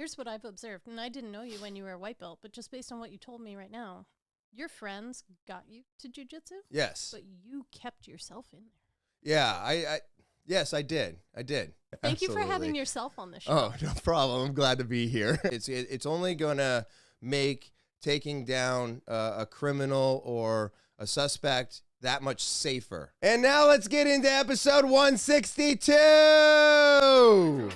Here's what I've observed, and I didn't know you when you were a white belt, but just based on what you told me right now, your friends got you to jiu-jitsu? Yes. But you kept yourself in there. Yeah, yes, I did. Thank you for having yourself on the show. Oh, no problem. I'm glad to be here. It's only going to make taking down a criminal or a suspect that much safer. And now let's get into episode 162.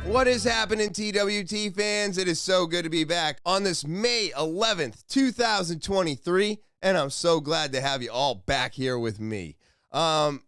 What is happening, TwT fans? It is so good to be back on this May 11th, 2023, and I'm so glad to have you all back here with me.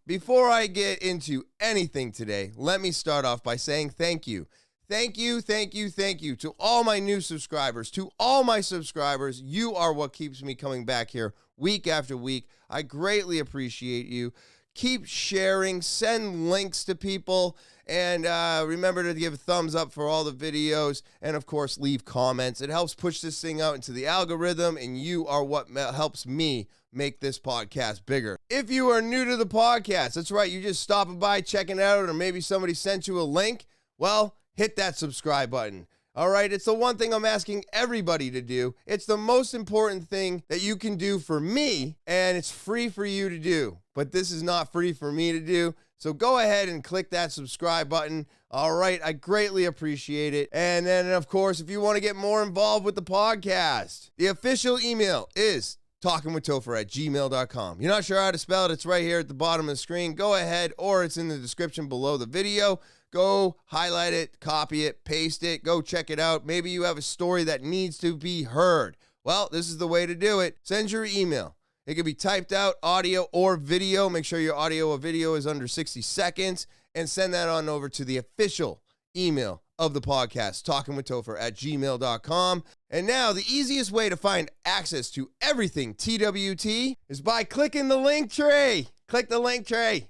Before I get into anything today, let me start off by saying thank you. Thank you to all my new subscribers, to all my subscribers. You are what keeps me coming back here week after week. I greatly appreciate you. Keep sharing, send links to people, and remember to give a thumbs up for all the videos, and of course leave comments. It helps push this thing out into the algorithm, and you are what helps me make this podcast bigger. If you are new to the podcast, that's right, you just stopping by, checking it out, or maybe somebody sent you a link, well, hit that subscribe button. All right, it's the one thing I'm asking everybody to do. It's the most important thing that you can do for me, and it's free for you to do. But this is not free for me to do, so go ahead and click that subscribe button. All right, I greatly appreciate it. And then, of course, if you want to get more involved with the podcast, the official email is talkinwithtopher@gmail.com. You're not sure how to spell it? It's right here at the bottom of the screen. Go ahead, or it's in the description below the video. Go highlight it, copy it, paste it, go check it out. Maybe you have a story that needs to be heard. Well, this is the way to do it. Send your email. It can be typed out, audio or video. Make sure your audio or video is under 60 seconds, and send that on over to the official email of the podcast, talkinwithtopher@gmail.com. And now the easiest way to find access to everything TWT is by clicking the link tree. Click the link tree.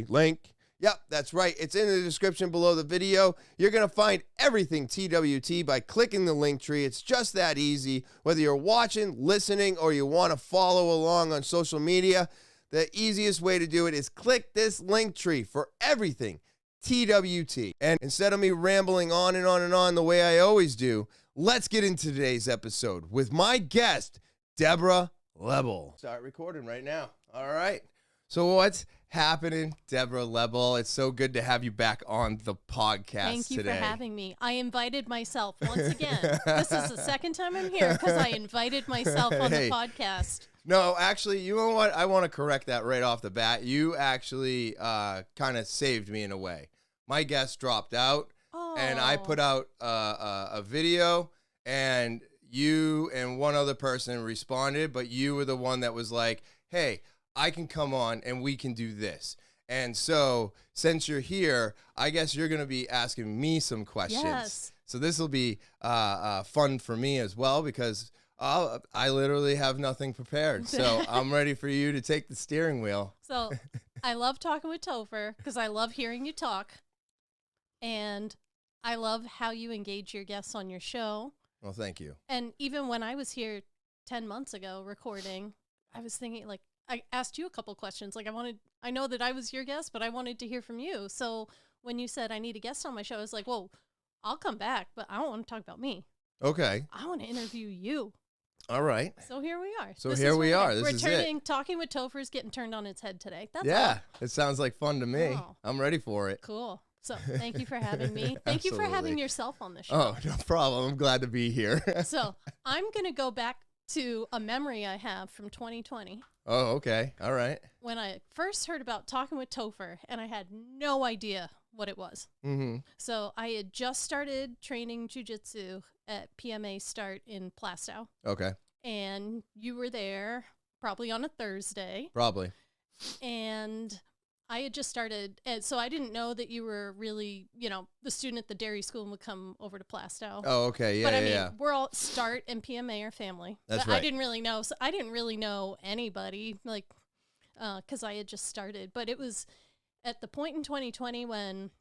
Link. Yep, that's right. It's in the description below the video. You're going to find everything TWT by clicking the link tree. It's just that easy. Whether you're watching, listening, or you want to follow along on social media, the easiest way to do it is click this link tree for everything TWT. And instead of me rambling on and on and on the way I always do, let's get into today's episode with my guest, Deborah Lebl. Start recording right now. All right. So what's happening, Deborah Lebl? It's so good to have you back on the podcast today. Thank you for having me. I invited myself once again. This is the second time I'm here because I invited myself on the podcast. No, actually, you know what? I want to correct that right off the bat. You actually kind of saved me in a way. My guest dropped out, and I put out a video, and you and one other person responded, but you were the one that was like, hey, I can come on and we can do this. And so since you're here, I guess you're going to be asking me some questions. Yes. So this will be fun for me as well, because I literally have nothing prepared. So I'm ready for you to take the steering wheel. So I love talking with Topher because I love hearing you talk. And I love how you engage your guests on your show. Well, thank you. And even when I was here 10 months ago recording, I was thinking, like, I asked you a couple questions. Like, I know that I was your guest, but I wanted to hear from you. So when you said I need a guest on my show, I was like, well, I'll come back, but I don't want to talk about me. Okay. I want to interview you. All right. So here we are. So here we are. This is it. Talking with Topher is getting turned on its head today. That's all. It sounds like fun to me. Oh. I'm ready for it. Cool. So thank you for having me. Thank you for having yourself on the show. Oh, no problem. I'm glad to be here. So I'm going to go back to a memory I have from 2020. Oh, okay. All right. When I first heard about Talking with Topher, and I had no idea what it was. Mm-hmm. So I had just started training Jiu-Jitsu at PMA Start in Plastow. Okay. And you were there probably on a Thursday. Probably. and I had just started, and so I didn't know that you were really, the student at the dairy school and would come over to Plastow. Oh, okay. Yeah, but I mean, yeah. we're all Start and PMA are family. That's but right. I didn't really know. So I didn't really know anybody, like, because I had just started. But it was at the point in 2020 when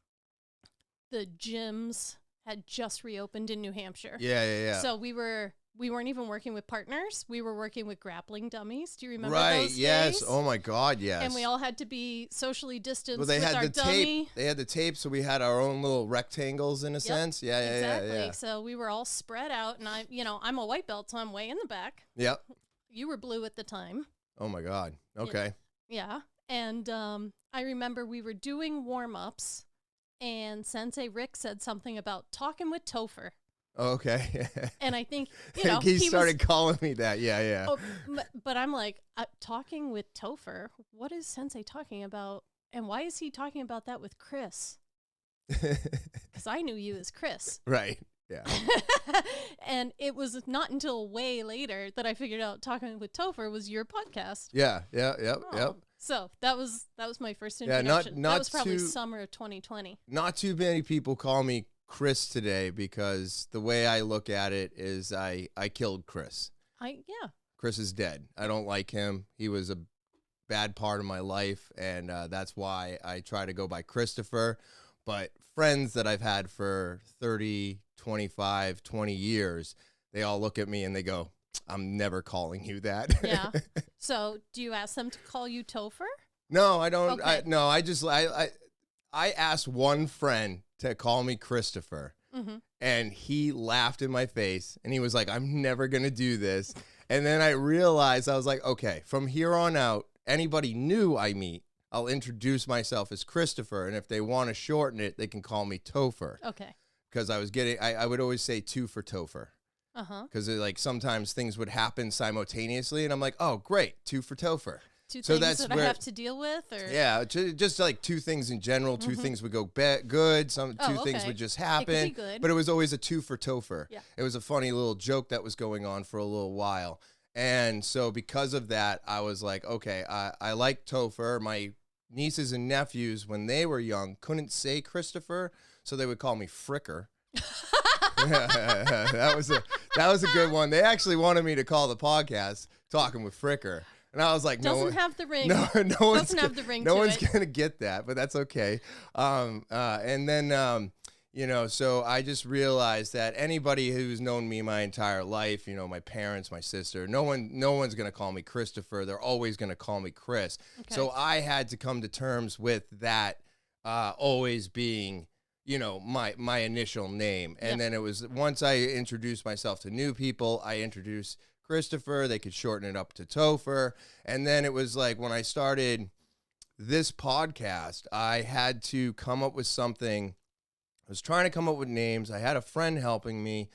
the gyms had just reopened in New Hampshire. Yeah, yeah, yeah. So we weren't even working with partners. We were working with grappling dummies. Do you remember Right, those yes. days? Oh my God, yes. And we all had to be socially distanced well, they with had our the dummy. tape. They had the tape, so we had our own little rectangles in a sense. Yeah, yeah, exactly. yeah, yeah. So we were all spread out, and I'm a white belt, so I'm way in the back. Yep. You were blue at the time. Oh my God. Okay. Yeah. And I remember we were doing warm-ups, and Sensei Rick said something about talking with Topher. Okay. And I think, he started calling me that. Yeah, yeah. Oh, but I'm like, talking with Topher, what is Sensei talking about? And why is he talking about that with Chris? Because I knew you as Chris. Right. Yeah. And it was not until way later that I figured out talking with Topher was your podcast. Yeah. Yeah. Yep. Oh. Yep. So that was my first Yeah, introduction. not that was probably too- summer of 2020. Not too many people call me Chris today because the way I look at it is I killed Chris. Yeah. Chris is dead. I don't like him. He was a bad part of my life, and that's why I try to go by Christopher. But friends that I've had for 30, 25, 20 years, they all look at me and they go, I'm never calling you that. Yeah. So do you ask them to call you Topher? No, I don't. Okay. I asked one friend to call me Christopher, and he laughed in my face, and he was like, I'm never going to do this. And then I realized, I was like, okay, from here on out, anybody new I meet, I'll introduce myself as Christopher, and if they want to shorten it, they can call me Topher. Okay. Because I would always say two for Topher. Because like sometimes things would happen simultaneously, and I'm like, oh, great, two for Topher. Two So things that's that I where- have to deal with? Or? Yeah, just like two things in general. Two things would go good. Two things okay. would just It could happen. be good. But it was always a two for Topher. Yeah. It was a funny little joke that was going on for a little while. And so because of that, I was like, okay, I like Topher. My nieces and nephews, when they were young, couldn't say Christopher, so they would call me Fricker. that was a good one. They actually wanted me to call the podcast Talking with Fricker. And I was like, Doesn't have the ring. No one's Doesn't have the ring No to one's it. gonna get that, but that's okay. And then so I just realized that anybody who's known me my entire life, my parents, my sister, no one's gonna call me Christopher. They're always gonna call me Chris. Okay. So I had to come to terms with that always being my initial name. And then it was once I introduced myself to new people, I introduced Christopher. They could shorten it up to Topher. And then it was like when I started this podcast, I had to come up with something. I was trying to come up with names. I had a friend helping me.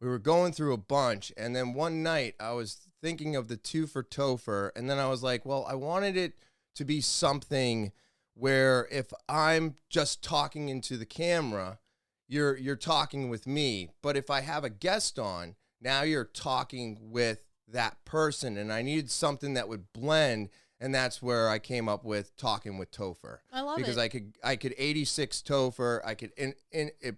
We were going through a bunch. And then one night I was thinking of the two for Topher. And then I was like, well, I wanted it to be something where if I'm just talking into the camera, you're talking with me. But if I have a guest on, now you're talking with that person, and I needed something that would blend, and that's where I came up with Talking with Topher. I love because it. I could 86 Topher, I could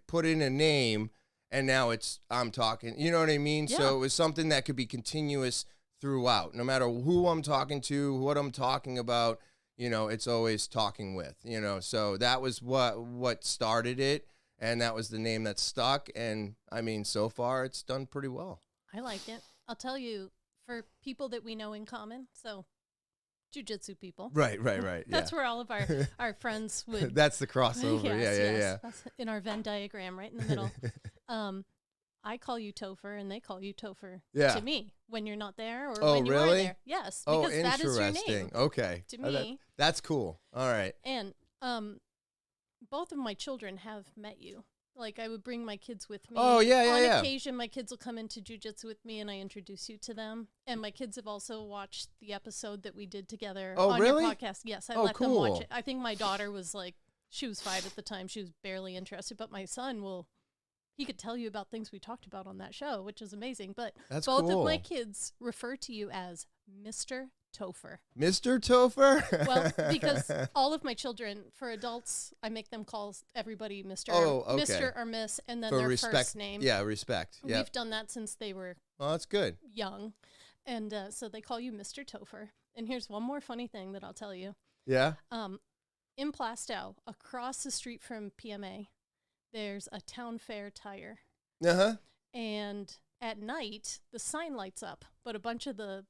put in a name, and now I'm talking. You know what I mean? Yeah. So it was something that could be continuous throughout, no matter who I'm talking to, what I'm talking about. It's always talking with. So that was what started it. And that was the name that stuck. And I mean, so far it's done pretty well. I like it. I'll tell you, for people that we know in common, so Jiu-Jitsu people. Right. Yeah. That's where all of our friends would. That's the crossover. Yeah. That's in our Venn diagram, right in the middle. I call you Topher, and they call you Topher to me when you're not there or when you are really? there. Yes, because that is your name Okay. to me. That's cool. All right. And both of my children have met you. Like, I would bring my kids with me. Oh, yeah. On occasion, my kids will come into Jiu-Jitsu with me, and I introduce you to them. And my kids have also watched the episode that we did together on really? your podcast. Yes, I let them watch it. I think my daughter was like, she was 5 at the time. She was barely interested. But my son he could tell you about things we talked about on that show, which is amazing. But That's both cool. of my kids refer to you as Mr. Topher. Mr. Topher? Well, because all of my children, for adults, I make them call everybody Mr. Oh, okay. Mr. or Miss, and then For their respect. first name. Yeah, respect. Yeah. We've done that since they were Oh, that's good. young. And so they call you Mr. Topher. And here's one more funny thing that I'll tell you. Yeah? In Plastow, across the street from PMA, there's a town fair tire. Uh-huh. And at night, the sign lights up, but a bunch of the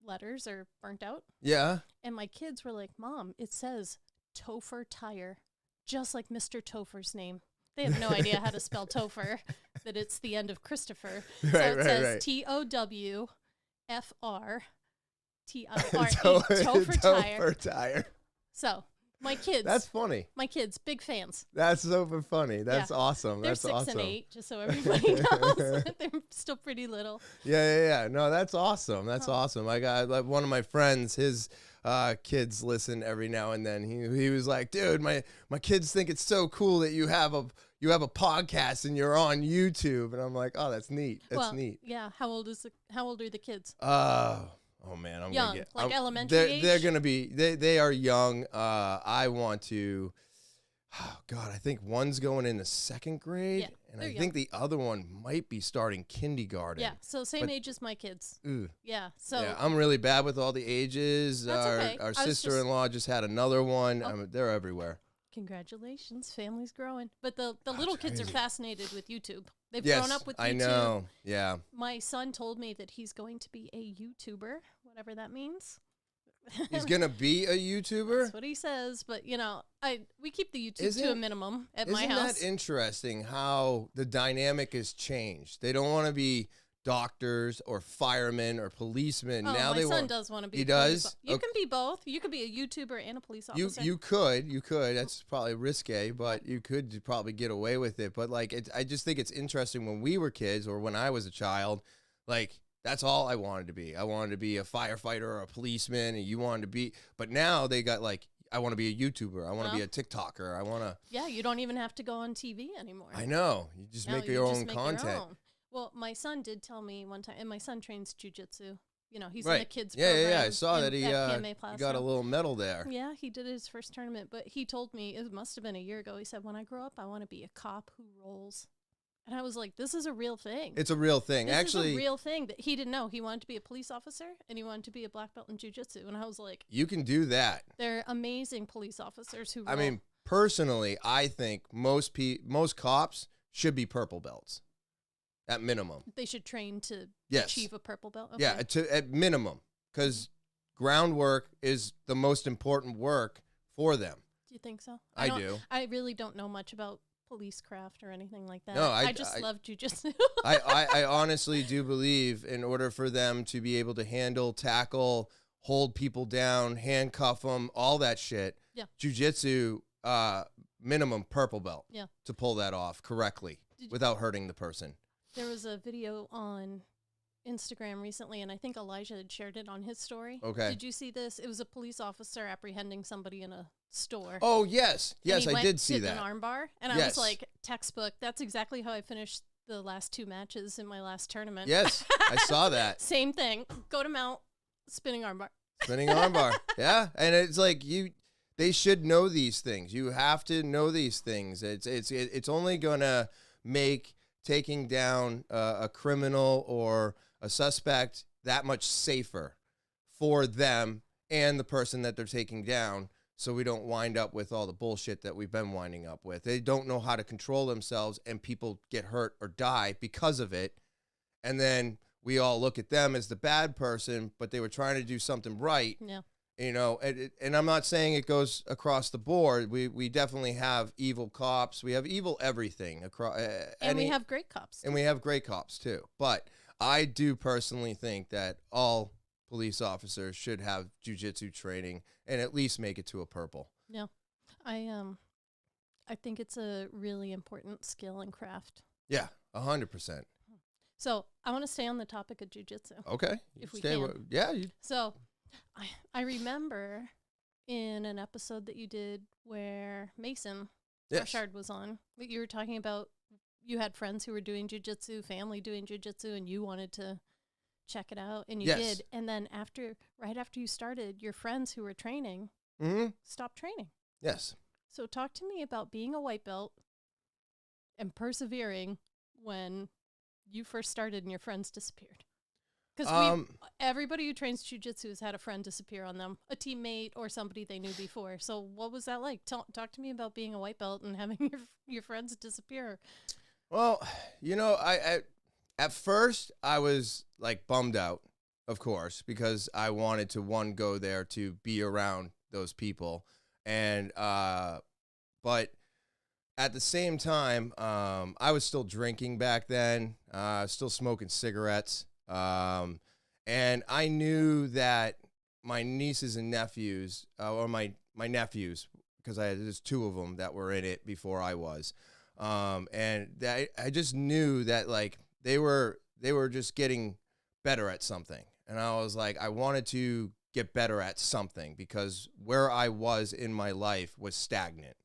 letters are burnt out. Yeah. And my kids were like, Mom, it says Topher Tire, just like Mr. Topher's name. They have no idea how to spell Topher, that it's the end of Christopher. So it says Towfr Topher Tire. Tire. So my kids. That's funny. My kids, big fans. That's super funny. That's awesome. They're That's 6 awesome. and 8, just so everybody knows. They're still pretty little. Yeah. No, that's awesome. That's awesome. I got like one of my friends, his kids listen every now and then. He was like, dude, my kids think it's so cool that you have a podcast and you're on YouTube. And I'm like, oh, that's neat. That's neat. Yeah. How old are the kids? Oh man, I'm young, gonna get like elementary age? They're gonna be they are young. I want to. Oh God, I think one's going into 2nd grade, and I think the other one might be starting kindergarten. Yeah, so same age as my kids. Ooh. Yeah, so yeah, I'm really bad with all the ages. That's okay. Our sister-in-law just had another one. Oh. They're everywhere. Congratulations, family's growing. But the little kids are fascinated with YouTube. They've Yes, grown up with YouTube. I know. Yeah. My son told me that he's going to be a YouTuber, whatever that means. He's gonna be a YouTuber? That's what he says. But we keep the YouTube to a minimum at my house. Isn't that interesting how the dynamic has changed? They don't want to be doctors or firemen or policemen. Oh, now my son does want to be. He does. You can be both. You could be a YouTuber and a police officer. You could. That's probably risque, but you could probably get away with it. But I just think it's interesting when we were kids or when I was a child, like. That's all I wanted to be. I wanted to be a firefighter or a policeman, and you wanted to be. But now they got I want to be a YouTuber. I want to be a TikToker. I want to. Yeah, you don't even have to go on TV anymore. I know. You just make your own content. Well, my son did tell me one time, and my son trains Jiu-Jitsu. He's right. in the kids program. Yeah. I saw that he PMA got a little medal there. Yeah, he did his first tournament, but he told me, it must have been a year ago, he said, when I grow up, I want to be a cop who rolls. And I was like, this is a real thing. It's a real thing. This Actually, is a real thing that he didn't know. He wanted to be a police officer, and he wanted to be a black belt in jiu-jitsu. And I was like, you can do that. They're amazing police officers who roll. I mean, personally, I think most cops should be purple belts at minimum. They should train to achieve a purple belt? Okay. Yeah, at minimum, because groundwork is the most important work for them. Do you think so? I do. I really don't know much about police craft or anything like that. No, I just love jiu-jitsu. I honestly do believe in order for them to be able to handle, tackle, hold people down, handcuff them, all that shit, jiu-jitsu, minimum purple belt to pull that off correctly without hurting the person. There was a video on Instagram recently, and I think Elijah had shared it on his story. Okay. Did you see this? It was a police officer apprehending somebody in a store. Oh, yes. Yes, I did see that. An armbar, and I was like, textbook. That's exactly how I finished the last 2 matches in my last tournament. Yes, I saw that. Same thing. Go to mount, spinning armbar. Spinning armbar. Yeah, and it's like they should know these things. You have to know these things. It's only gonna make taking down a criminal or a suspect that much safer for them and the person that they're taking down, so we don't wind up with all the bullshit that we've been winding up with. They don't know how to control themselves, and people get hurt or die because of it. And then we all look at them as the bad person, but they were trying to do something right. Yeah. And I'm not saying it goes across the board. We definitely have evil cops. We have evil everything across. And we have great cops. And we have great cops too. But I do personally think that all police officers should have jiu-jitsu training and at least make it to a purple. Yeah. I think it's a really important skill and craft. Yeah, 100%. So I want to stay on the topic of jiu-jitsu. Okay. If we can. So I remember in an episode that you did where Mason Ashard was on, that you were talking about you had friends who were doing jiu-jitsu, family doing jiu-jitsu, and you wanted to check it out, and you Yes. did. And then right after you started, your friends who were training stopped training. Yes. So talk to me about being a white belt and persevering when you first started and your friends disappeared. Because everybody who trains jiu-jitsu has had a friend disappear on them, a teammate or somebody they knew before. So what was that like? Talk to me about being a white belt and having your friends disappear. Well, I at first I was like bummed out, of course, because I wanted to go there to be around those people, and but at the same time, I was still drinking back then, still smoking cigarettes. And I knew that my nieces and nephews, or my nephews, because there's two of them that were in it before I was, and that I just knew that like they were just getting better at something, and I was like, I wanted to get better at something because where I was in my life was stagnant.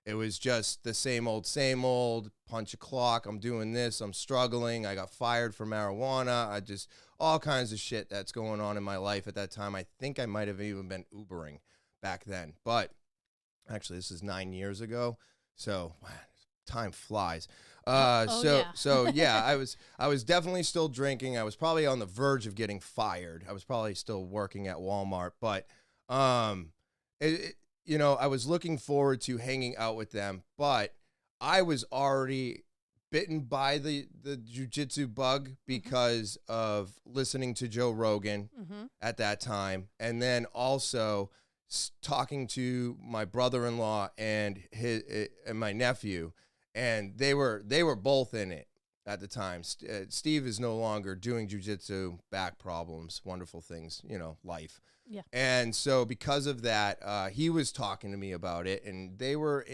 It was just the same old, punch a clock. I'm doing this. I'm struggling. I got fired for marijuana. All kinds of shit that's going on in my life at that time. I think I might have even been Ubering back then. But actually, this is 9 years ago. So man, time flies. So yeah, I was definitely still drinking. I was probably on the verge of getting fired. I was probably still working at Walmart. But I was looking forward to hanging out with them, but I was already bitten by the jiu-jitsu bug because of listening to Joe Rogan at that time. And then also talking to my brother-in-law and and my nephew, and they were both in it at the time. Steve is no longer doing jiu-jitsu, back problems, wonderful things, life. Yeah. And so because of that, he was talking to me about it, and they were,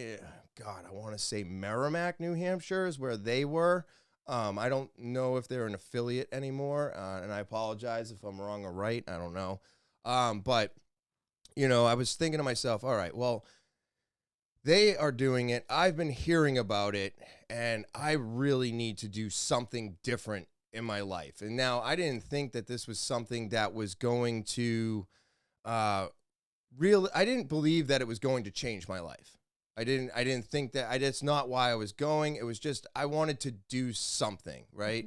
I want to say Merrimack, New Hampshire is where they were. I don't know if they're an affiliate anymore, and I apologize if I'm wrong or right. I don't know. But, I was thinking to myself, all right, well, they are doing it. I've been hearing about it, and I really need to do something different in my life. And now I didn't think that this was something that was going to I didn't believe that it was going to change my life. I didn't think that. That's not why I was going. It was just I wanted to do something, right?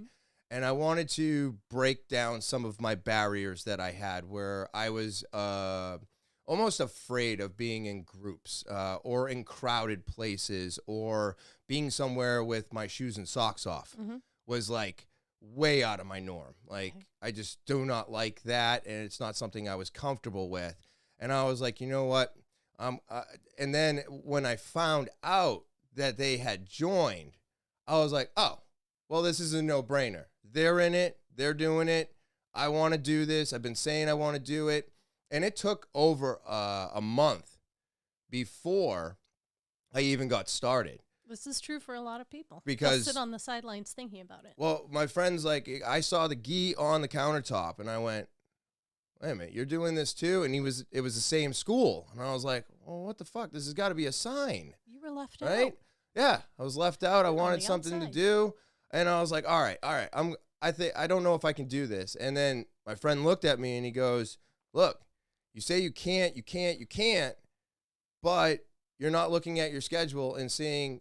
And I wanted to break down some of my barriers that I had where I was almost afraid of being in groups or in crowded places or being somewhere with my shoes and socks off was like way out of my norm. Like, I just do not like that, and it's not something I was comfortable with. And I was like, you know what? And then when I found out that they had joined, I was like, oh, well, this is a no-brainer. They're in it. They're doing it. I want to do this. I've been saying I want to do it. And it took over a month before I even got started. This is true for a lot of people. Because they'll sit on the sidelines thinking about it. Well, my friend's like, I saw the gi on the countertop, and I went, wait a minute, you're doing this too? And it was the same school. And I was like, well, what the fuck? This has got to be a sign. You were left right? out. Yeah, I was left out. I wanted something to do. And I was like, all right. I don't know if I can do this. And then my friend looked at me and he goes, look, you say you can't, but you're not looking at your schedule and seeing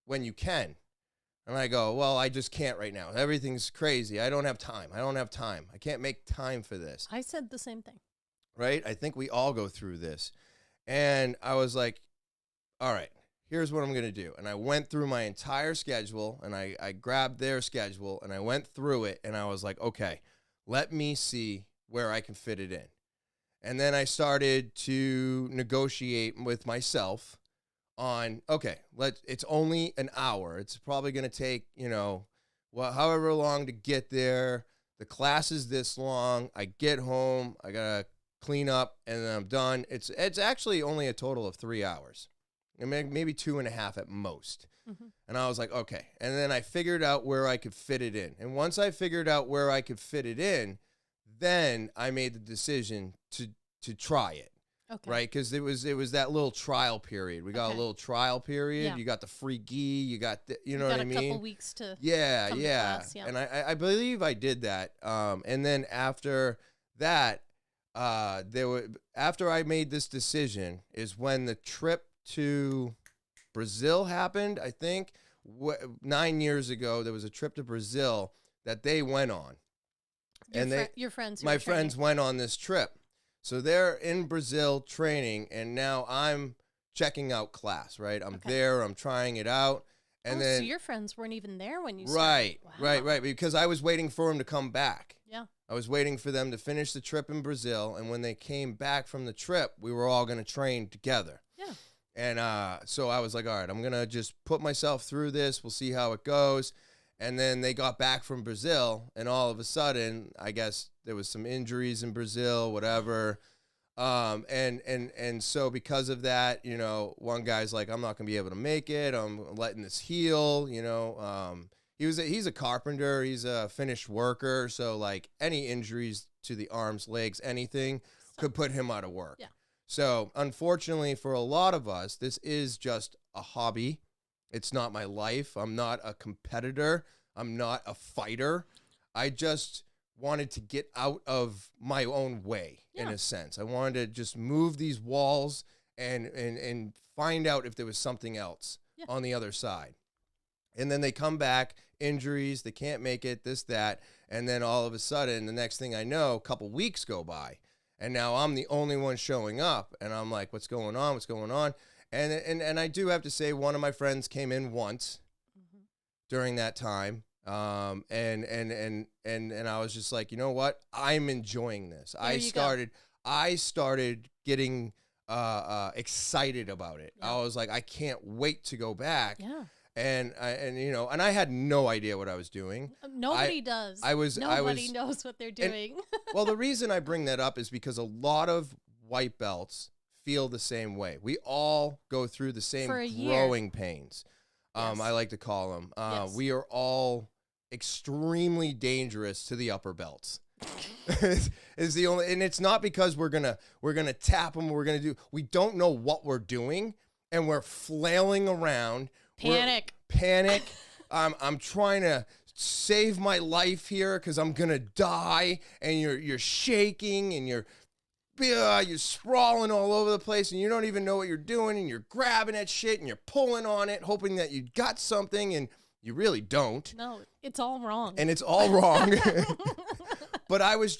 when you can. And I go, well, I just can't right now. Everything's crazy. I don't have time. I can't make time for this. I said the same thing. Right? I think we all go through this. And I was like, all right, here's what I'm going to do. And I went through my entire schedule, and I grabbed their schedule, and I went through it, and I was like, okay, let me see where I can fit it in. And then I started to negotiate with myself on, okay, it's only an hour. It's probably going to take, however long to get there. The class is this long. I get home, I got to clean up, and then I'm done. It's actually only a total of 3 hours. Maybe 2.5 at most. And I was like, okay. And then I figured out where I could fit it in. And once I figured out where I could fit it in, then I made the decision to try it. Okay. right? Because it was that little trial period. We got a Okay. little trial period. Yeah. You got the free gi. You got the, you know got what I a mean? couple weeks to Yeah, come to yeah. class, yeah. And I believe I did that. And then after that, after I made this decision is when the trip to Brazil happened. I think 9 years ago there was a trip to Brazil that they went on, Your friends. my friends went on this trip. So they're in Brazil training, and now I'm checking out class. Right, I'm there. I'm trying it out, and then so your friends weren't even there when you right, started. Wow. right, because I was waiting for them to come back. Yeah. I was waiting for them to finish the trip in Brazil, and when they came back from the trip, we were all going to train together. Yeah. And so I was like, all right, I'm going to just put myself through this. We'll see how it goes. And then they got back from Brazil, and all of a sudden, I guess there was some injuries in Brazil, whatever. And so because of that, you know, one guy's like, I'm not going to be able to make it. I'm letting this heal, you know. He's a carpenter. He's a finished worker. So like any injuries to the arms, legs, anything could put him out of work. Yeah. So unfortunately for a lot of us, this is just a hobby. It's not my life. I'm not a competitor. I'm not a fighter. I just wanted to get out of my own way in a sense. I wanted to just move these walls and find out if there was something else on the other side. And then they come back, injuries, they can't make it, this, that. And then all of a sudden, the next thing I know, a couple weeks go by. And now I'm the only one showing up. And I'm like, what's going on? What's going on? And I do have to say, one of my friends came in once during that time. And I was just like, you know what? I'm enjoying this. I started getting excited about it. Yeah. I was like, I can't wait to go back. Yeah. And I had no idea what I was doing. Nobody does. Nobody knows what they're doing. Well, the reason I bring that up is because a lot of white belts feel the same way. We all go through the same growing pains. I like to call them. We are all extremely dangerous to the upper belts. is the only, and it's not because we're gonna tap them. We don't know what we're doing, and we're flailing around. Panic. I'm trying to save my life here because I'm gonna die, and you're shaking and you're sprawling all over the place, and you don't even know what you're doing, and you're grabbing at shit and you're pulling on it, hoping that you got something, and you really don't. No, it's all wrong. And it's all wrong. But I was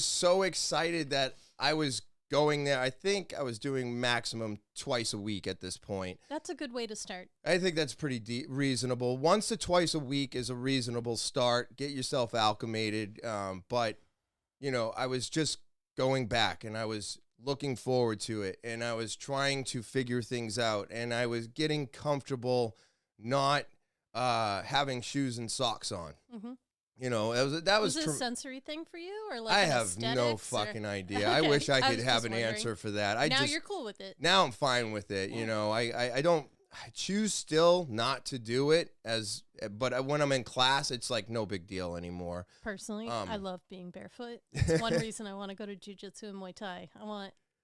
so excited that I was going there. I think I was doing maximum twice a week at this point. That's a good way to start. I think that's pretty reasonable. Once to twice a week is a reasonable start. Get yourself acclimated. But, you know, I was just going back, and I was looking forward to it, and I was trying to figure things out, and I was getting comfortable not having shoes and socks on. Mm-hmm. You know, that was it a sensory thing for you, or like I have no fucking idea. Okay. I wish I could have an answer for that. Now you're cool with it. Now I'm fine with it. Yeah. You know, I choose still not to do it but when I'm in class, it's like no big deal anymore. Personally, I love being barefoot. It's one reason I want to go to Jiu-Jitsu and Muay Thai.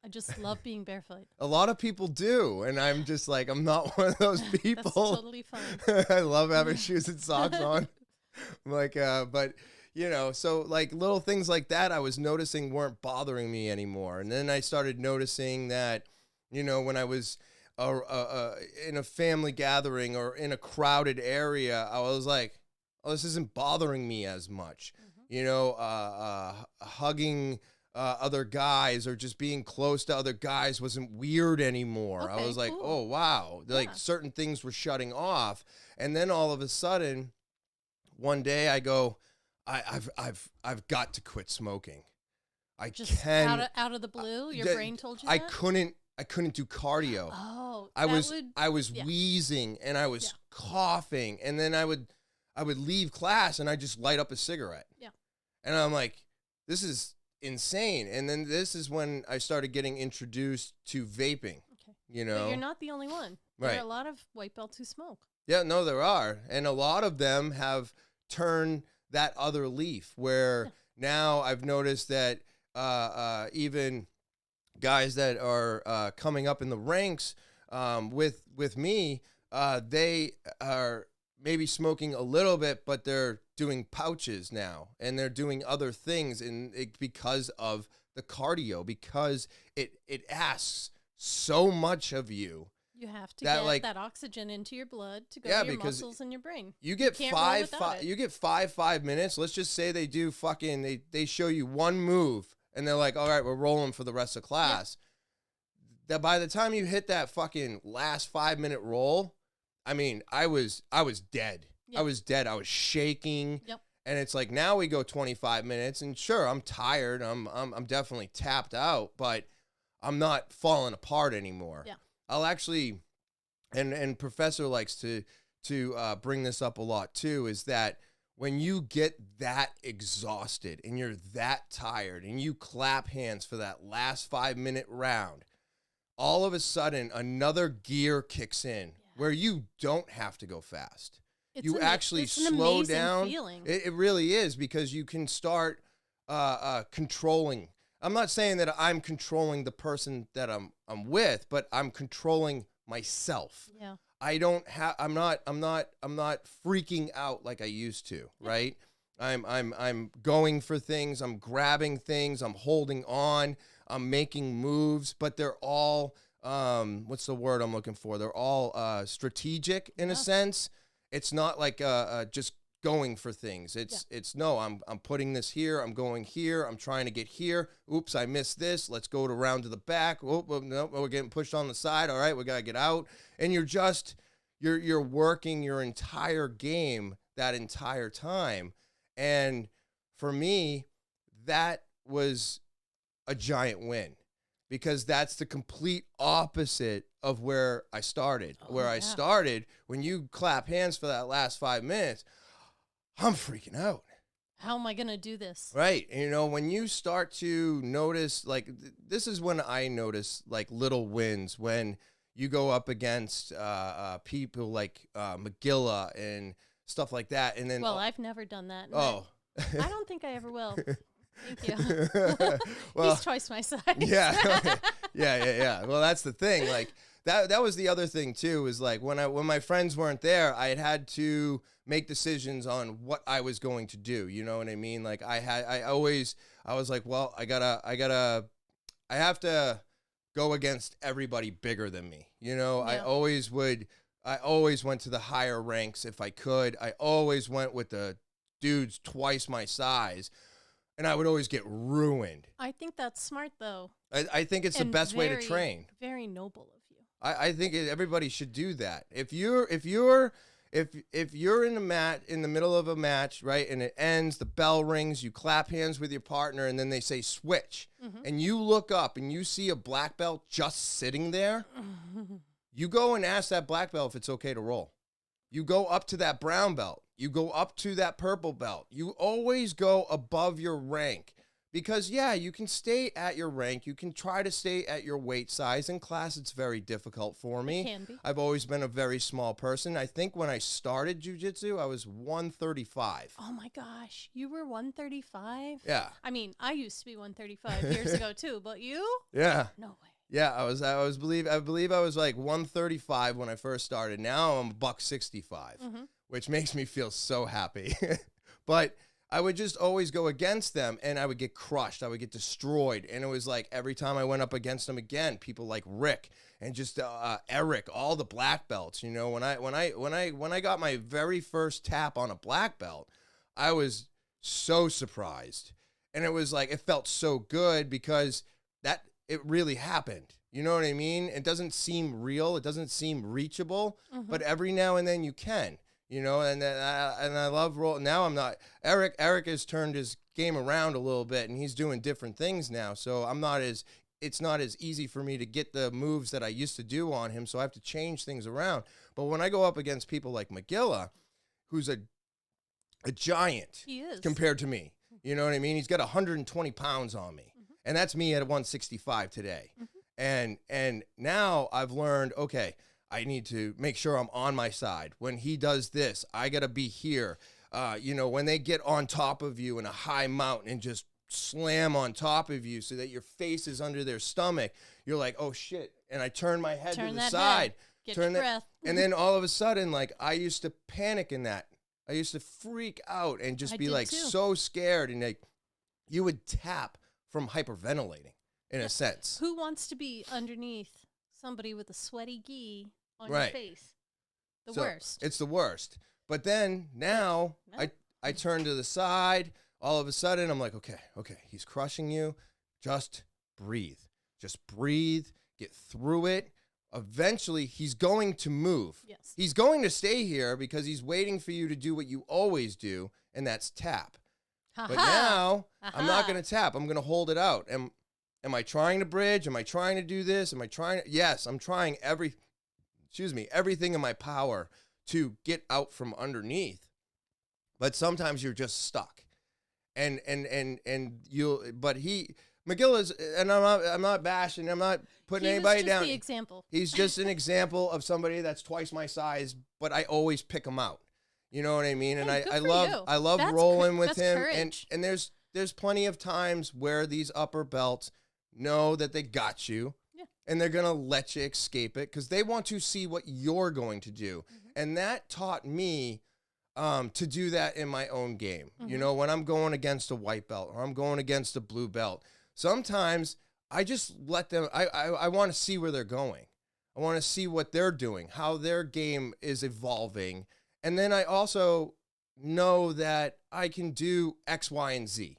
I just love being barefoot. A lot of people do, and I'm just like, I'm not one of those people. That's totally fine. I love having shoes and socks on. Like, but you know, so like little things like that I was noticing weren't bothering me anymore. And then I started noticing that, you know, when I was in a family gathering or in a crowded area, I was like, oh, this isn't bothering me as much. Mm-hmm. You know, hugging other guys or just being close to other guys wasn't weird anymore. Okay, I was like, cool. oh, wow. Like certain things were shutting off. And then all of a sudden, one day I go, I've got to quit smoking. Out of the blue, your brain told you that? I couldn't do cardio. Oh, I was wheezing and I was coughing, and then I would leave class and I just light up a cigarette. Yeah. And I'm like, this is insane. And then this is when I started getting introduced to vaping. Okay. You know, but you're not the only one. There are a lot of white belts who smoke. Yeah, no, there are, and a lot of them have turned that other leaf. Where now I've noticed that even guys that are coming up in the ranks with me, they are maybe smoking a little bit, but they're doing pouches now, and they're doing other things, because of the cardio, because it asks so much of you. You have to get that oxygen into your blood to go to your muscles and your brain. You get you get 5 minutes. Let's just say they do they show you one move and they're like, all right, we're rolling for the rest of class. Yep. That by the time you hit that fucking last 5-minute roll, I mean, I was dead. Yep. I was dead. I was shaking. Yep. And it's like, now we go 25 minutes, and sure, I'm tired. I'm definitely tapped out, but I'm not falling apart anymore. Yeah. I'll actually, and Professor likes to bring this up a lot too, is that when you get that exhausted and you're that tired and you clap hands for that last 5-minute round, all of a sudden another gear kicks in where you don't have to go fast. You actually slow down. It really is, because you can start controlling. I'm not saying that I'm controlling the person that I'm with, but I'm controlling myself. Yeah. I'm not freaking out like I used to, right? I'm going for things, I'm grabbing things, I'm holding on, I'm making moves, but they're all what's the word I'm looking for? They're all strategic in a sense. It's not like just going for things. It's no, I'm putting this here, I'm going here, I'm trying to get here. Oops, I missed this. Let's go around to the back. Oh, no, we're getting pushed on the side. All right, we got to get out. And you're working your entire game that entire time. And for me, that was a giant win, because that's the complete opposite of where I started. I started, when you clap hands for that last 5 minutes, I'm freaking out. How am I going to do this? Right. And, when you start to notice, like, this is when I notice, like, little wins, when you go up against people like McGilla and stuff like that. And then, well, I've never done that. Oh. I don't think I ever will. Thank you. Well, he's twice my size. Yeah. Yeah. Well, that's the thing. Like, that was the other thing too, is like when my friends weren't there, I had to make decisions on what I was going to do. You know what I mean? Like I was like, well, I have to go against everybody bigger than me. Yeah. I always went to the higher ranks if I could. I always went with the dudes twice my size, and I would always get ruined. I think that's smart, though. I think it's the best way to train. Very noble of you. I think everybody should do that. If you're in the middle of a match, right, and it ends, the bell rings, you clap hands with your partner, and then they say switch, and you look up and you see a black belt just sitting there, you go and ask that black belt if it's okay to roll. You go up to that brown belt. You go up to that purple belt. You always go above your rank. Because, you can stay at your rank. You can try to stay at your weight size. In class, it's very difficult for me. It can be. I've always been a very small person. I think when I started jiu-jitsu, I was 135. Oh, my gosh. You were 135? Yeah. I mean, I used to be 135 years ago, too. But you? Yeah. No way. Yeah, I believe I was like 135 when I first started. Now I'm $165, which makes me feel so happy. But I would just always go against them, and I would get crushed. I would get destroyed. And it was like every time I went up against them again, people like Rick and just Eric, all the black belts. When I got my very first tap on a black belt, I was so surprised, and it was like it felt so good because it really happened. You know what I mean? It doesn't seem real. It doesn't seem reachable, but every now and then you can. And I love roll. Now I'm not. Eric has turned his game around a little bit, and he's doing different things now. So it's not as easy for me to get the moves that I used to do on him. So I have to change things around. But when I go up against people like McGilla, who's a giant, he is, compared to me. You know what I mean? He's got 120 pounds on me, and that's me at 165 today. And now I've learned, okay, I need to make sure I'm on my side. When he does this, I got to be here. When they get on top of you in a high mountain and just slam on top of you so that your face is under their stomach. You're like, oh shit. And I turn my head to the side. Get your breath. And then all of a sudden, like, I used to panic in that. I used to freak out and just be like so scared. And like, you would tap from hyperventilating in a sense. Who wants to be underneath somebody with a sweaty gi on your face? The worst. It's the worst. But then now I turn to the side. All of a sudden, I'm like, okay, he's crushing you. Just breathe. Just breathe. Get through it. Eventually, he's going to move. Yes. He's going to stay here because he's waiting for you to do what you always do, and that's tap. But now, I'm not going to tap. I'm going to hold it out. Am I trying to bridge? Am I trying to do this? Am I trying? Yes, I'm trying everything in my power to get out from underneath. But sometimes you're just stuck. And McGill is, and I'm not bashing, I'm not putting anybody down. He's just the example. He's just an example of somebody that's twice my size, but I always pick him out. You know what I mean? And I love rolling with him. Courage. And there's plenty of times where these upper belts know that they got you. Yeah. And they're going to let you escape it because they want to see what you're going to do. Mm-hmm. And that taught me to do that in my own game. Mm-hmm. You know, when I'm going against a white belt or I'm going against a blue belt, sometimes I just let them, I want to see where they're going. I want to see what they're doing, how their game is evolving. And then I also know that I can do X, Y, and Z,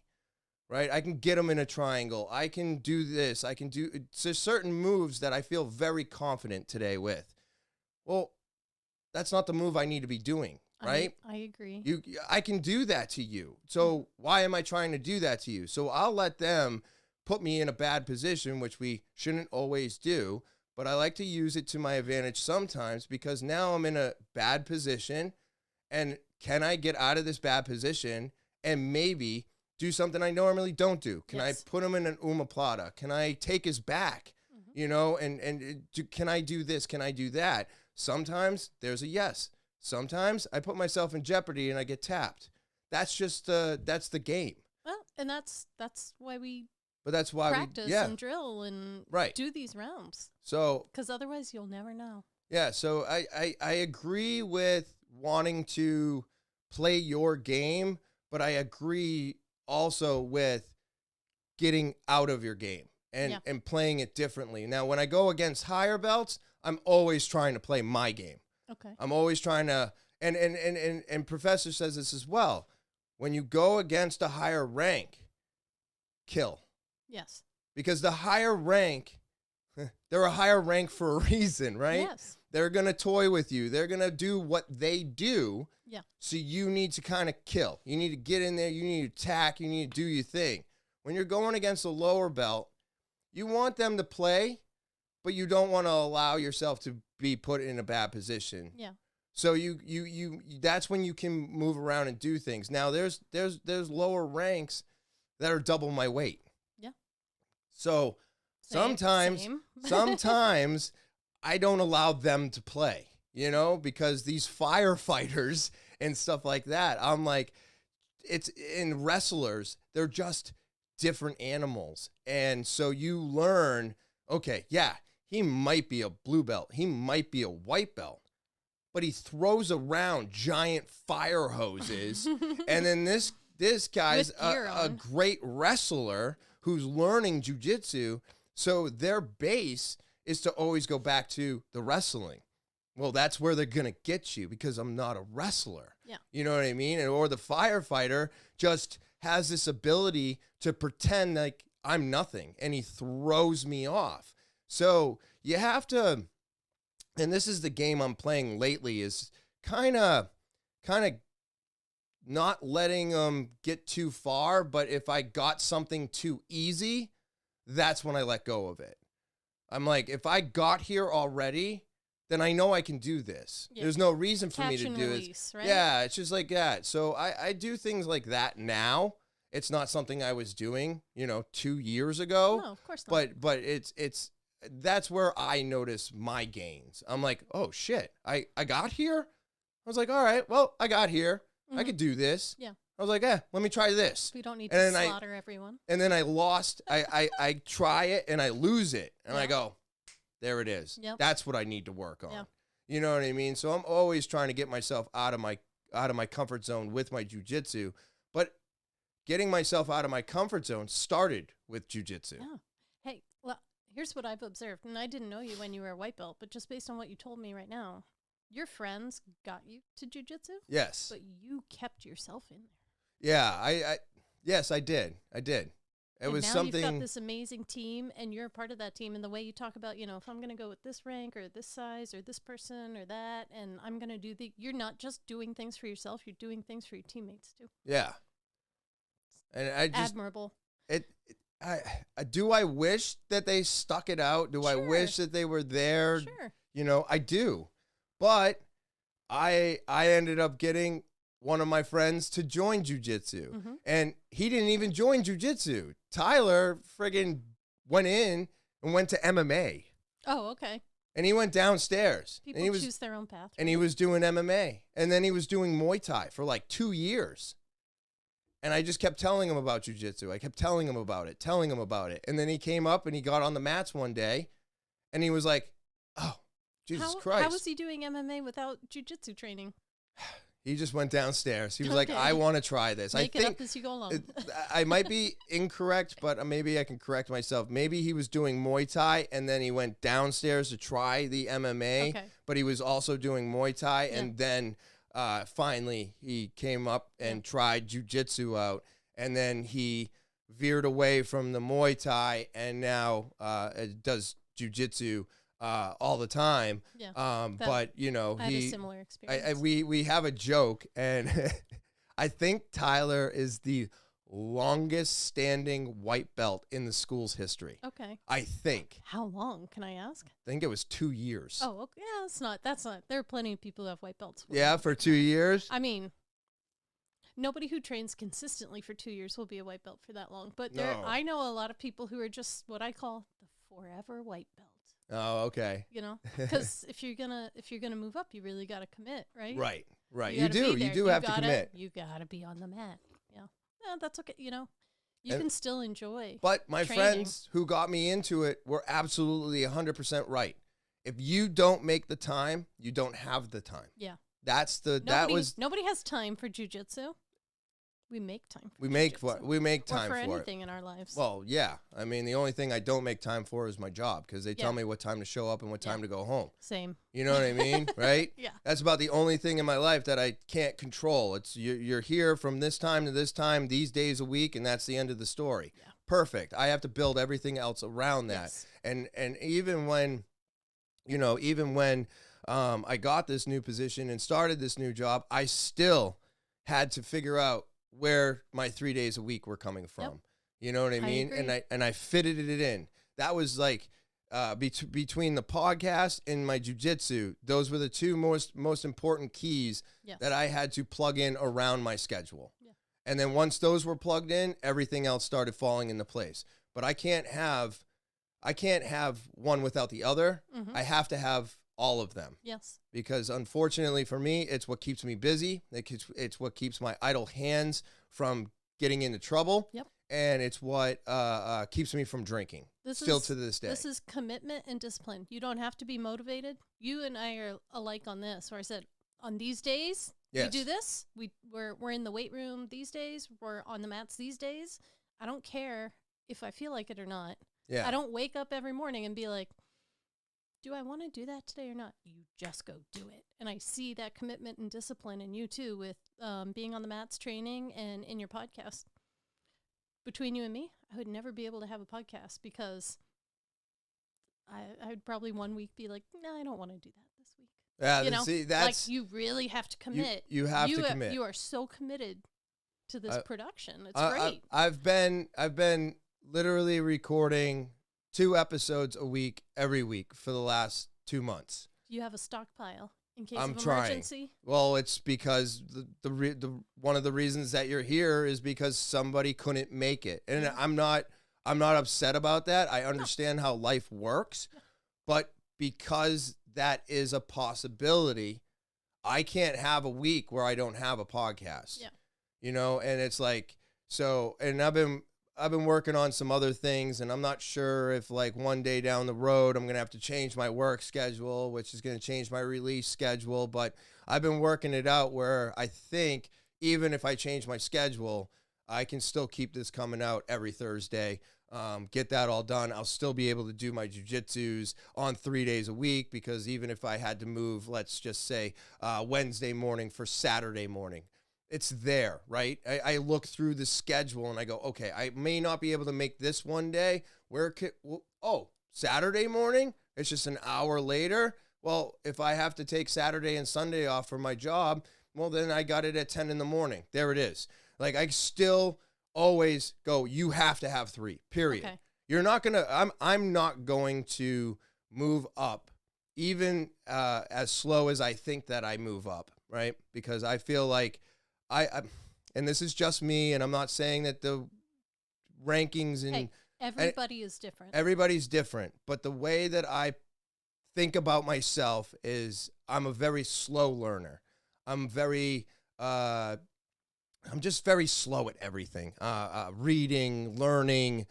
right? I can get them in a triangle. I can do this. There's certain moves that I feel very confident today with. Well, that's not the move I need to be doing, right? I agree. I can do that to you. So why am I trying to do that to you? So I'll let them put me in a bad position, which we shouldn't always do, but I like to use it to my advantage sometimes because now I'm in a bad position, and can I get out of this bad position and maybe do something I normally don't do? Can I put him in an omoplata? Can I take his back? Mm-hmm. You know, can I do this? Can I do that? Sometimes there's a yes. Sometimes I put myself in jeopardy and I get tapped. That's just that's the game. Well, and that's why we practice and drill and do these rounds. So because otherwise you'll never know. Yeah, so I agree with wanting to play your game, but I agree also with getting out of your game and playing it differently. Now, when I go against higher belts, I'm always trying to play my game. Okay. I'm always trying to, and Professor says this as well. When you go against a higher rank, kill. Yes. Because the higher rank, they're a higher rank for a reason, right? Yes. They're going to toy with you. They're going to do what they do. Yeah. So you need to kind of kill. You need to get in there. You need to attack. You need to do your thing. When you're going against a lower belt, you want them to play, but you don't want to allow yourself to be put in a bad position. Yeah. So you that's when you can move around and do things. Now there's lower ranks that are double my weight. Yeah. So sometimes I don't allow them to play, you know, because these firefighters and stuff like that, I'm like, it's in wrestlers, they're just different animals. And so you learn, okay, yeah, he might be a blue belt. He might be a white belt, but he throws around giant fire hoses. And then this guy's a great wrestler who's learning jiu-jitsu. So their base is to always go back to the wrestling. Well, that's where they're going to get you because I'm not a wrestler. Yeah. You know what I mean? Or the firefighter just has this ability to pretend like I'm nothing and he throws me off. So you have to, and this is the game I'm playing lately, is kind of not letting them get too far. But if I got something too easy, that's when I let go of it. I'm like, if I got here already, then I know I can do this. Yeah. There's no reason for me to do it. Right? Yeah, it's just like that. So I do things like that now. It's not something I was doing, 2 years ago. No, of course not. But it's that's where I notice my gains. I'm like, oh shit, I got here. I was like, all right, well, I got here. Mm-hmm. I could do this. Yeah. I was like, let me try this. We don't need And to then slaughter everyone. And then I lost. I try it and I lose it. And I Yeah. go, there it is. Yep. That's what I need to work on. Yeah. You know what I mean? So I'm always trying to get myself out of my comfort zone with my jiu-jitsu. But getting myself out of my comfort zone started with jiu-jitsu. Yeah. Hey, well, here's what I've observed. And I didn't know you when you were a white belt, but just based on what you told me right now, your friends got you to jiu-jitsu? Yes. But you kept yourself in there. Yeah, yes, I did. It and was now something. You've got this amazing team, and you're a part of that team. And the way you talk about, if I'm going to go with this rank or this size or this person or that, and I'm going to do you're not just doing things for yourself, you're doing things for your teammates too. Yeah. And I just admirable. Do I wish that they stuck it out? Do I wish that they were there? Sure. I do. But I ended up getting one of my friends to join jiu-jitsu. Mm-hmm. And he didn't even join jiu-jitsu. Tyler friggin' went in and went to MMA. Oh, okay. And he went downstairs. People and choose their own path. And he was doing MMA. And then he was doing Muay Thai for like 2 years. And I just kept telling him about jiu-jitsu. I kept telling him about it. And then he came up and he got on the mats one day. And he was like, oh, Jesus Christ. How was he doing MMA without jiu-jitsu training? He just went downstairs. He was like, I want to try this. Make it up as you go along. I might be incorrect, but maybe I can correct myself. Maybe he was doing Muay Thai, and then he went downstairs to try the MMA, but he was also doing Muay Thai, and then finally he came up and tried jiu-jitsu out, and then he veered away from the Muay Thai, and now does jiu-jitsu all the time. Yeah. But I had a similar experience. We have a joke, and I think Tyler is the longest standing white belt in the school's history. Okay. I think. How long, can I ask? I think it was 2 years. Oh, okay. Yeah, that's not. There are plenty of people who have white belts. Yeah, for 2 years. I mean, nobody who trains consistently for 2 years will be a white belt for that long. But I know a lot of people who are just what I call the forever white belt. Oh, okay. Because if you're gonna move up, you really got to commit, right? Right. You do have to commit. You got to be on the mat. Yeah, that's okay. You can still enjoy. But my training. friends who got me into it were absolutely 100% right. If you don't make the time, you don't have the time. Yeah. Nobody has time for jiu-jitsu. We make time for we make time for for anything in our lives. Well, yeah. I mean, the only thing I don't make time for is my job, because they tell me what time to show up and what time to go home. Same. You know what I mean? Right? Yeah. That's about the only thing in my life that I can't control. It's you're here from this time to this time, these days a week, and that's the end of the story. Yeah. Perfect. I have to build everything else around that. Yes. And even when I got this new position and started this new job, I still had to figure out where my 3 days a week were coming from. Yep. You know what I mean? Agree. And I fitted it in. That was like between the podcast and my jiu-jitsu, those were the two most important keys that I had to plug in around my schedule. Yeah. And then once those were plugged in, everything else started falling into place. But I can't have one without the other. Mm-hmm. I have to have all of them. Yes. Because unfortunately for me, it's what keeps me busy. It's what keeps my idle hands from getting into trouble. Yep. And it's what keeps me from drinking. To this day. This is commitment and discipline. You don't have to be motivated. You and I are alike on this, where I said, on these days, we do this. We're in the weight room these days. We're on the mats these days. I don't care if I feel like it or not. Yeah. I don't wake up every morning and be like, do I want to do that today or not? You just go do it. And I see that commitment and discipline in you too, with being on the mats, training, and in your podcast. Between you and me, I would never be able to have a podcast, because I would probably one week be like, no, I don't want to do that this week. Yeah, see, that's... Like, you really have to commit. You have to commit. You are so committed to this production. It's great. I've been literally recording 2 episodes a week every week for the last 2 months. Do you have a stockpile in case I'm of trying. emergency? Well, it's because the one of the reasons that you're here is because somebody couldn't make it, and I'm not upset about that. I understand how life works, but because that is a possibility, I can't have a week where I don't have a podcast. Yeah. and it's like, so, and I've been working on some other things, and I'm not sure if like one day down the road I'm going to have to change my work schedule, which is going to change my release schedule. But I've been working it out where I think even if I change my schedule, I can still keep this coming out every Thursday. Get that all done. I'll still be able to do my jiu-jitsus on 3 days a week, because even if I had to move, let's just say Wednesday morning for Saturday morning, it's there, right? I look through the schedule and I go, okay, I may not be able to make this one day. Saturday morning? It's just an hour later. Well, if I have to take Saturday and Sunday off for my job, well, then I got it at 10 in the morning. There it is. Like, I still always go, you have to have 3, period. Okay. You're not going to, I'm not going to move up even as slow as I think that I move up, right? Because I feel like and this is just me, and I'm not saying that the rankings and everybody is different. Everybody's different, but the way that I think about myself is I'm a very slow learner. I'm just very slow at everything. Reading, learning,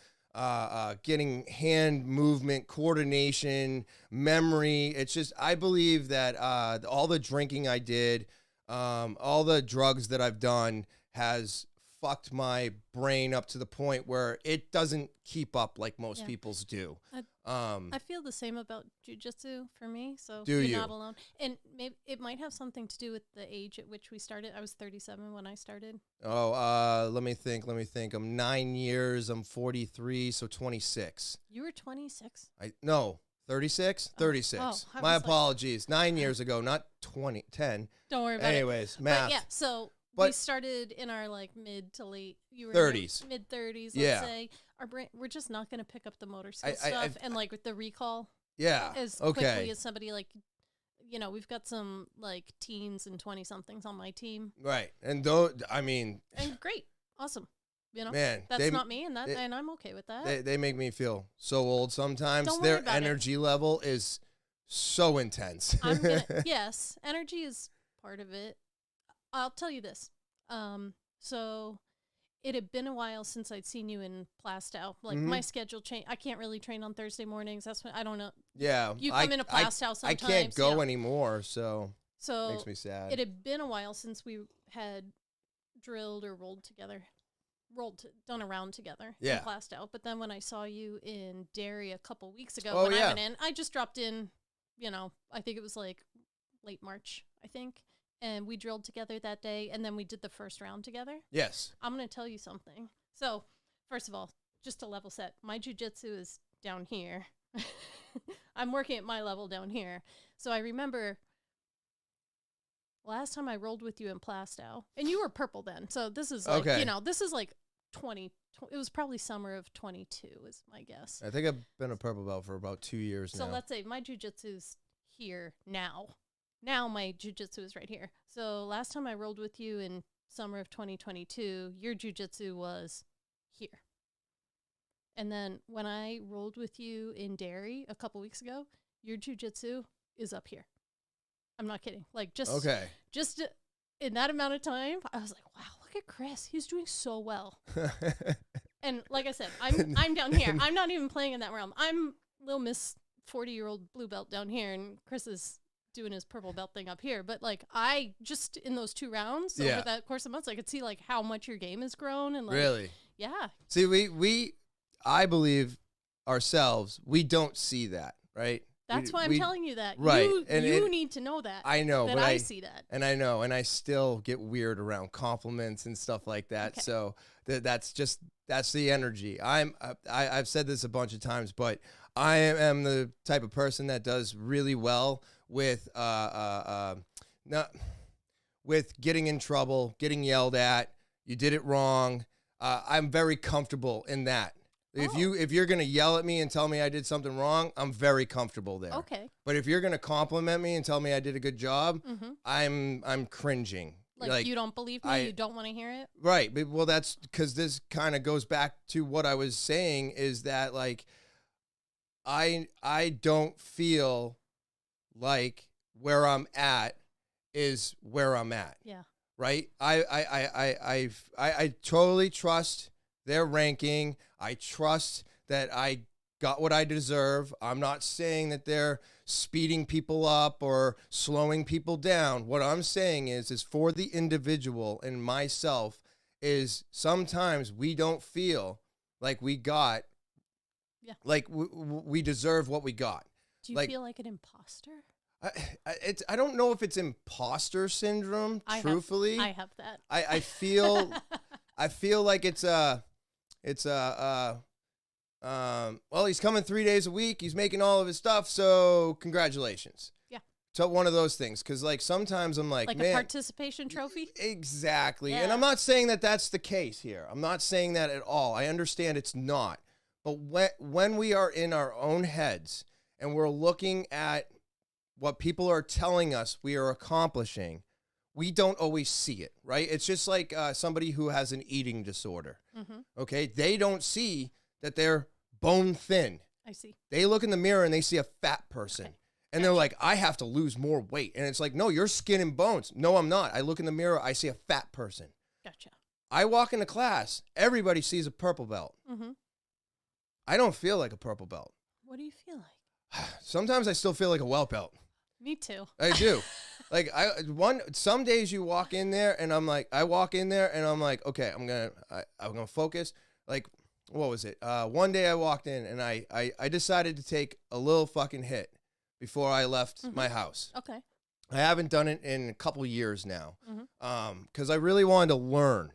getting hand movement, coordination, memory. It's just, I believe that all the drinking I did, all the drugs that I've done has fucked my brain up to the point where it doesn't keep up like most people's do. I feel the same about jiu-jitsu for me, so you're not alone. And maybe it might have something to do with the age at which we started. I was 37 when I started. Let me think. I'm 9 years. I'm 43, so 26. You were 26? No, 36? 36. My apologies. 9 years ago, not 10. Don't worry about it. Anyways, math. But yeah, so we started in our like mid to late, you were 30s. Mid 30s, let's say. Our brain, we're just not going to pick up the motor skill stuff and like with the recall. Yeah. As quickly as somebody like, we've got some like teens and 20 somethings on my team. Right. And and great. Awesome. Man, that's not me, and I'm okay with that. They make me feel so old sometimes. Don't Their worry about energy level is so intense. Yes, energy is part of it. I'll tell you this. So it had been a while since I'd seen you in Plastow. Like my schedule changed. I can't really train on Thursday mornings. That's when I don't know. Yeah, you come into Plastow sometimes. I can't go anymore, so it makes me sad. It had been a while since we had drilled or done a round together in Plastow. But then when I saw you in Derry a couple weeks ago I went in, I just dropped in. I think it was like late March. I think. And we drilled together that day, and then we did the first round together. Yes. I'm going to tell you something. So, first of all, just to level set, my jiu-jitsu is down here. I'm working at my level down here. So I remember last time I rolled with you in Plastow, and you were purple then. So this is like, this is like 20. It was probably summer of 22 is my guess. I think I've been a purple belt for about 2 years now. So let's say my jiu-jitsu's here now. Now my jiu-jitsu is right here. So last time I rolled with you in summer of 2022, your jiu-jitsu was here. And then when I rolled with you in Derry a couple weeks ago, your jiu-jitsu is up here. I'm not kidding. Like just in that amount of time, I was like, wow, look at Chris. He's doing so well. And like I said, I'm down here. I'm not even playing in that realm. I'm little Miss 40-year-old blue belt down here, and Chris is doing his purple belt thing up here. But like I just in those 2 rounds over that course of months, I could see like how much your game has grown. And like, really, yeah. See, I believe ourselves, we don't see that, right? That's why I'm telling you that. Right. You need to know that. I know, but I see that. And I know, and I still get weird around compliments and stuff like that. Okay. So that's the energy. I've said this a bunch of times, but I am the type of person that does really well with getting in trouble, getting yelled at. You did it wrong. I'm very comfortable in that. If you're gonna yell at me and tell me I did something wrong, I'm very comfortable there. Okay. But if you're gonna compliment me and tell me I did a good job, I'm cringing. Like you don't believe me, you don't want to hear it? Right. But, well, that's because this kind of goes back to what I was saying is that like I don't feel like where I'm at is where I'm at. Yeah. right? I totally trust their ranking. I trust that I got what I deserve. I'm not saying that they're speeding people up or slowing people down. What I'm saying is for the individual and myself is sometimes we don't feel like we got, like we deserve what we got. Do you feel like an imposter? I don't know if it's imposter syndrome. Truthfully, I have that. I feel like it's well, he's coming 3 days a week. He's making all of his stuff. So congratulations. Yeah. So one of those things. Cause like sometimes I'm like, man, a participation trophy. Exactly. Yeah. And I'm not saying that that's the case here. I'm not saying that at all. I understand it's not. But when we are in our own heads and we're looking at what people are telling us we are accomplishing, we don't always see it, right? It's just like somebody who has an eating disorder, okay? They don't see that they're bone thin. I see. They look in the mirror and they see a fat person. Okay. And they're like, I have to lose more weight. And it's like, no, you're skin and bones. No, I'm not. I look in the mirror, I see a fat person. Gotcha. I walk into class, everybody sees a purple belt. I don't feel like a purple belt. What do you feel like? Sometimes I still feel like a white belt. Me too. I do. Like some days you walk in there and I'm like, okay, I'm gonna focus. Like, what was it? One day I walked in and I decided to take a little fucking hit before I left my house. Okay. I haven't done it in a couple years now. Because I really wanted to learn,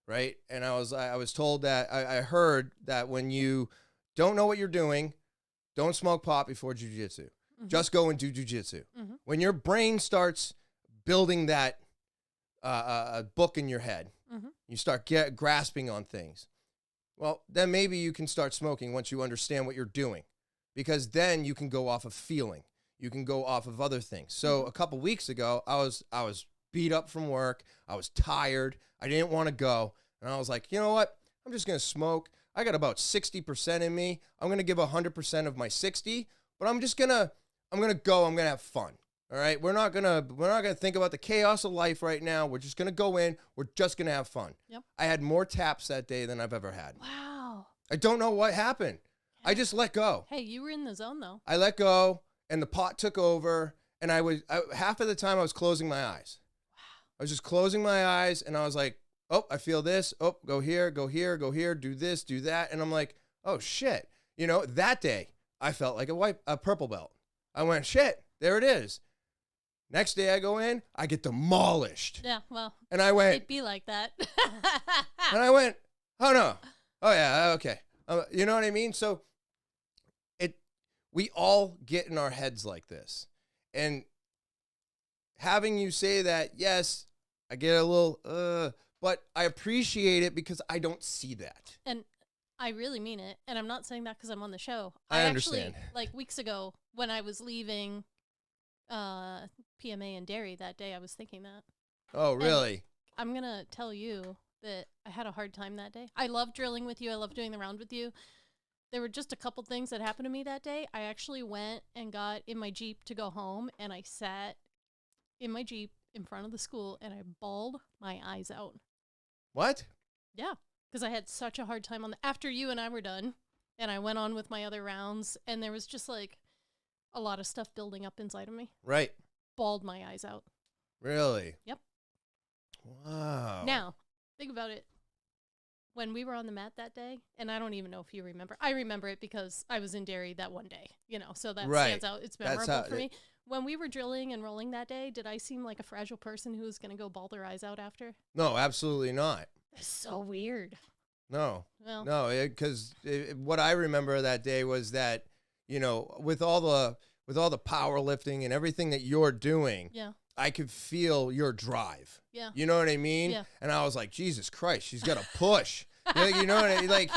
right? And I was told that I heard that when you don't know what you're doing, don't smoke pot before jiu-jitsu. Just go and do jiu-jitsu. When your brain starts building that book in your head, you start grasping on things. Well, then maybe you can start smoking once you understand what you're doing, because then you can go off of feeling. You can go off of other things. So a couple weeks ago, I was beat up from work. I was tired. I didn't want to go. And I was like, you know what? I'm just going to smoke. I got about 60% in me. I'm going to give 100% of my 60, but I'm going to go. I'm going to have fun. All right. We're not going to think about the chaos of life right now. We're just going to go in. We're just going to have fun. Yep. I had more taps that day than I've ever had. Wow. I don't know what happened. Yeah. I just let go. Hey, you were in the zone though. I let go and the pot took over, and half of the time I was closing my eyes. Wow. I was just closing my eyes and I was like, oh, I feel this. Oh, go here, go here, go here, do this, do that. And I'm like, oh shit. You know, that day I felt like a purple belt. I went, shit, there it is. Next day I go in, I get demolished. Yeah, well, and I went, it'd be like that. and I went, oh no. Oh yeah, okay. You know what I mean? So we all get in our heads like this. And having you say that, yes, I get a little, but I appreciate it because I don't see that. And I really mean it. And I'm not saying that because I'm on the show. I understand. Actually, like weeks ago, when I was leaving PMA and Dairy that day, I was thinking that. Oh, really? And I'm going to tell you that I had a hard time that day. I love drilling with you. I love doing the round with you. There were just a couple things that happened to me that day. I actually went and got in my Jeep to go home, and I sat in my Jeep in front of the school, and I bawled my eyes out. What? Yeah, because I had such a hard time after you and I were done, and I went on with my other rounds, and there was just like a lot of stuff building up inside of me. Right. Bawled my eyes out. Really? Yep. Wow. Now, think about it. When we were on the mat that day, and I don't even know if you remember. I remember it because I was in Dairy that one day, so that stands out. It's memorable for me. When we were drilling and rolling that day, did I seem like a fragile person who was going to go bawl their eyes out after? No, absolutely not. That's so weird. No. Well, no, because what I remember that day was that, with all the powerlifting and everything that you're doing, yeah. I could feel your drive. Yeah. You know what I mean? Yeah. And I was like, Jesus Christ, she's got to push. You know what I mean? Like,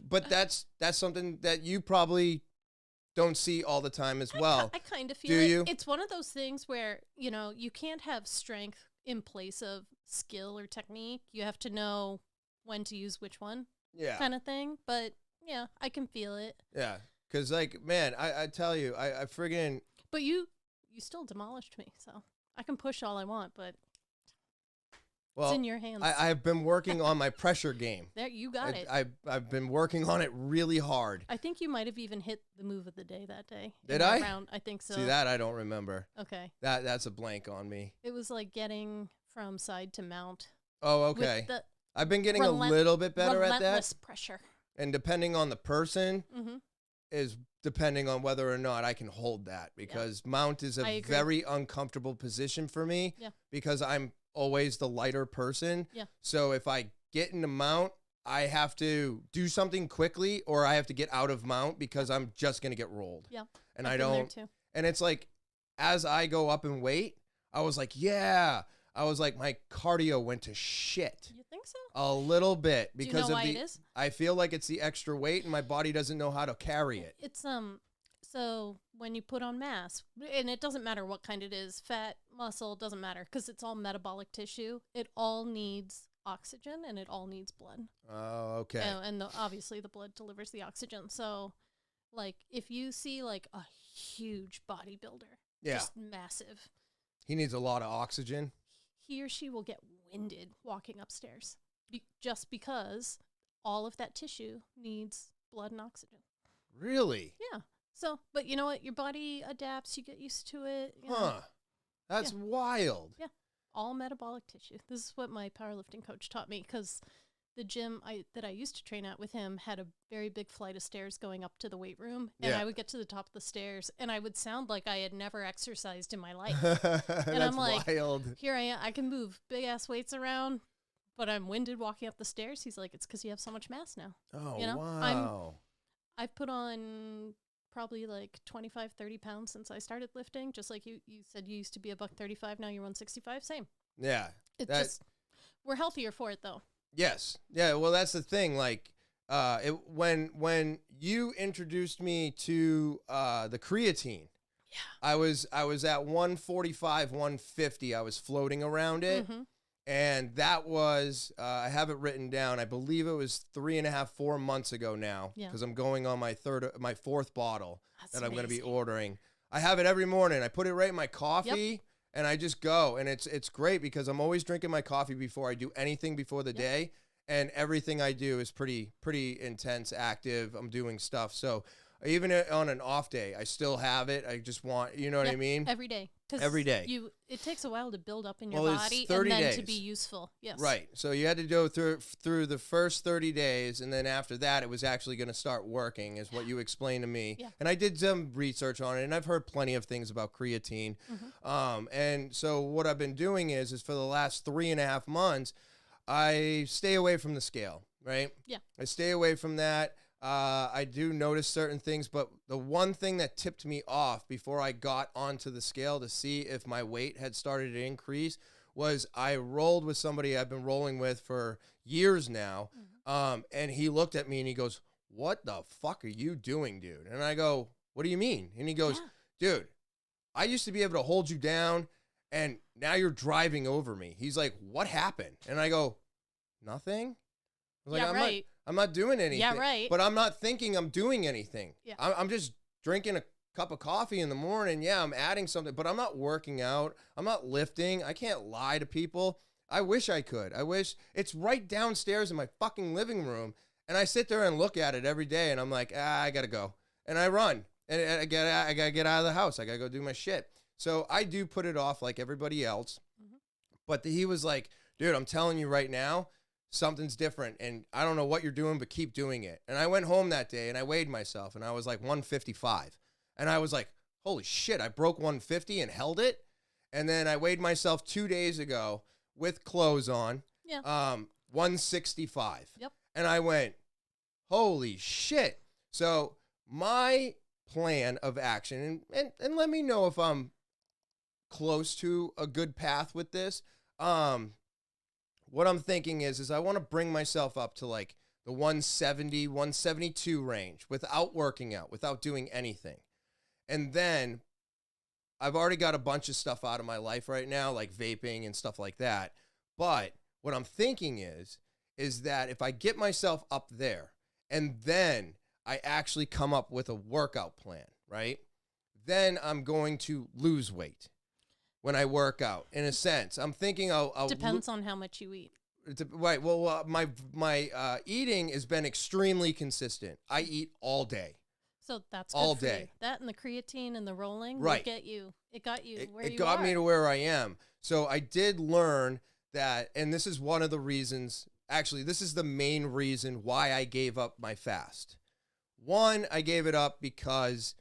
but that's something that you probably don't see all the time as well. I kind of feel Do it. you? It's one of those things where, you can't have strength in place of skill or technique. You have to know when to use which one. Yeah. Kind of thing. But, yeah, I can feel it. Yeah. Because, like, man, I tell you, I friggin'. But you still demolished me, so I can push all I want, but Well, it's in your hands. I've been working on my pressure game. There, you got it. I've been working on it really hard. I think you might have even hit the move of the day that day. Did I? Round. I think so. See, that I don't remember. Okay. That's a blank on me. It was like getting from side to mount. Oh, okay. I've been getting a little bit better at that. Relentless pressure. And depending on the person, Mm-hmm. is depending on whether or not I can hold that, because mount is a very uncomfortable position for me because I'm always the lighter person. Yeah. So if I get into mount, I have to do something quickly or I have to get out of mount because I'm just going to get rolled. Yeah. And I don't. And it's like, as I go up in weight, I was like, my cardio went to shit. You think so? A little bit because Do you know why it is? I feel like it's the extra weight and my body doesn't know how to carry it. It's so when you put on mass, and it doesn't matter what kind it is, fat, muscle, doesn't matter, because it's all metabolic tissue. It all needs oxygen and it all needs blood. Oh, okay. And obviously the blood delivers the oxygen. So, like, if you see like a huge bodybuilder, just massive, he needs a lot of oxygen. He or she will get winded walking upstairs just because all of that tissue needs blood and oxygen. Really? Yeah. So, but you know what? Your body adapts. You get used to it. That's wild. Yeah. All metabolic tissue. This is what my powerlifting coach taught me, because the gym that I used to train at with him had a very big flight of stairs going up to the weight room. And I would get to the top of the stairs and I would sound like I had never exercised in my life. And I'm like, wild. Here I am. I can move big ass weights around, but I'm winded walking up the stairs. He's like, it's because you have so much mass now. Oh, you know? wow. I've put on probably like 25, 30 pounds since I started lifting. Just like you said, you used to be a $135. Now you're 165. Same. Yeah. It's just, we're healthier for it though. Yes. Yeah. Well, that's the thing. Like, when you introduced me to the creatine, I was at 145, 150. I was floating around it. Mm-hmm. And that was, I have it written down. I believe it was 3.5, 4 months ago now, because I'm going on my fourth bottle that I'm going to be ordering. I have it every morning. I put it right in my coffee and I just go. And it's great because I'm always drinking my coffee before I do anything before the day. And everything I do is pretty intense, active. I'm doing stuff. So even on an off day, I still have it. I just want, you know what I mean? Every day. Every day. It takes a while to build up in your body and then to be useful. Yes. Right. So you had to go through the first 30 days, and then after that, it was actually going to start working, is what you explained to me. Yeah. And I did some research on it, and I've heard plenty of things about creatine. Mm-hmm. And so what I've been doing is for the last 3.5 months, I stay away from the scale, right? Yeah. I stay away from that. I do notice certain things, but the one thing that tipped me off before I got onto the scale to see if my weight had started to increase was I rolled with somebody I've been rolling with for years now. Mm-hmm. And he looked at me and he goes, "What the fuck are you doing, dude?" And I go, "What do you mean?" And he goes, "Dude, I used to be able to hold you down and now you're driving over me." He's like, "What happened?" And I go, "Nothing." I was like, I'm not doing anything. Yeah, right. But I'm not thinking I'm doing anything. Yeah. I'm just drinking a cup of coffee in the morning. Yeah, I'm adding something, but I'm not working out. I'm not lifting. I can't lie to people. I wish I could. I wish it's right downstairs in my fucking living room. And I sit there and look at it every day and I'm like, I gotta go. And I run. And I gotta get out of the house. I gotta go do my shit. So I do put it off like everybody else. Mm-hmm. But he was like, "Dude, I'm telling you right now, something's different, and I don't know what you're doing, but keep doing it." And I went home that day and I weighed myself and I was like 155. And I was like, holy shit, I broke 150 and held it. And then I weighed myself 2 days ago with clothes on, 165. Yep. And I went, holy shit. So my plan of action, and let me know if I'm close to a good path with this. What I'm thinking is I want to bring myself up to like the 170, 172 range without working out, without doing anything. And then I've already got a bunch of stuff out of my life right now, like vaping and stuff like that. But what I'm thinking is that if I get myself up there and then I actually come up with a workout plan, right? Then I'm going to lose weight. when I work out. In a sense, I'm thinking I'll Depends on how much you eat. right. Well, my eating has been extremely consistent. I eat all day. So that's good all for you. day. That and the creatine and the rolling Right. will get you. It got you where you are. It got me to where I am. So I did learn that, and this is one of the reasons. Actually, this is the main reason why I gave up my fast. One, I gave it up because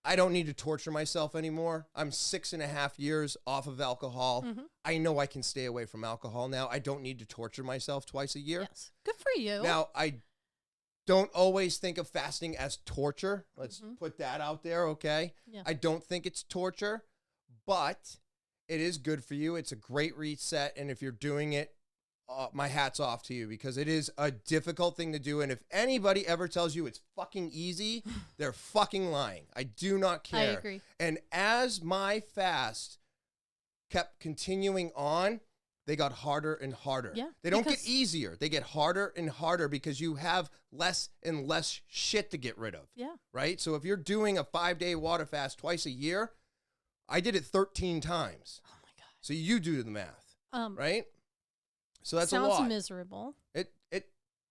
I don't need to torture myself anymore. I'm 6.5 years off of alcohol. Mm-hmm. I know I can stay away from alcohol now. I don't need to torture myself twice a year. Yes. Good for you. Now, I don't always think of fasting as torture. Let's put that out there, okay? Yeah. I don't think it's torture, but it is good for you. It's a great reset, and if you're doing it, my hat's off to you, because it is a difficult thing to do. And if anybody ever tells you it's fucking easy, they're fucking lying. I do not care. I agree. And as my fast kept continuing on, they got harder and harder. Yeah, they don't get easier. They get harder and harder because you have less and less shit to get rid of. Yeah. Right? So if you're doing a 5-day water fast twice a year, I did it 13 times. Oh my God. So you do the math. Right? So that's a sounds lot. miserable.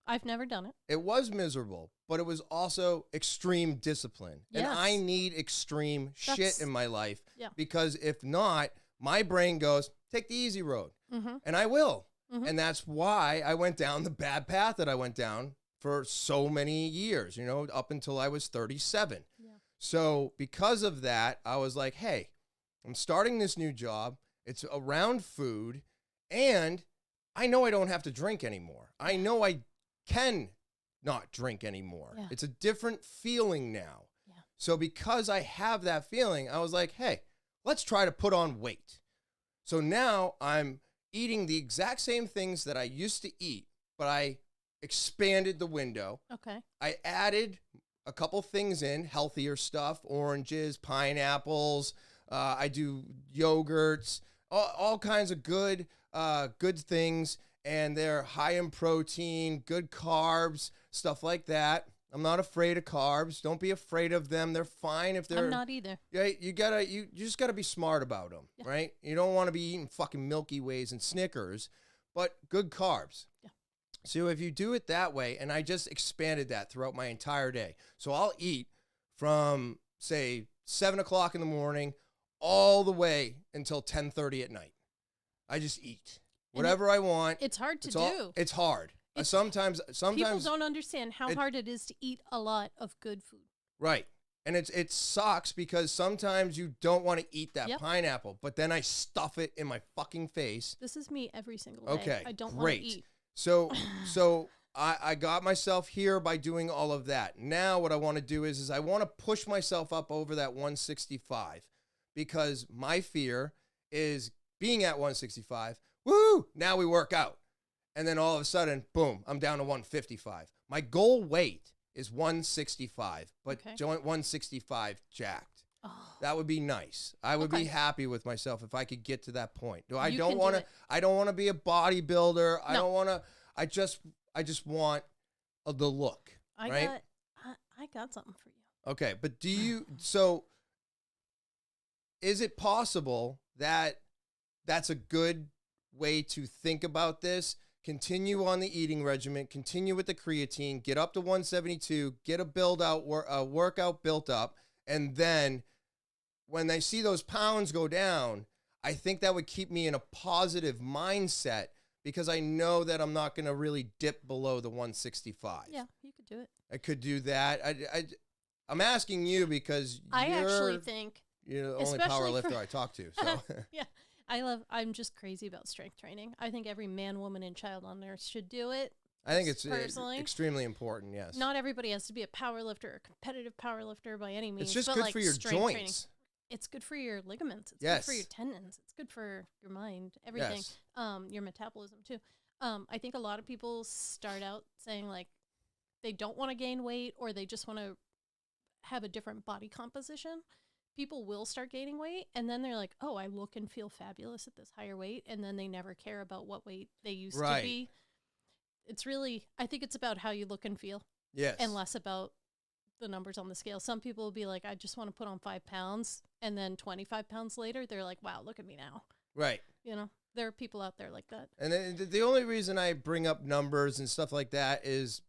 I've never done it. It was miserable, but it was also extreme discipline. Yes. And I need extreme shit in my life. Yeah. Because if not, my brain goes, take the easy road. Mm-hmm. And I will. Mm-hmm. And that's why I went down the bad path that I went down for so many years, up until I was 37. Yeah. So because of that, I was like, hey, I'm starting this new job. It's around food, and I know I don't have to drink anymore. I know I can not drink anymore. Yeah. It's a different feeling now. Yeah. So because I have that feeling, I was like, hey, let's try to put on weight. So now I'm eating the exact same things that I used to eat, but I expanded the window. Okay. I added a couple things in, healthier stuff, oranges, pineapples. I do yogurts, all kinds of good things, and they're high in protein, good carbs, stuff like that. I'm not afraid of carbs. Don't be afraid of them. They're fine if they're. I'm not either. Yeah, you just gotta be smart about them, right? You don't want to be eating fucking Milky Ways and Snickers, but good carbs. Yeah. So if you do it that way, and I just expanded that throughout my entire day. So I'll eat from, say, 7 o'clock in the morning all the way until 10:30 at night. I just eat whatever I want. It's hard to do. It's hard. Sometimes people don't understand how hard it is to eat a lot of good food. Right. And it sucks because sometimes you don't want to eat that pineapple, but then I stuff it in my fucking face. This is me every single day. Okay. I don't want to eat. So I got myself here by doing all of that. Now what I want to do is I want to push myself up over that 165, because my fear is being at 165. Woo! Now we work out. And then all of a sudden, boom, I'm down to 155. My goal weight is 165, but joint 165 jacked. Oh. That would be nice. I would be happy with myself if I could get to that point. I You don't can want do to. it. I don't want to be a bodybuilder. No. I don't want to. I just want the look. Right? I got something for you. Okay, but do you? So, is it possible that that's a good way to think about this? Continue on the eating regimen, continue with the creatine, get up to 172, get a workout built up, and then when they see those pounds go down, I think that would keep me in a positive mindset, because I know that I'm not going to really dip below the 165. Yeah, you could do it. I could do that. I'm asking you because I actually think you're the only power lifter I talk to. So yeah. I'm just crazy about strength training. I think every man, woman, and child on earth should do it. I think it's extremely important, yes. Not everybody has to be a power lifter or a competitive power lifter by any means. It's just good for your joints. Training. It's good for your ligaments. It's good for your tendons. It's good for your mind, everything. Yes. Your metabolism too. I think a lot of people start out saying like they don't want to gain weight, or they just want to have a different body composition. People will start gaining weight, and then they're like, oh, I look and feel fabulous at this higher weight, and then they never care about what weight they used to be. It's really, I think it's about how you look and feel. Yes. And less about the numbers on the scale. Some people will be like, I just want to put on 5 pounds. And then 25 pounds later, they're like, wow, look at me now. Right. You know, there are people out there like that. And then the only reason I bring up numbers and stuff like that is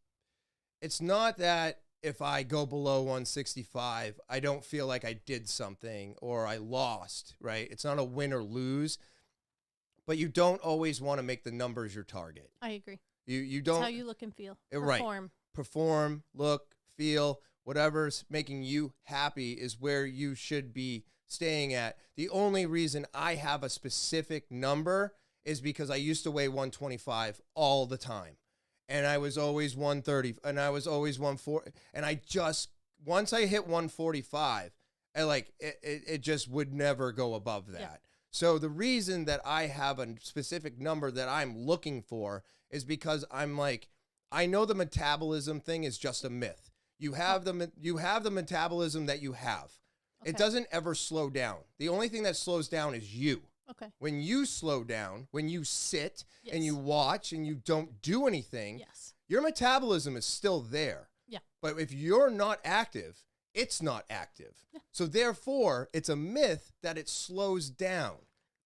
it's not that if I go below 165, I don't feel like I did something or I lost, right? It's not a win or lose, but you don't always want to make the numbers your target. I agree. You don't. It's how you look and feel. Right. Perform, look, feel, whatever's making you happy is where you should be staying at. The only reason I have a specific number is because I used to weigh 125 all the time. And I was always 130, and I was always 140. And I just, once I hit 145, it just would never go above that. Yeah. So the reason that I have a specific number that I'm looking for is because I'm like, I know the metabolism thing is just a myth. You have the metabolism that you have. Okay. It doesn't ever slow down. The only thing that slows down is you. Okay. When you slow down, when you sit and you watch and you don't do anything, your metabolism is still there. Yeah. But if you're not active, it's not active. Yeah. So therefore, it's a myth that it slows down.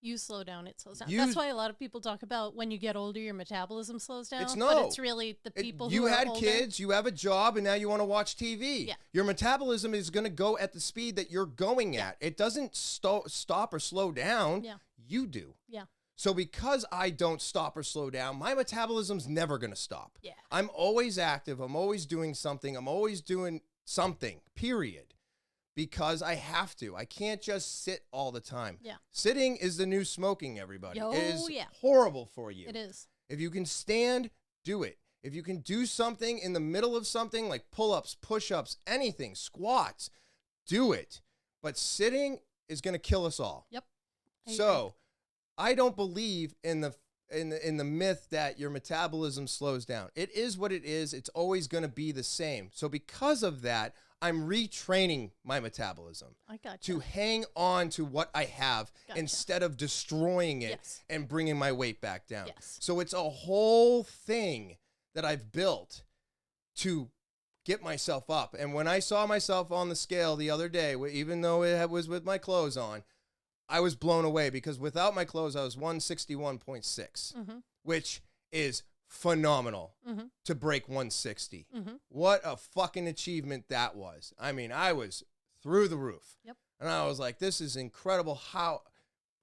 You slow down, it slows down. That's why a lot of people talk about when you get older, your metabolism slows down. But it's really the people who are older. You had kids, you have a job, and now you want to watch TV. Yeah. Your metabolism is going to go at the speed that you're going at. It doesn't stop or slow down. Yeah. You do. Yeah. So because I don't stop or slow down, my metabolism's never going to stop. Yeah. I'm always active. I'm always doing something. I'm always doing something, period. Because I have to. I can't just sit all the time. Yeah. Sitting is the new smoking, everybody. Oh, it is horrible for you. It is. If you can stand, do it. If you can do something in the middle of something like pull-ups, push-ups, anything, squats, do it. But sitting is going to kill us all. Yep. I don't believe in the myth that your metabolism slows down. It is what it is. It's always going to be the same. So because of that, I'm retraining my metabolism to hang on to what I have instead of destroying it and bringing my weight back down. Yes. So it's a whole thing that I've built to get myself up. And when I saw myself on the scale the other day, even though it was with my clothes on, I was blown away because without my clothes, I was 161.6, which is phenomenal to break 160. What a fucking achievement that was. I mean, I was through the roof. Yep. And I was like, this is incredible how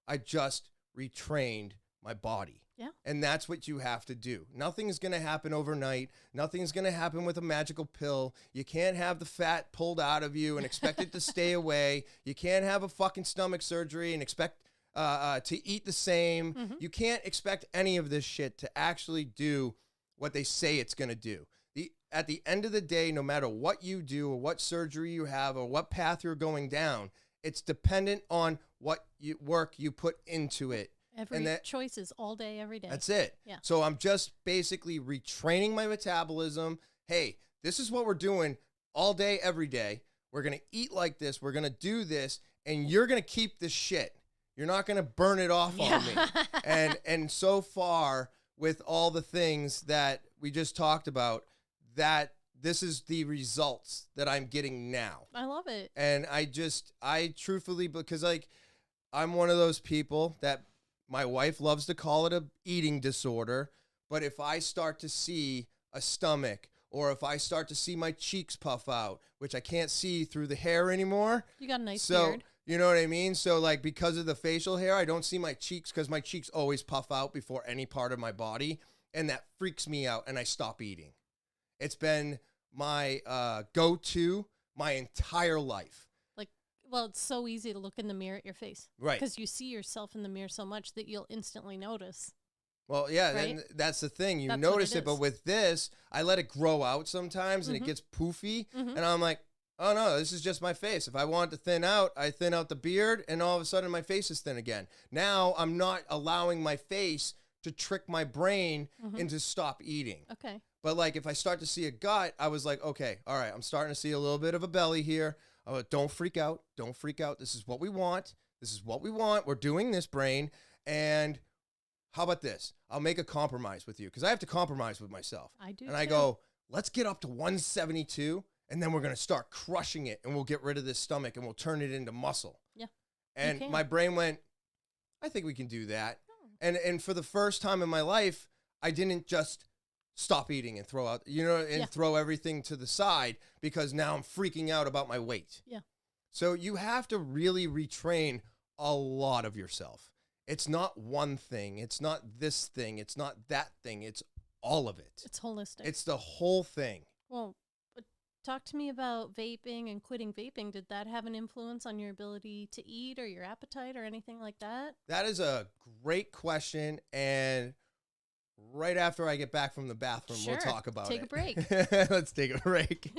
I just retrained my body. Yeah. And that's what you have to do. Nothing's going to happen overnight. Nothing's going to happen with a magical pill. You can't have the fat pulled out of you and expect it to stay away. You can't have a fucking stomach surgery and expect to eat the same. You can't expect any of this shit to actually do what they say it's going to do. At the end of the day, no matter what you do or what surgery you have or what path you're going down, it's dependent on what work you put into it. Every choice is all day, every day. That's it. Yeah. So I'm just basically retraining my metabolism. Hey, this is what we're doing all day, every day. We're going to eat like this. We're going to do this. And you're going to keep this shit. You're not going to burn it off on me. And so far, with all the things that we just talked about, that this is the results that I'm getting now. I love it. And I truthfully, because like, I'm one of those people that my wife loves to call it a eating disorder. But if I start to see a stomach, or if I start to see my cheeks puff out, which I can't see through the hair anymore. You got a nice beard. You know what I mean? So like because of the facial hair, I don't see my cheeks because my cheeks always puff out before any part of my body. And that freaks me out and I stop eating. It's been my go-to my entire life. Well, it's so easy to look in the mirror at your face. Right. Because you see yourself in the mirror so much that you'll instantly notice. Well, yeah, right? That's the thing. You notice it, but with this, I let it grow out sometimes and it gets poofy. And I'm like, oh no, this is just my face. If I want to thin out, I thin out the beard and all of a sudden my face is thin again. Now I'm not allowing my face to trick my brain into stop eating. Okay. But like if I start to see a gut, I was like, okay, all right, I'm starting to see a little bit of a belly here. Don't freak out. Don't freak out. This is what we want. This is what we want. We're doing this, brain. And how about this? I'll make a compromise with you because I have to compromise with myself. I do. And I go, let's get up to 172 and then we're going to start crushing it, and we'll get rid of this stomach, and we'll turn it into muscle. Yeah. And my brain went, I think we can do that. Oh. And for the first time in my life, I didn't just stop eating and throw out, throw everything to the side, because now I'm freaking out about my weight. Yeah. So you have to really retrain a lot of yourself. It's not one thing. It's not this thing. It's not that thing. It's all of it. It's holistic. It's the whole thing. Well, talk to me about vaping and quitting vaping. Did that have an influence on your ability to eat or your appetite or anything like that? That is a great question. And right after I get back from the bathroom, we'll talk about it. Take a break. Let's take a break.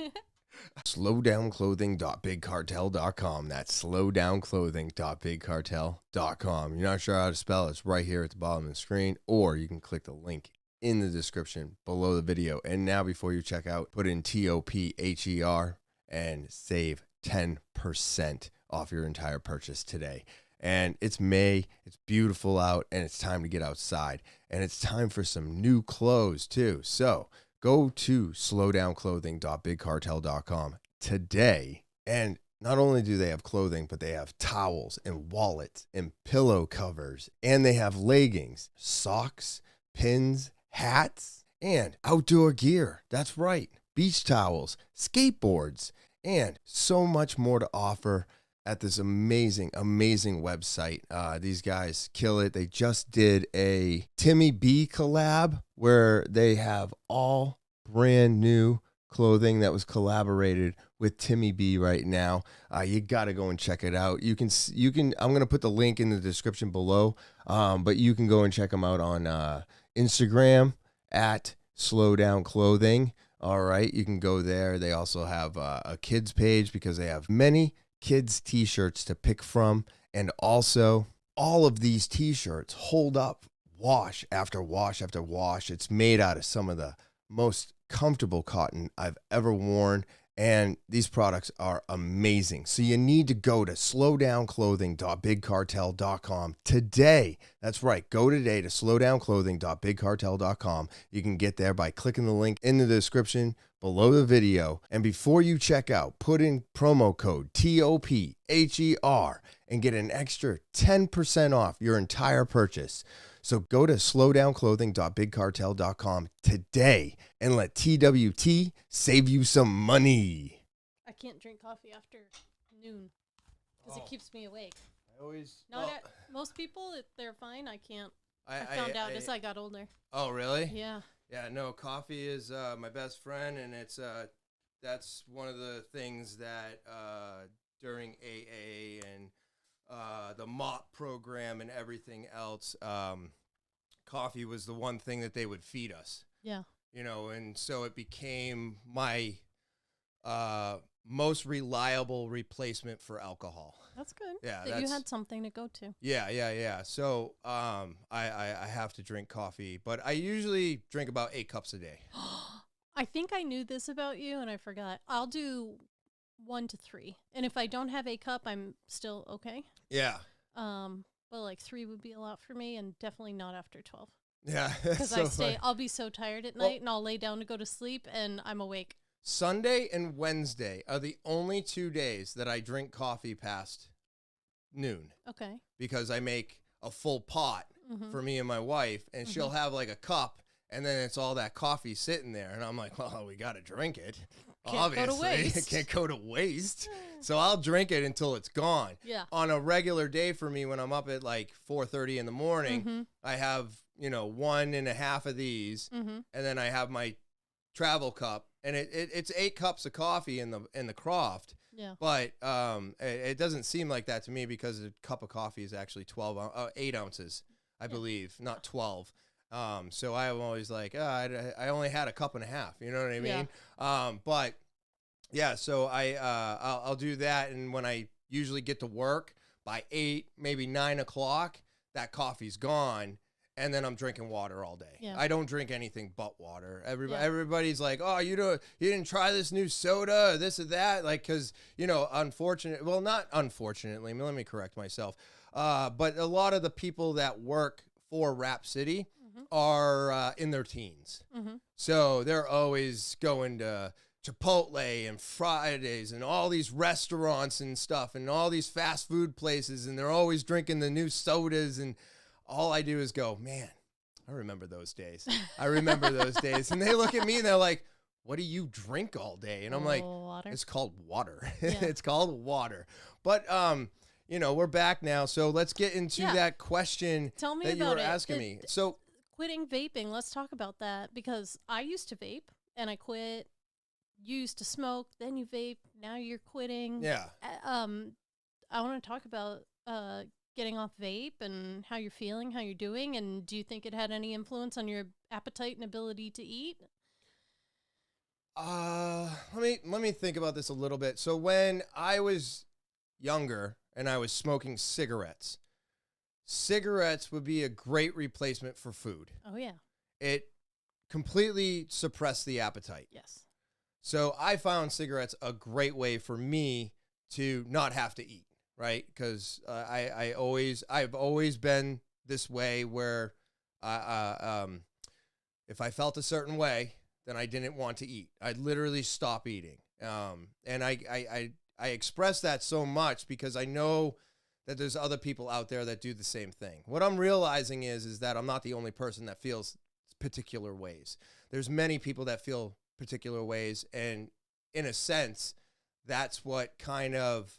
Slowdownclothing.bigcartel.com. That's slowdownclothing.bigcartel.com. You're not sure how to spell it? It's right here at the bottom of the screen, or you can click the link in the description below the video. And now, before you check out, put in TOPHER and save 10% off your entire purchase today. And it's May, it's beautiful out, and it's time to get outside. And it's time for some new clothes too. So go to slowdownclothing.bigcartel.com today. And not only do they have clothing, but they have towels and wallets and pillow covers. And they have leggings, socks, pins, hats, and outdoor gear. That's right. Beach towels, skateboards, and so much more to offer at this amazing, amazing website. These guys kill it. They just did a Timmy B collab where they have all brand new clothing that was collaborated with Timmy B right now. You got to go and check it out. You can, I'm going to put the link in the description below, but you can go and check them out on Instagram at slowdownclothing. All right. You can go there. They also have a kids page because they have many kids t-shirts to pick from. And also all of these t-shirts hold up wash after wash after wash. It's made out of some of the most comfortable cotton I've ever worn. And these products are amazing. So you need to go to slowdownclothing.bigcartel.com today. That's right. Go today to slowdownclothing.bigcartel.com. You can get there by clicking the link in the description below the video. And before you check out, put in promo code TOPHER and get an extra 10% off your entire purchase. So go to slowdownclothing.bigcartel.com today and let TWT save you some money. I can't drink coffee after noon because it keeps me awake. I always... Most people, they're fine. I can't. I found out as I got older. Oh, really? Yeah. Yeah, no, coffee is my best friend, and it's that's one of the things that during AA and the MOP program and everything else, coffee was the one thing that they would feed us. Yeah. And so it became my most reliable replacement for alcohol. That's good. Yeah, that you had something to go to. Yeah. So I have to drink coffee, but I usually drink about 8 cups a day. I think I knew this about you, and I forgot. I'll do 1 to 3, and if I don't have a cup, I'm still okay. Yeah. But like 3 would be a lot for me, and definitely not after 12. Yeah. Because I'll be so tired at night, and I'll lay down to go to sleep, and I'm awake. Sunday and Wednesday are the only 2 days that I drink coffee past noon. Okay. Because I make a full pot for me and my wife, and she'll have like a cup, and then it's all that coffee sitting there, and I'm like, well, we got to drink it. Obviously, go to waste. It can't go to waste. So I'll drink it until it's gone. Yeah. On a regular day for me, when I'm up at like 4:30 in the morning, I have 1.5 of these, and then I have my travel cup, and it's 8 cups of coffee in the Croft. Yeah. But it doesn't seem like that to me because a cup of coffee is actually 8 ounces, I believe, not 12. So I'm always like, I only had a cup and a half. You know what I mean? Yeah. But yeah, so I'll do that, and when I usually get to work by 8, maybe 9 o'clock, that coffee's gone. And then I'm drinking water all day. Yeah. I don't drink anything but water. Everybody's like, oh, you didn't try this new soda or this or that. Like, because, not unfortunately, let me correct myself. But a lot of the people that work for Rap City are in their teens. So they're always going to Chipotle and Fridays and all these restaurants and stuff and all these fast food places, and they're always drinking the new sodas, and all I do is go, man, I remember those days. I remember those days. And they look at me and they're like, what do you drink all day? And I'm like, water. it's called water. Yeah. It's called water. But we're back now, so let's get into that question Tell me that you about were asking me. So quitting vaping, let's talk about that, because I used to vape and I quit. You used to smoke, then you vape, now you're quitting. yeah. I want to talk about getting off vape and how you're feeling, how you're doing, and do you think it had any influence on your appetite and ability to eat? Let me think about this a little bit. So when I was younger and I was smoking cigarettes would be a great replacement for food. Oh yeah. It completely suppressed the appetite. Yes. So I found cigarettes a great way for me to not have to eat, right? Because I've always been this way where if I felt a certain way, then I didn't want to eat. I'd literally stop eating. And I express that so much because I know that there's other people out there that do the same thing. What I'm realizing is that I'm not the only person that feels particular ways. There's many people that feel particular ways, and in a sense, that's what kind of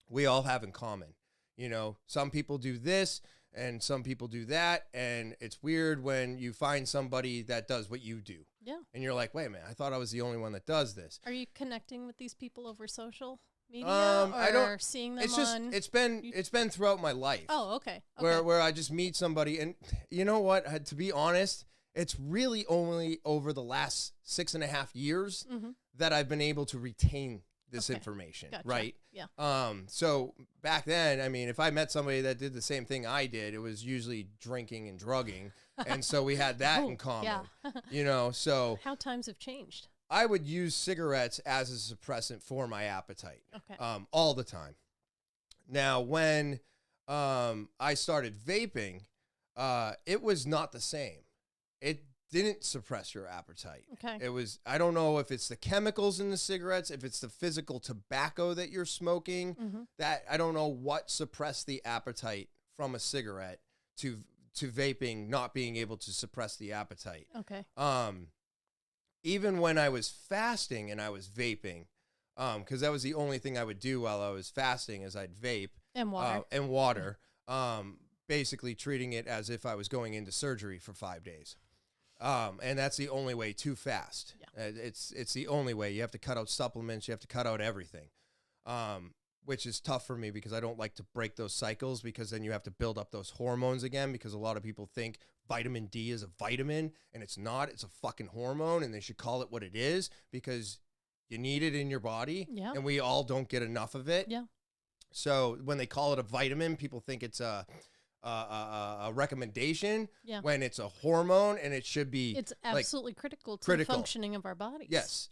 we all have in common. You know, some people do this and some people do that, and it's weird when you find somebody that does what you do. Yeah. And you're like, wait a minute, I thought I was the only one that does this. Are you connecting with these people over social media, I don't. seeing them It's just on? it's been throughout my life. Oh, okay. Where I just meet somebody, and you know what? To be honest, it's really only over the last 6.5 years that I've been able to retain this information, Gotcha. right? Yeah. So back then, I mean, if I met somebody that did the same thing I did, it was usually drinking and drugging, and so we had that in common. Yeah. You know, so How times have changed. I would use cigarettes as a suppressant for my appetite. Okay. All the time. Now, when I started vaping, it was not the same. It didn't suppress your appetite. Okay. It was, I don't know if it's the chemicals in the cigarettes, if it's the physical tobacco that you're smoking, that I don't know what suppressed the appetite from a cigarette to vaping not being able to suppress the appetite. Okay. Even when I was fasting and I was vaping, because that was the only thing I would do while I was fasting is I'd vape. And water. And water. Basically treating it as if I was going into surgery for 5 days. And that's the only way to fast. Yeah. It's the only way. You have to cut out supplements. You have to cut out everything, which is tough for me because I don't like to break those cycles, because then you have to build up those hormones again, because a lot of people think vitamin D is a vitamin, and it's not. It's a fucking hormone, and they should call it what it is because you need it in your body, and we all don't get enough of it. Yeah. So when they call it a vitamin, people think it's a recommendation when it's a hormone, and it should be. It's absolutely critical to the functioning of our bodies. Yes.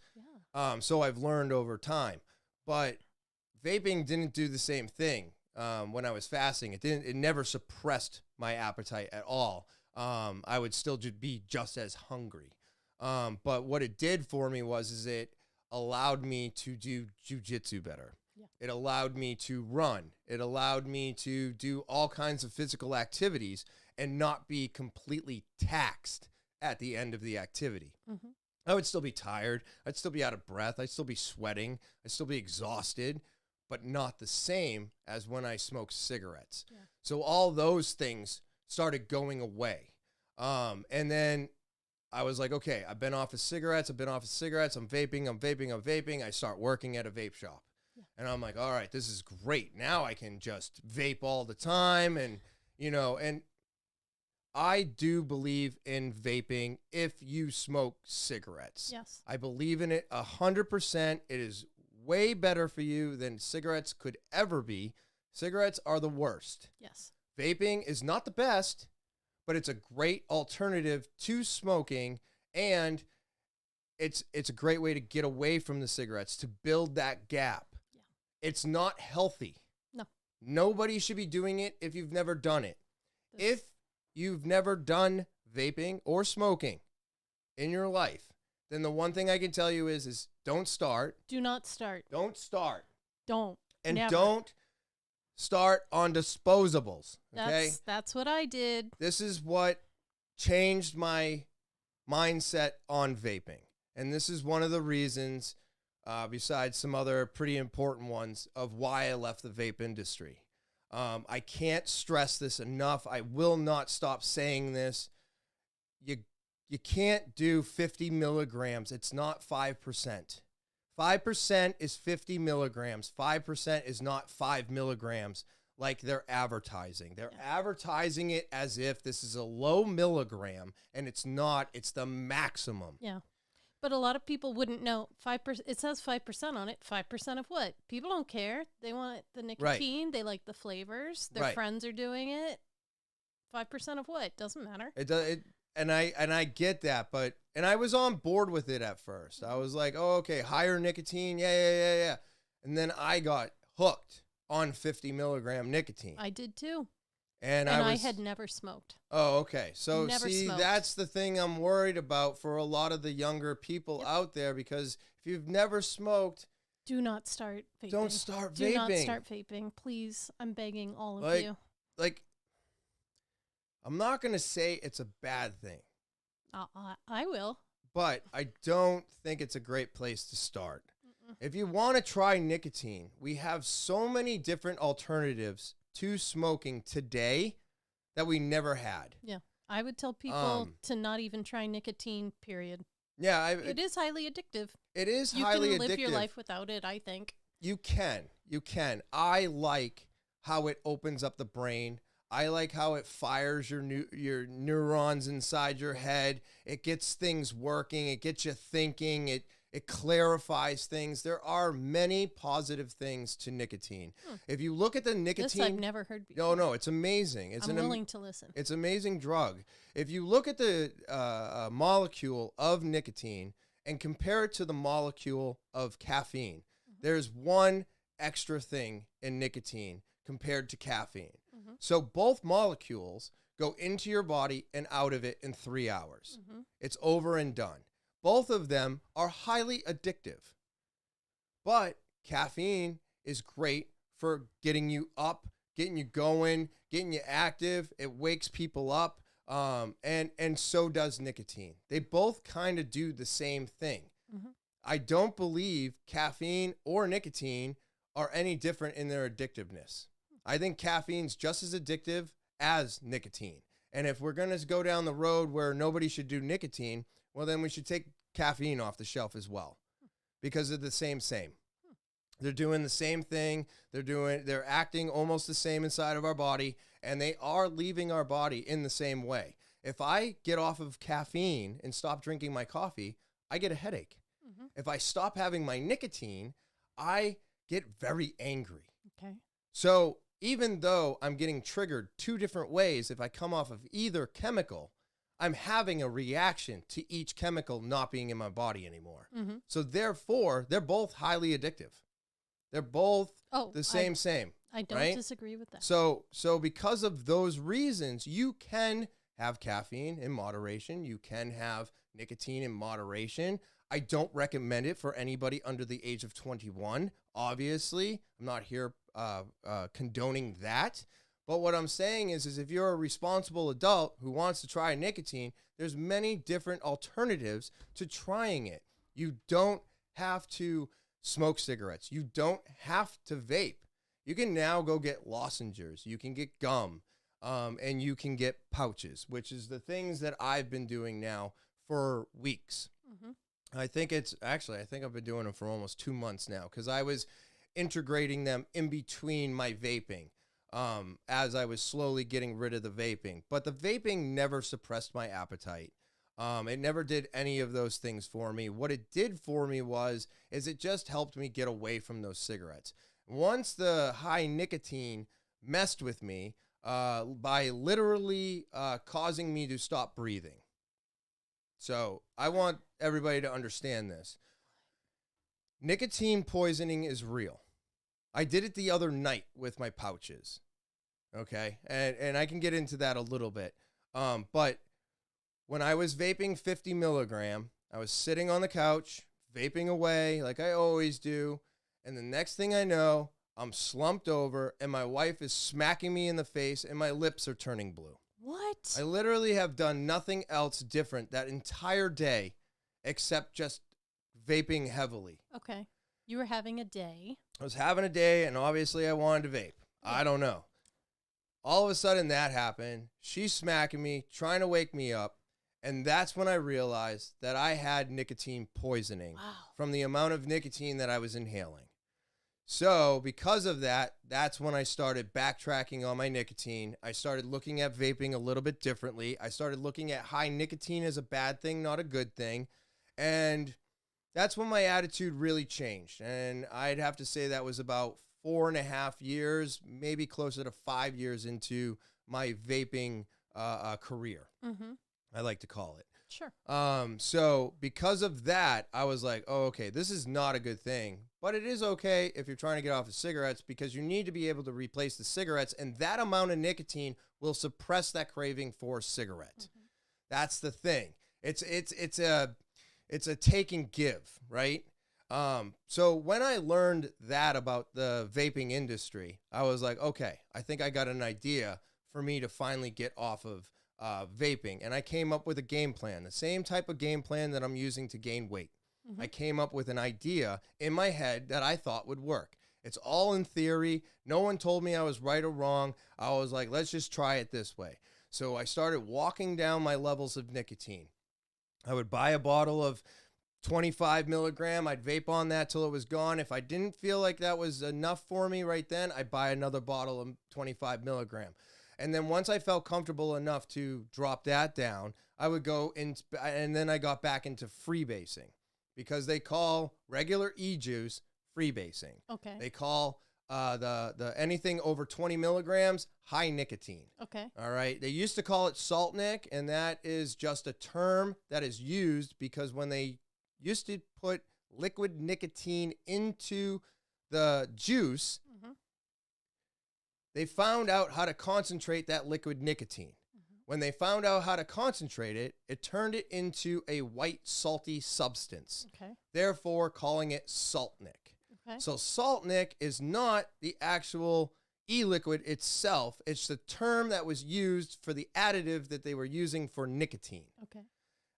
Yeah. So I've learned over time, but vaping didn't do the same thing. When I was fasting, it never suppressed my appetite at all. I would still be just as hungry. But what it did for me is it allowed me to do jiu-jitsu better. Yeah. It allowed me to run. It allowed me to do all kinds of physical activities and not be completely taxed at the end of the activity. I would still be tired. I'd still be out of breath. I'd still be sweating. I'd still be exhausted, but not the same as when I smoked cigarettes. Yeah. So all those things started going away. And then I was like, okay, I've been off of cigarettes. I'm vaping. I start working at a vape shop. Yeah. And I'm like, all right, this is great. Now I can just vape all the time. And, and I do believe in vaping if you smoke cigarettes. Yes. I believe in it 100%. It is way better for you than cigarettes could ever be. Cigarettes are the worst. Yes. Vaping is not the best, but it's a great alternative to smoking, and it's a great way to get away from the cigarettes, to build that gap. Yeah. It's not healthy. No. Nobody should be doing it if you've never done it. If you've never done vaping or smoking in your life, then the one thing I can tell you is don't start. Do not start. Don't start. Don't. And Never. don't start on disposables. Okay? That's what I did. This is what changed my mindset on vaping. And this is one of the reasons, besides some other pretty important ones, of why I left the vape industry. I can't stress this enough. I will not stop saying this. You can't do 50 milligrams. It's not 5%. 5% is 50 milligrams. 5% is not 5 milligrams like they're advertising. They're advertising it as if this is a low milligram, and it's not. It's the maximum. Yeah. But a lot of people wouldn't know. 5%. It says 5% on it. 5% of what? People don't care. They want the nicotine. Right. They like the flavors. Their friends are doing it. 5% of what? Doesn't matter. And I get that, and I was on board with it at first. I was like, oh, okay, higher nicotine, yeah. And then I got hooked on 50 milligram nicotine. I did too. And I had never smoked. Oh, okay. So never see, smoked. That's the thing I'm worried about for a lot of the younger people out there, because if you've never smoked, do not start vaping. Don't start vaping. Do not start vaping. Please, I'm begging all of you. I'm not going to say it's a bad thing. I will. But I don't think it's a great place to start. If you want to try nicotine, we have so many different alternatives to smoking today that we never had. Yeah. I would tell people to not even try nicotine, period. Yeah. It is highly addictive. It is highly addictive. You can live your life without it, I think. You can. I like how it opens up the brain. I like how it fires your neurons inside your head. It gets things working. It gets you thinking. It clarifies things. There are many positive things to nicotine. If you look at the nicotine... This I've never heard before. No, it's amazing. I'm willing to listen. It's an amazing drug. If you look at the molecule of nicotine and compare it to the molecule of caffeine, there's one extra thing in nicotine compared to caffeine. So both molecules go into your body and out of it in 3 hours. It's over and done. Both of them are highly addictive. But caffeine is great for getting you up, getting you going, getting you active. It wakes people up. And so does nicotine. They both kind of do the same thing. I don't believe caffeine or nicotine are any different in their addictiveness. I think caffeine's just as addictive as nicotine. And if we're going to go down the road where nobody should do nicotine, well, then we should take caffeine off the shelf as well, because they're the same. They're doing the same thing. They're acting almost the same inside of our body, and they are leaving our body in the same way. If I get off of caffeine and stop drinking my coffee, I get a headache. If I stop having my nicotine, I get very angry. Okay. So even though I'm getting triggered two different ways, if I come off of either chemical, I'm having a reaction to each chemical not being in my body anymore. So therefore, they're both highly addictive. They're both the same. I don't disagree with that. So because of those reasons, you can have caffeine in moderation. You can have nicotine in moderation. I don't recommend it for anybody under the age of 21. Obviously, I'm not here condoning that. But what I'm saying is if you're a responsible adult who wants to try nicotine, there's many different alternatives to trying it. You don't have to smoke cigarettes. You don't have to vape. You can now go get lozenges. You can get gum, and you can get pouches, which is the things that I've been doing now for weeks. I think I've been doing them for almost 2 months now, because I was integrating them in between my vaping as I was slowly getting rid of the vaping. But the vaping never suppressed my appetite. It never did any of those things for me. What it did for me is it just helped me get away from those cigarettes. Once the high nicotine messed with me by literally causing me to stop breathing. So I want everybody to understand this. Nicotine poisoning is real. I did it the other night with my pouches. Okay. And I can get into that a little bit. But when I was vaping 50 milligram, I was sitting on the couch, vaping away like I always do. And the next thing I know, I'm slumped over and my wife is smacking me in the face and my lips are turning blue. What? I literally have done nothing else different that entire day except just vaping heavily. Okay. You were having a day. I was having a day and obviously I wanted to vape. I don't know. All of a sudden that happened. She's smacking me, trying to wake me up. And that's when I realized that I had nicotine poisoning from the amount of nicotine that I was inhaling. So because of that, that's when I started backtracking on my nicotine. I started looking at vaping a little bit differently. I started looking at high nicotine as a bad thing, not a good thing. And that's when my attitude really changed. And I'd have to say that was about 4.5 years, maybe closer to 5 years into my vaping career. Mm-hmm. I like to call it. Sure. So because of that, I was like, oh, okay, this is not a good thing, but it is okay if you're trying to get off of cigarettes because you need to be able to replace the cigarettes, and that amount of nicotine will suppress that craving for a cigarette. Mm-hmm. That's the thing. It's a take and give, right? So when I learned that about the vaping industry, I was like, okay, I think I got an idea for me to finally get off of vaping. And I came up with a game plan, the same type of game plan that I'm using to gain weight. Mm-hmm. I came up with an idea in my head that I thought would work. It's all in theory. No one told me I was right or wrong. I was like, let's just try it this way. So I started walking down my levels of nicotine. I would buy a bottle of 25 milligram. I'd vape on that till it was gone. If I didn't feel like that was enough for me right then, I'd buy another bottle of 25 milligram. And then once I felt comfortable enough to drop that down, I would go in, and then I got back into freebasing because they call regular e-juice freebasing. Okay. They call the anything over 20 milligrams high nicotine. Okay. All right. They used to call it salt nic, and that is just a term that is used because when they used to put liquid nicotine into the juice, they found out how to concentrate that liquid nicotine. Mm-hmm. When they found out how to concentrate it, it turned it into a white salty substance. Okay. Therefore, calling it salt nic. Okay. So salt nic is not the actual e-liquid itself. It's the term that was used for the additive that they were using for nicotine. Okay.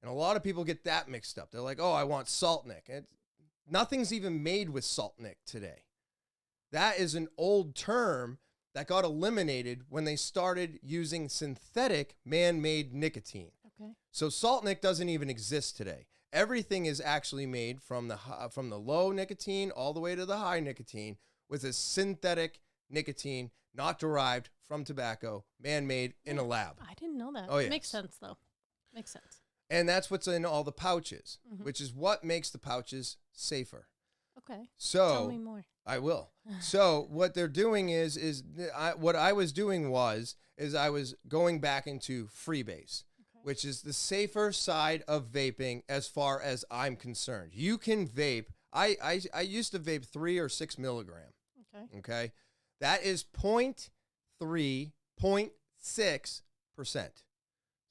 And a lot of people get that mixed up. They're like, oh, I want salt nic. And nothing's even made with salt nic today. That is an old term that got eliminated when they started using synthetic man-made nicotine. Okay. So salt nic doesn't even exist today. Everything is actually made from the low nicotine all the way to the high nicotine with a synthetic nicotine not derived from tobacco, man-made in a lab. I didn't know that. Oh, yeah. Makes sense, though. Makes sense. And that's what's in all the pouches, which is what makes the pouches safer. Okay. So tell me more. I will. So what they're doing what I was doing was I was going back into freebase, which is the safer side of vaping as far as I'm concerned. You can vape. I used to vape 3 or 6 milligram. Okay. That is 0.3, 0.6%.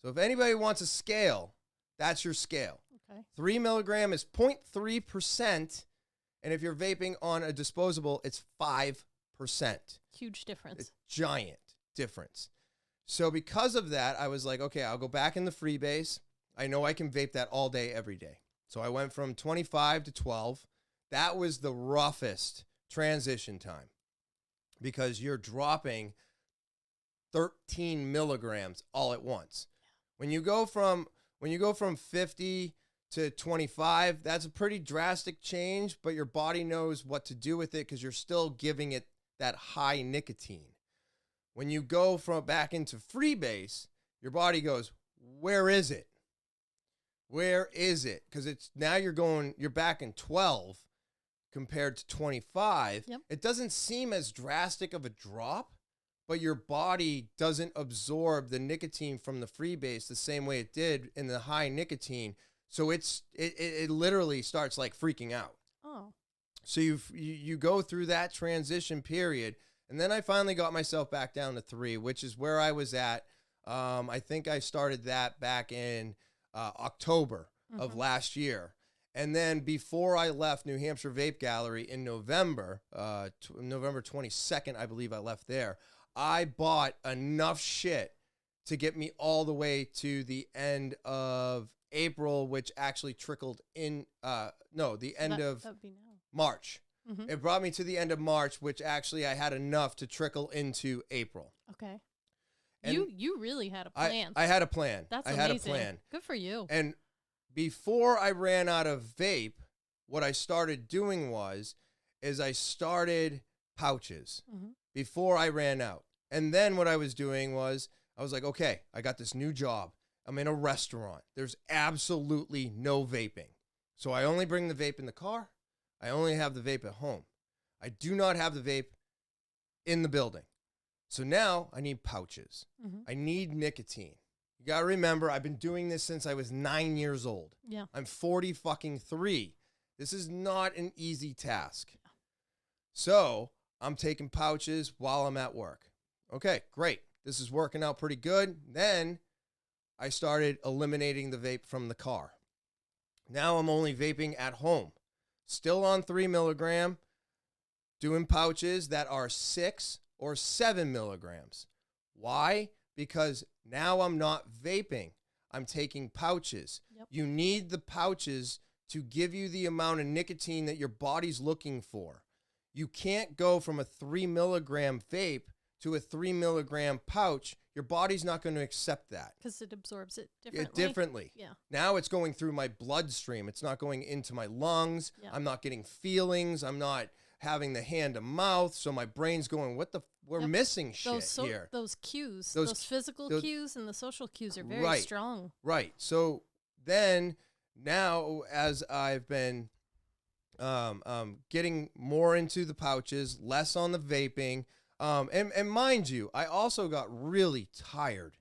So if anybody wants a scale, that's your scale. Okay. 3 milligram is 0.3%. And if you're vaping on a disposable, it's 5%. Huge difference. It's giant difference. So because of that, I was like, okay, I'll go back in the freebase. I know I can vape that all day, every day. So I went from 25 to 12. That was the roughest transition time because you're dropping 13 milligrams all at once. When you go from 50 to 25, that's a pretty drastic change, but your body knows what to do with it because you're still giving it that high nicotine. When you go back into freebase, your body goes, where is it? Where is it? Because you're back in 12 compared to 25. Yep. It doesn't seem as drastic of a drop, but your body doesn't absorb the nicotine from the freebase the same way it did in the high nicotine. So it literally starts like freaking out. Oh. So you go through that transition period, and then I finally got myself back down to 3, which is where I was at. I think I started that back in October of last year. And then before I left New Hampshire Vape Gallery in November, November 22nd, I believe I left there, I bought enough shit to get me all the way to the end of April, which actually trickled in, the end of March. Mm-hmm. It brought me to the end of March, which actually I had enough to trickle into April. Okay. And you really had a plan. I had a plan. That's amazing. I had a plan. Good for you. And before I ran out of vape, what I started doing is I started pouches before I ran out. And then what I was doing was I was like, okay, I got this new job. I'm in a restaurant. There's absolutely no vaping. So I only bring the vape in the car. I only have the vape at home. I do not have the vape in the building. So now I need pouches. I need nicotine. You got to remember, I've been doing this since I was 9 years old. Yeah. I'm 43. This is not an easy task. Yeah. So I'm taking pouches while I'm at work. Okay, great. This is working out pretty good. Then I started eliminating the vape from the car. Now I'm only vaping at home. Still on 3 milligram, doing pouches that are 6 or 7 milligrams. Why? Because now I'm not vaping. I'm taking pouches. Yep. You need the pouches to give you the amount of nicotine that your body's looking for. You can't go from a 3 milligram vape to a 3 milligram pouch. Your body's not going to accept that. Because it absorbs it differently. Yeah. Now it's going through my bloodstream. It's not going into my lungs. Yeah. I'm not getting feelings. I'm not having the hand to mouth. So my brain's going, we're missing shit here. Those cues, those physical cues and the social cues are very strong. Right. So then now as I've been getting more into the pouches, less on the vaping, and mind you, I also got really tired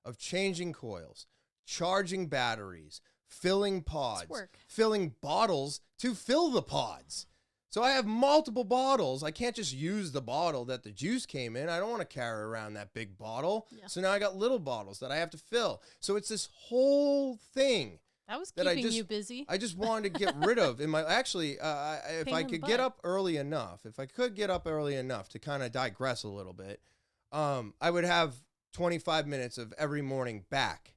of changing coils, charging batteries, filling pods, filling bottles to fill the pods. So I have multiple bottles. I can't just use the bottle that the juice came in. I don't want to carry around that big bottle. Yeah. So now I got little bottles that I have to fill. So it's this whole thing. That was keeping you busy. I just wanted to get rid of in my if I could get up early enough, to kind of digress a little bit, I would have 25 minutes of every morning back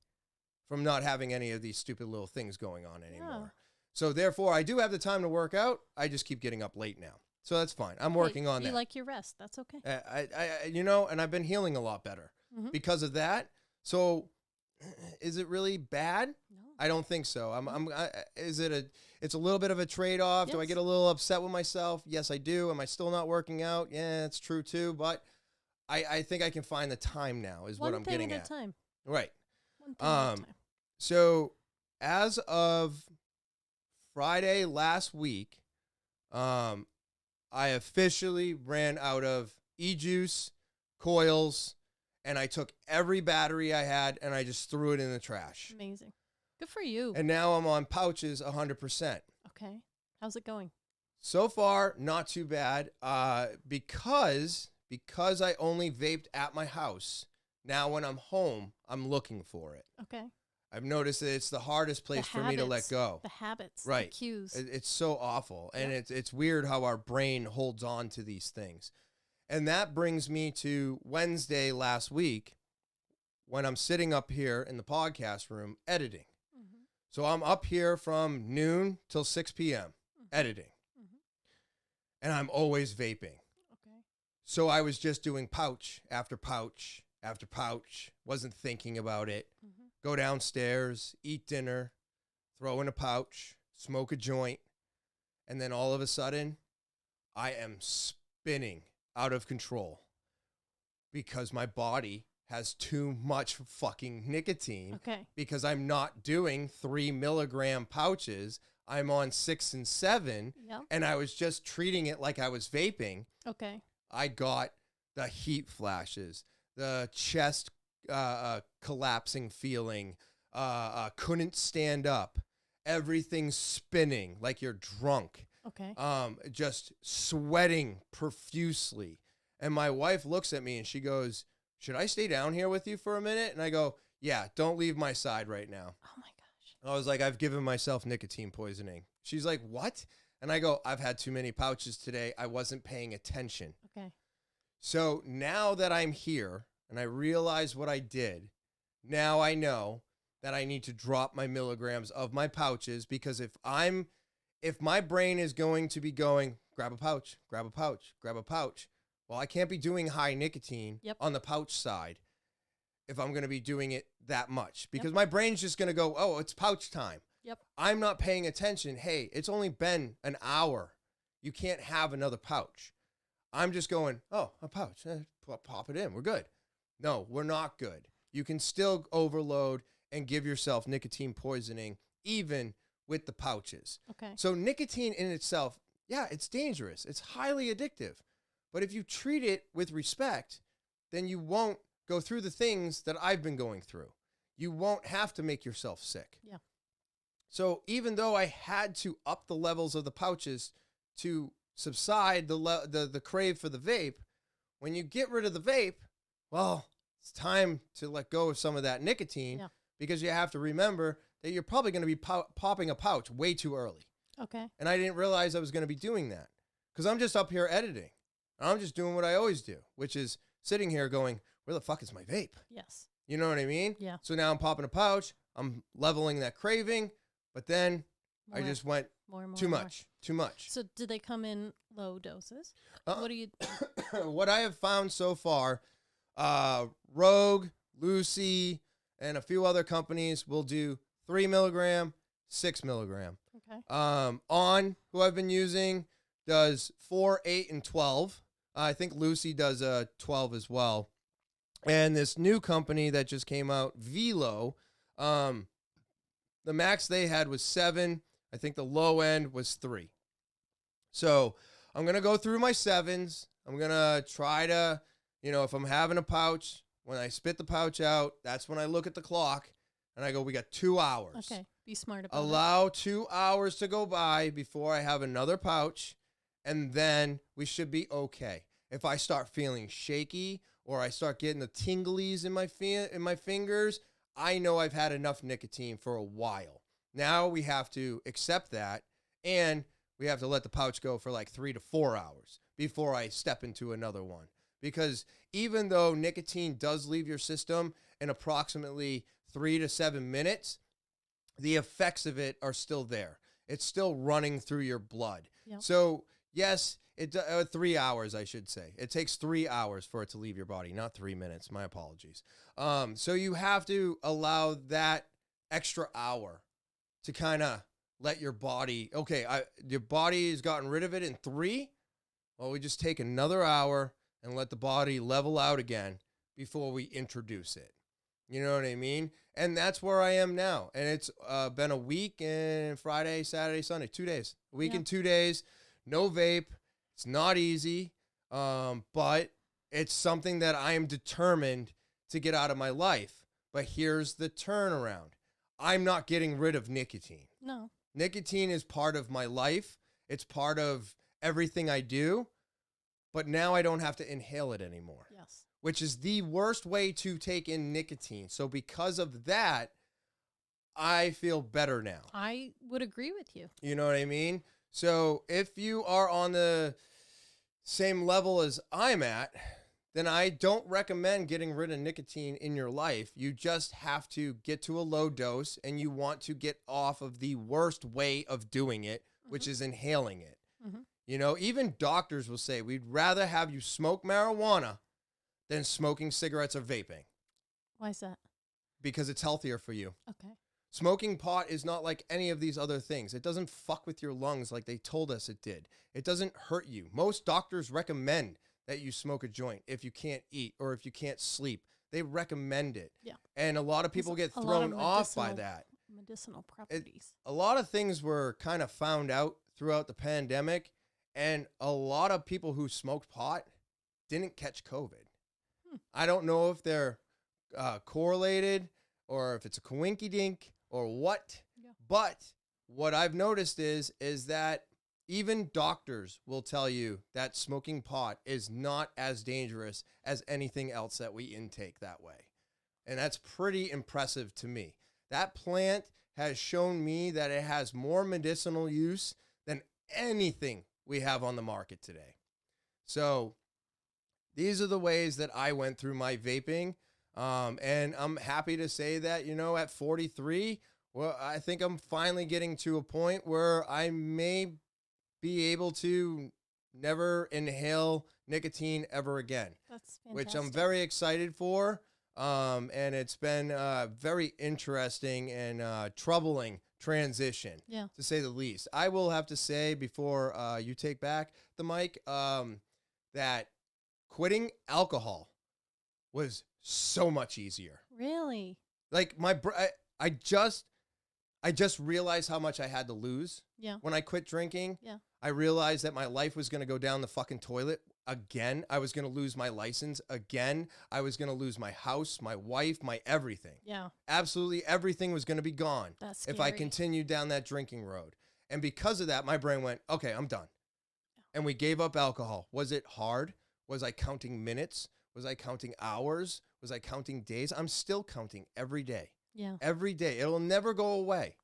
from not having any of these stupid little things going on anymore. Yeah. So therefore, I do have the time to work out. I just keep getting up late now. So that's fine. I'm working on that. You like your rest. That's okay. And I've been healing a lot better because of that. So is it really bad? No. I don't think so. It's a little bit of a trade-off. Yes. Do I get a little upset with myself? Yes, I do. Am I still not working out? Yeah, that's true too. But I think I can find the time now is what I'm getting at. One thing at a time. Right. One thing at a time. So as of Friday last week, I officially ran out of e-juice, coils, and I took every battery I had and I just threw it in the trash. Amazing. Good for you. And now I'm on pouches 100%. Okay. How's it going? So far, not too bad. Because I only vaped at my house, now when I'm home, I'm looking for it. Okay. I've noticed that it's the hardest place for me to let go. The habits, right. The cues. It's so awful. And it's weird how our brain holds on to these things. And that brings me to Wednesday last week when I'm sitting up here in the podcast room editing. Mm-hmm. So I'm up here from noon till 6 p.m. editing. Mm-hmm. And I'm always vaping. Okay. So I was just doing pouch after pouch after pouch, wasn't thinking about it. Mm-hmm. Go downstairs, eat dinner, throw in a pouch, smoke a joint, and then all of a sudden, I am spinning out of control because my body has too much fucking nicotine. Okay. Because I'm not doing 3 milligram pouches. I'm on 6 and 7. Yep. And I was just treating it like I was vaping. Okay. I got the heat flashes, the chest collapsing feeling, couldn't stand up, everything's spinning like you're drunk. Okay. Just sweating profusely. And my wife looks at me and she goes, "Should I stay down here with you for a minute?" And I go, "Yeah, don't leave my side right now." Oh my gosh. I was like, I've given myself nicotine poisoning. She's like, what? And I go, I've had too many pouches today. I wasn't paying attention. Okay. So now that I'm here and I realize what I did, now I know that I need to drop my milligrams of my pouches, because if my brain is going to be going, grab a pouch, grab a pouch, grab a pouch, well, I can't be doing high nicotine on the pouch side if I'm going to be doing it that much, because my brain's just going to go, oh, it's pouch time. Yep. I'm not paying attention. Hey, it's only been an hour. You can't have another pouch. I'm just going, oh, a pouch. Pop it in. We're good. No, we're not good. You can still overload and give yourself nicotine poisoning even with the pouches. Okay. So nicotine in itself, yeah, it's dangerous. It's highly addictive. But if you treat it with respect, then you won't go through the things that I've been going through. You won't have to make yourself sick. Yeah. So even though I had to up the levels of the pouches to subside the crave for the vape, when you get rid of the vape, well, it's time to let go of some of that nicotine, because you have to remember that you're probably going to be popping a pouch way too early. Okay. And I didn't realize I was going to be doing that, because I'm just up here editing. I'm just doing what I always do, which is sitting here going, where the fuck is my vape? Yes. You know what I mean? Yeah. So now I'm popping a pouch. I'm leveling that craving, but then I just went too much. So did they come in low doses? What do you... What I have found so far, Rogue, Lucy, and a few other companies will do 3 milligram, 6 milligram. Okay. On, who I've been using, does 4, 8, and 12. I think Lucy does 12 as well. And this new company that just came out, Velo, the max they had was 7. I think the low end was 3. So I'm going to go through my 7s. I'm going to try to, if I'm having a pouch, when I spit the pouch out, that's when I look at the clock and I go, we got 2 hours. Okay. Be smart about it. Allow 2 hours to go by before I have another pouch, and then we should be okay. If I start feeling shaky or I start getting the tinglies in my fingers, I know I've had enough nicotine for a while. Now we have to accept that, and we have to let the pouch go for like 3 to 4 hours before I step into another one. Because even though nicotine does leave your system in approximately 3 to 7 minutes, the effects of it are still there. It's still running through your blood. Yep. So yes, 3 hours, I should say. It takes 3 hours for it to leave your body, not 3 minutes. My apologies. So you have to allow that extra hour to kind of let your body, your body has gotten rid of it in 3. Well, we just take another hour and let the body level out again before we introduce it. You know what I mean? And that's where I am now. And it's been a week and Friday, Saturday, Sunday, 2 days. A week and 2 days. No vape. It's not easy, but it's something that I am determined to get out of my life. But here's the turnaround. I'm not getting rid of nicotine. No. Nicotine is part of my life. It's part of everything I do. But now I don't have to inhale it anymore. Yes. Which is the worst way to take in nicotine. So because of that, I feel better now. I would agree with you. You know what I mean? So if you are on the same level as I'm at, then I don't recommend getting rid of nicotine in your life. You just have to get to a low dose, and you want to get off of the worst way of doing it, which is inhaling it. Mm-hmm. Even doctors will say, we'd rather have you smoke marijuana than smoking cigarettes or vaping. Why is that? Because it's healthier for you. Okay. Smoking pot is not like any of these other things. It doesn't fuck with your lungs like they told us it did. It doesn't hurt you. Most doctors recommend that you smoke a joint if you can't eat or if you can't sleep. They recommend it. Yeah. And a lot of people get thrown off by that. Medicinal properties. A lot of things were kind of found out throughout the pandemic, and a lot of people who smoked pot didn't catch COVID. I don't know if they're correlated or if it's a coinky-dink or what, but what I've noticed is that even doctors will tell you that smoking pot is not as dangerous as anything else that we intake that way. And that's pretty impressive to me. That plant has shown me that it has more medicinal use than anything we have on the market today. So these are the ways that I went through my vaping. And I'm happy to say that, at 43, well, I think I'm finally getting to a point where I may be able to never inhale nicotine ever again. That's fantastic. Which I'm very excited for. And it's been a very interesting and troubling transition, to say the least. I will have to say before you take back the mic that quitting alcohol was so much easier. Really? Like I just realized how much I had to lose. Yeah. When I quit drinking. Yeah. I realized that my life was going to go down the fucking toilet again. I was going to lose my license again. I was going to lose my house, my wife, my everything. Yeah. Absolutely everything was going to be gone. That's scary. If I continued down that drinking road. And because of that, my brain went, okay, I'm done. Yeah. And we gave up alcohol. Was it hard? Was I counting minutes? Was I counting hours? Was I counting days? I'm still counting every day. Yeah. Every day. It'll never go away.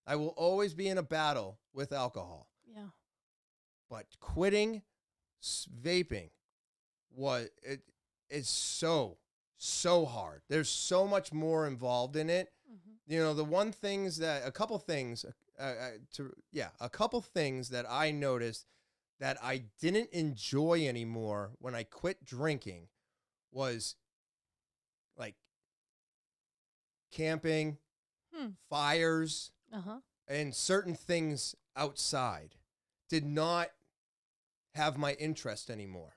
I will always be in a battle with alcohol. Yeah. But quitting vaping is so hard. There's so much more involved in it. Mm-hmm. A couple things that I noticed that I didn't enjoy anymore when I quit drinking was like camping, fires, and certain things outside did not have my interest anymore.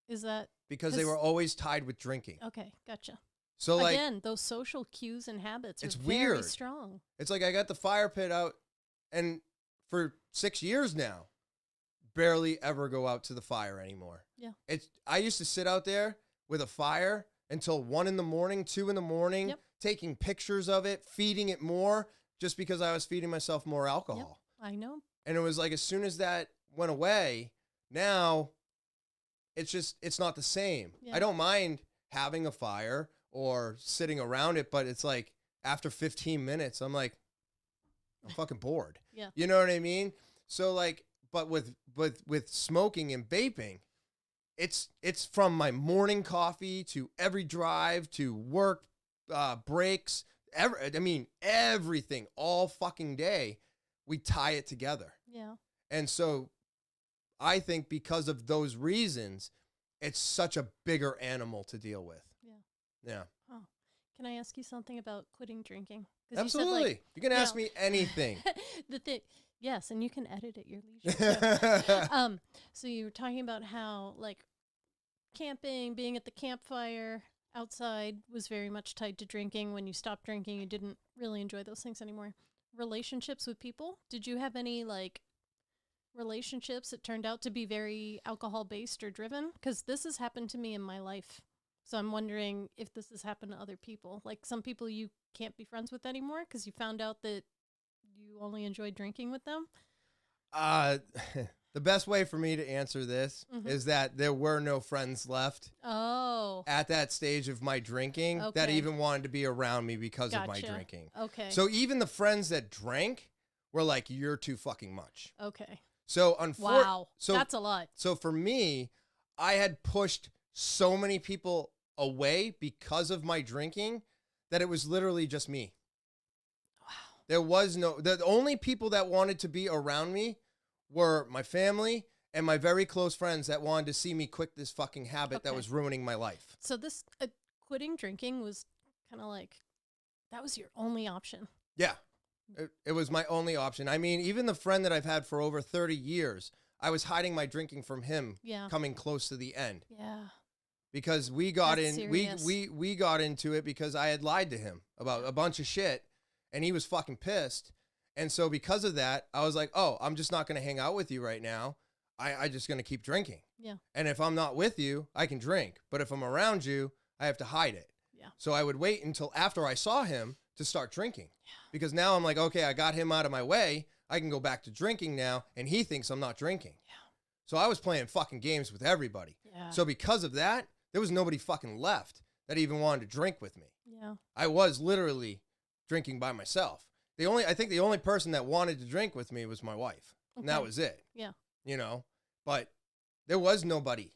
Is that because they were always tied with drinking? Okay, gotcha. So again, those social cues and habits are very strong. It's like I got the fire pit out, and for 6 years now, barely ever go out to the fire anymore. Yeah. I used to sit out there with a fire until 1 a.m, 2 a.m, taking pictures of it, feeding it more, just because I was feeding myself more alcohol. Yep, I know. And it was like, as soon as that went away, now it's not the same. Yeah. I don't mind having a fire or sitting around it, but it's like after 15 minutes, I'm fucking bored. Yeah. You know what I mean? So like, but with smoking and vaping, it's from my morning coffee to every drive to work breaks, everything all fucking day, we tie it together. Yeah. And so I think because of those reasons, it's such a bigger animal to deal with. Yeah. Yeah. Oh. Can I ask you something about quitting drinking? Absolutely. You can ask me anything. Yes, and you can edit at your leisure. So you were talking about how like camping, being at the campfire outside was very much tied to drinking. When you stopped drinking, you didn't really enjoy those things anymore. Relationships with people? Did you have any like relationships that turned out to be very alcohol based or driven? Because this has happened to me in my life. So I'm wondering if this has happened to other people. Like some people you can't be friends with anymore because you found out that you only enjoy drinking with them. The best way for me to answer this is that there were no friends left. Oh. At that stage of my drinking that even wanted to be around me because of my drinking. Okay. So even the friends that drank were like, you're too fucking much. Okay. So wow. So that's a lot. So for me, I had pushed so many people away because of my drinking that it was literally just me. Wow. There was the only people that wanted to be around me were my family and my very close friends that wanted to see me quit this fucking habit that was ruining my life. So this quitting drinking was kind of like, that was your only option. Yeah. It was my only option. I mean, even the friend that I've had for over 30 years, I was hiding my drinking from him coming close to the end. Yeah. Because we got we got into it because I had lied to him about a bunch of shit and he was fucking pissed. And so because of that, I was like, oh, I'm just not going to hang out with you right now. I just going to keep drinking. Yeah. And if I'm not with you, I can drink. But if I'm around you, I have to hide it. Yeah. So I would wait until after I saw him to start drinking. Yeah. Because now I'm like, okay, I got him out of my way. I can go back to drinking now. And he thinks I'm not drinking. Yeah. So I was playing fucking games with everybody. Yeah. So because of that, there was nobody fucking left that even wanted to drink with me. Yeah. I was literally drinking by myself. I think the only person that wanted to drink with me was my wife. Okay. And that was it. Yeah. You know, but there was nobody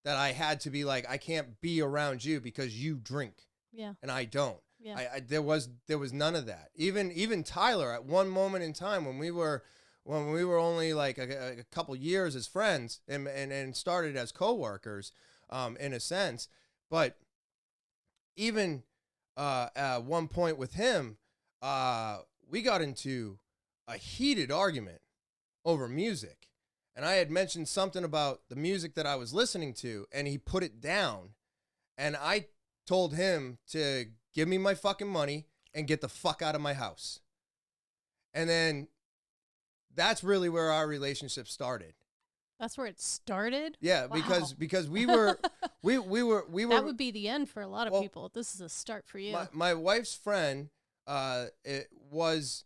that I had to be like, I can't be around you because you drink. Yeah. And I don't. Yeah. There was none of that. Even Tyler, at one moment in time when we were only like a couple years as friends and started as coworkers, in a sense, but even at one point with him, we got into a heated argument over music. And I had mentioned something about the music that I was listening to, and he put it down. And I told him to give me my fucking money and get the fuck out of my house. And then that's really where our relationship started. That's where it started? Yeah, Wow. because we were That would be the end for a lot of Well, people. This is a start for you. my wife's friend, it was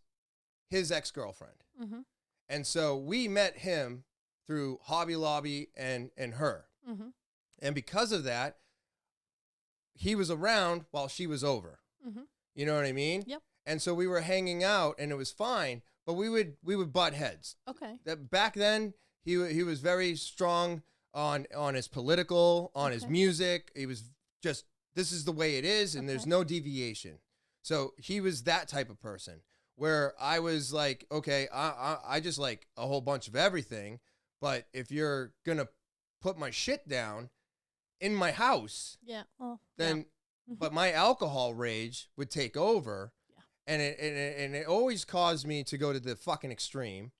his ex-girlfriend. Mm-hmm. And so we met him through Hobby Lobby and her. Mm-hmm. And because of that, he was around while she was over. Mm-hmm. You know what I mean? Yep. And so we were hanging out and it was fine, but we would butt heads. Okay. That back then he was very strong on his political, on his music. He was just, this is the way it is and there's no deviation. So he was that type of person where I was like, okay, I just like a whole bunch of everything. But if you're going to put my shit down in my house, then, but my alcohol rage would take over. Yeah. And it always caused me to go to the fucking extreme.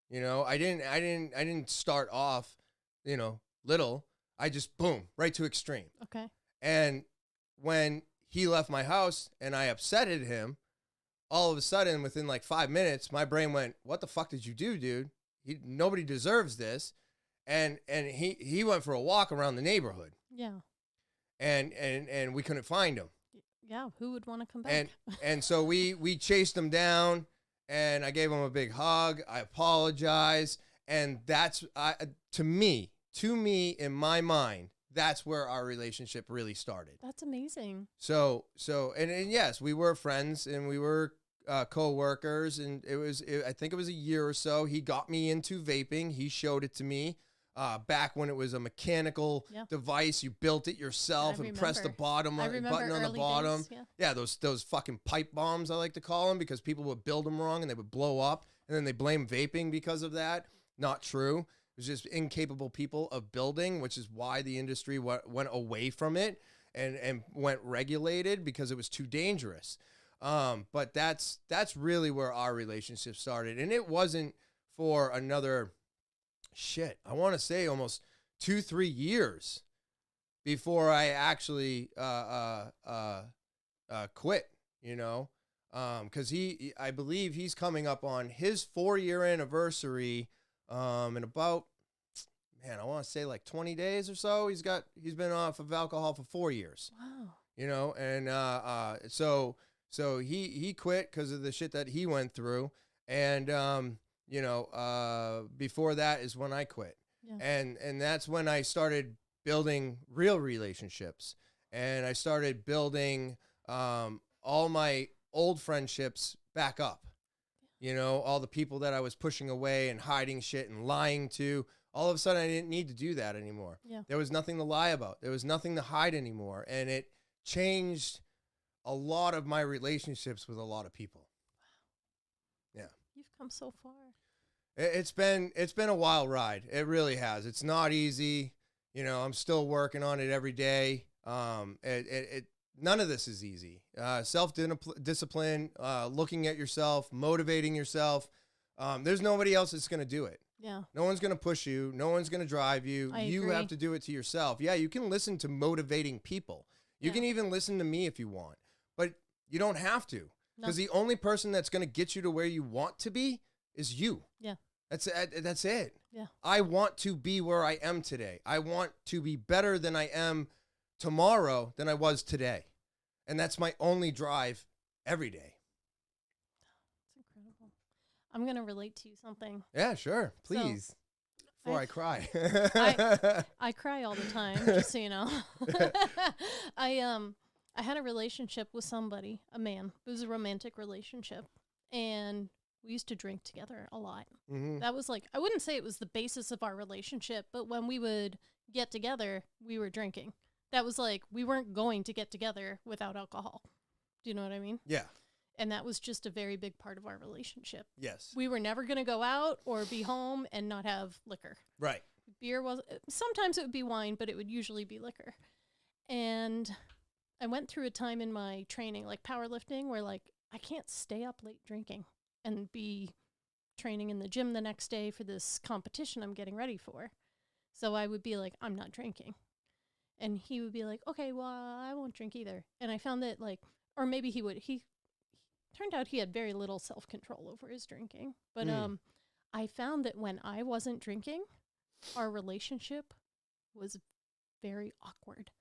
You know, I didn't start off, you know, little. I just, boom, right to extreme. Okay. And when he left my house and I upsetted him, all of a sudden, within like 5 minutes, my brain went, what the fuck did you do, dude? Nobody deserves this. And he went for a walk around the neighborhood. Yeah. And we couldn't find him. Yeah, who would want to come back? And so we chased him down and I gave him a big hug. I apologized. And that's to me in my mind, that's where our relationship really started. That's amazing. So and yes, we were friends and we were co-workers, and I think it was a year or so. He got me into vaping. He showed it to me back when it was a mechanical device. You built it yourself and pressed the button on the bottom. Days, yeah, those fucking pipe bombs, I like to call them, because people would build them wrong and they would blow up, and then they blame vaping because of that. Not true. It was just incapable people of building, which is why the industry went away from it and went regulated, because it was too dangerous. But that's really where our relationship started. And it wasn't for another, I want to say almost 2-3 years before I actually quit, you know, because I believe he's coming up on his 4-year anniversary in about, I want to say like 20 days or so. He's been off of alcohol for 4 years. Wow. You know, and so he quit because of the shit that he went through. And, before that is when I quit. Yeah. And that's when I started building real relationships. And I started building all my old friendships back up. You know, all the people that I was pushing away and hiding shit and lying to. All of a sudden, I didn't need to do that anymore. Yeah. There was nothing to lie about. There was nothing to hide anymore. And it changed a lot of my relationships with a lot of people. Wow. Yeah. You've come so far. It's been a wild ride. It really has. It's not easy. You know, I'm still working on it every day. None of this is easy. Self-discipline, looking at yourself, motivating yourself. There's nobody else that's going to do it. Yeah. No one's going to push you. No one's going to drive you. You have to do it to yourself. Yeah, you can listen to motivating people. You can even listen to me if you want, but you don't have to, because the only person that's going to get you to where you want to be is you. Yeah. That's it. Yeah. I want to be where I am today. I want to be better than I am tomorrow than I was today. And that's my only drive every day. That's incredible. I'm going to relate to you something. Yeah, sure. Please. Before I cry. I cry all the time, just so you know. I had a relationship with somebody, a man. It was a romantic relationship. and we used to drink together a lot. Mm-hmm. That was like, I wouldn't say it was the basis of our relationship, but when we would get together, we were drinking. That was like, we weren't going to get together without alcohol. Do you know what I mean? Yeah. And that was just a very big part of our relationship. Yes. We were never going to go out or be home and not have liquor. Right. Beer was, sometimes it would be wine, but it would usually be liquor. And I went through a time in my training, like powerlifting, where like I can't stay up late drinking and be training in the gym the next day for this competition I'm getting ready for. So I would be like, I'm not drinking. And he would be like, okay, well, I won't drink either. And I found that like, or maybe he turned out he had very little self-control over his drinking. But I found that when I wasn't drinking, our relationship was very awkward.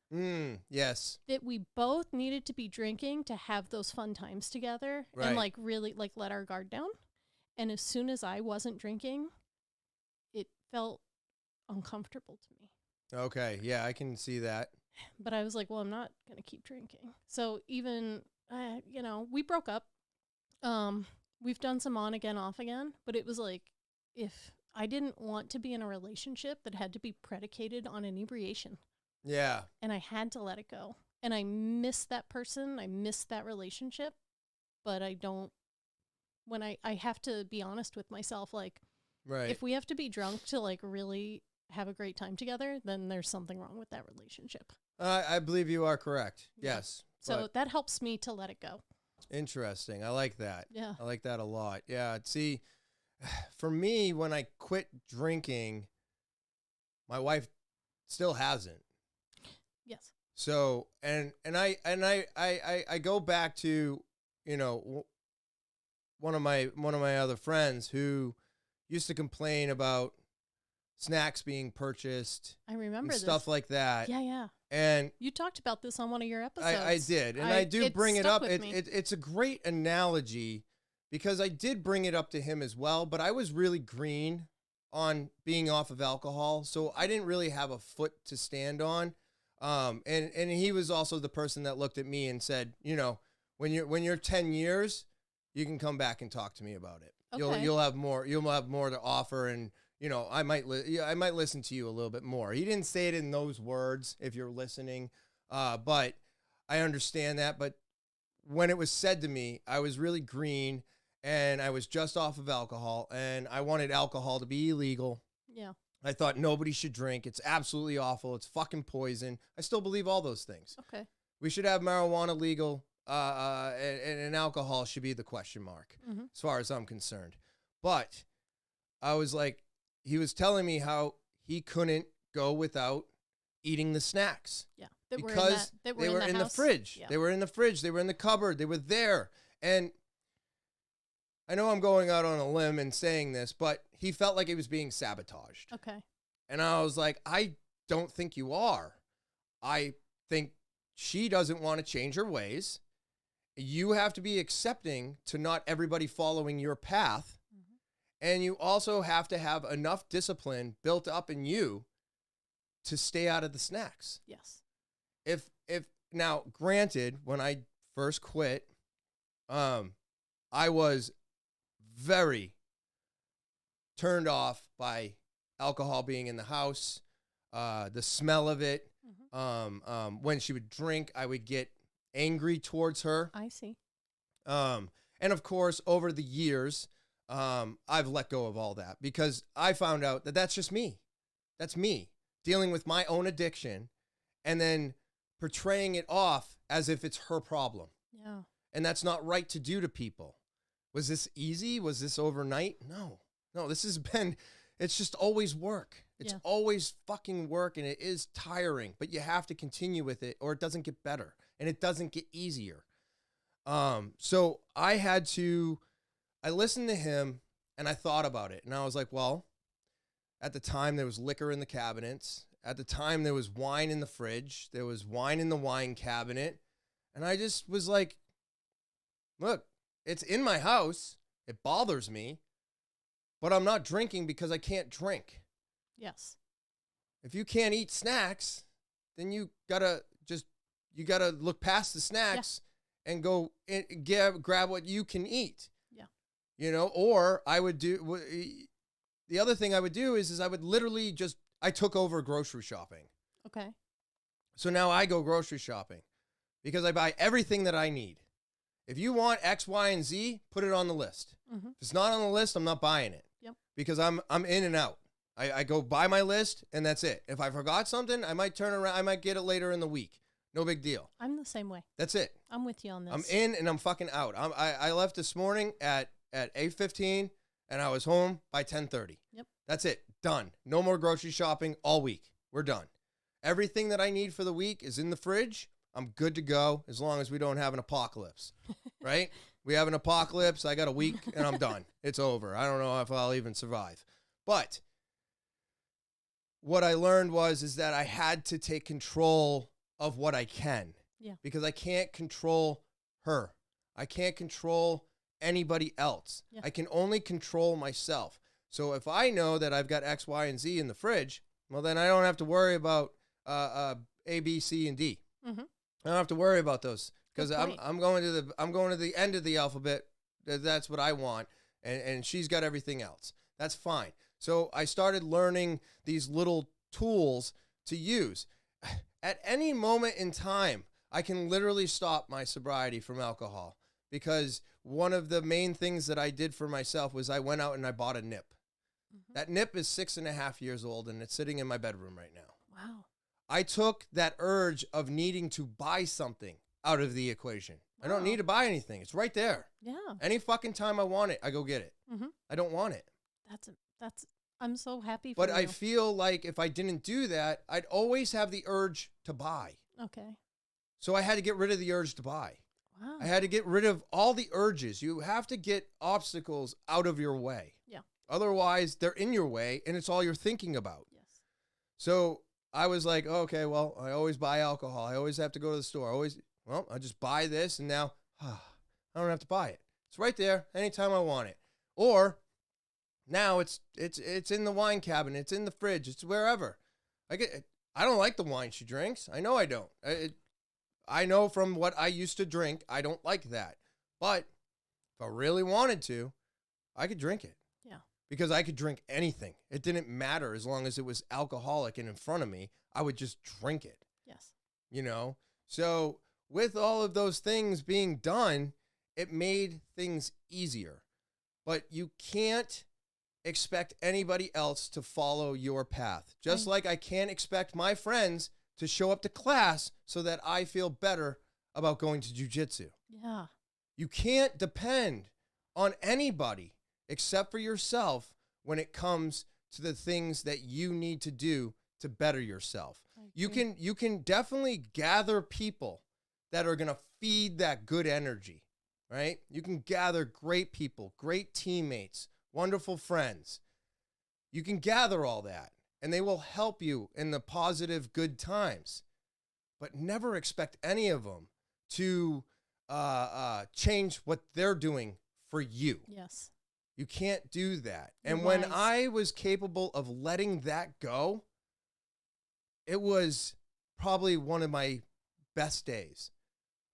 Yes. That we both needed to be drinking to have those fun times together and like really like let our guard down. And as soon as I wasn't drinking, it felt uncomfortable to me. Okay. Yeah, I can see that. But I was like, well, I'm not going to keep drinking. So even, we broke up. We've done some on again, off again. But it was like, if I didn't want to be in a relationship that had to be predicated on inebriation. Yeah. And I had to let it go. And I miss that person. I miss that relationship. But I don't, when I have to be honest with myself, like, if we have to be drunk to like really have a great time together, then there's something wrong with that relationship. I believe you are correct. Yeah. Yes. So that helps me to let it go. Interesting. I like that. Yeah. I like that a lot. Yeah. See, for me, when I quit drinking, my wife still hasn't. Yes. So, and I go back to, one of my other friends who used to complain about snacks being purchased. I remember this. Stuff like that. Yeah, yeah. And you talked about this on one of your episodes. I did. And I do bring it up. It's a great analogy because I did bring it up to him as well, but I was really green on being off of alcohol. So I didn't really have a foot to stand on. And he was also the person that looked at me and said, when you're 10 years, you can come back and talk to me about it. Okay. You'll have more to offer. And, I might listen to you a little bit more. He didn't say it in those words if you're listening. But I understand that. But when it was said to me, I was really green and I was just off of alcohol and I wanted alcohol to be illegal. Yeah. I thought nobody should drink. It's absolutely awful. It's fucking poison. I still believe all those things. Okay. We should have marijuana legal, and alcohol should be the question mark, as far as I'm concerned. But I was like, he was telling me how he couldn't go without eating the snacks. Yeah. Because they were in the fridge. Yeah. They were in the fridge. They were in the cupboard. They were there. And I know I'm going out on a limb and saying this, but he felt like he was being sabotaged. Okay. And I was like, I don't think you are. I think she doesn't want to change her ways. You have to be accepting to not everybody following your path. And you also have to have enough discipline built up in you to stay out of the snacks. Yes. If now, granted, when I first quit, I was very turned off by alcohol being in the house, the smell of it. When she would drink, I would get angry towards her. I see. And of course, over the years, I've let go of all that because I found out that that's just me. That's me dealing with my own addiction and then portraying it off as if it's her problem. Yeah. And that's not right to do to people. Was this easy? Was this overnight? No, this has been, it's just always work. It's always fucking work and it is tiring, but you have to continue with it or it doesn't get better and it doesn't get easier. So I listened to him and I thought about it and I was like, well, at the time there was liquor in the cabinets. At the time there was wine in the fridge. There was wine in the wine cabinet. And I just was like, look, it's in my house. It bothers me, but I'm not drinking because I can't drink. Yes. If you can't eat snacks, then you gotta look past the snacks and go grab what you can eat. Yeah. or I would do, the other thing I would do is I would literally I took over grocery shopping. Okay. So now I go grocery shopping because I buy everything that I need. If you want X, Y, and Z, put it on the list. Mm-hmm. If it's not on the list, I'm not buying it. Yep. Because I'm in and out. I go buy my list and that's it. If I forgot something, I might turn around. I might get it later in the week. No big deal. I'm the same way. That's it. I'm with you on this. I'm in and I'm fucking out. I left this morning at 8:15 and I was home by 10:30. Yep. That's it. Done. No more grocery shopping all week. We're done. Everything that I need for the week is in the fridge. I'm good to go as long as we don't have an apocalypse, right? We have an apocalypse. I got a week and I'm done. It's over. I don't know if I'll even survive. But what I learned is that I had to take control of what I can. Yeah. Because I can't control her. I can't control anybody else. Yeah. I can only control myself. So if I know that I've got X, Y, and Z in the fridge, well, then I don't have to worry about A, B, C, and D. Mm-hmm. I don't have to worry about those because Good point. I'm going to the end of the alphabet. That's what I want, and she's got everything else. That's fine. So I started learning these little tools to use. At any moment in time, I can literally stop my sobriety from alcohol because one of the main things that I did for myself was I went out and I bought a nip. Mm-hmm. That nip is 6.5 years old and it's sitting in my bedroom right now. Wow. I took that urge of needing to buy something out of the equation. Wow. I don't need to buy anything. It's right there. Yeah. Any fucking time I want it, I go get it. Mm-hmm. I don't want it. I'm so happy for But you. I feel like if I didn't do that, I'd always have the urge to buy. Okay. So I had to get rid of the urge to buy. Wow. I had to get rid of all the urges. You have to get obstacles out of your way. Yeah. Otherwise, they're in your way and it's all you're thinking about. Yes. So I was like, okay, well, I always buy alcohol. I always have to go to the store. I just buy this and now I don't have to buy it. It's right there anytime I want it. Or now it's in the wine cabinet. It's in the fridge. It's wherever. I don't like the wine she drinks. I know I don't. I know from what I used to drink, I don't like that. But if I really wanted to, I could drink it. Yeah. Because I could drink anything. It didn't matter as long as it was alcoholic and in front of me. I would just drink it. Yes. So with all of those things being done, it made things easier. But you can't expect anybody else to follow your path. Just like I can't expect my friends to show up to class so that I feel better about going to jiu-jitsu. Yeah. You can't depend on anybody except for yourself when it comes to the things that you need to do to better yourself. You can definitely gather people that are going to feed that good energy, right? You can gather great people, great teammates, wonderful friends. You can gather all that and they will help you in the positive good times, but never expect any of them to change what they're doing for you. Yes. You can't do that. You're and when wise. I was capable of letting that go, it was probably one of my best days.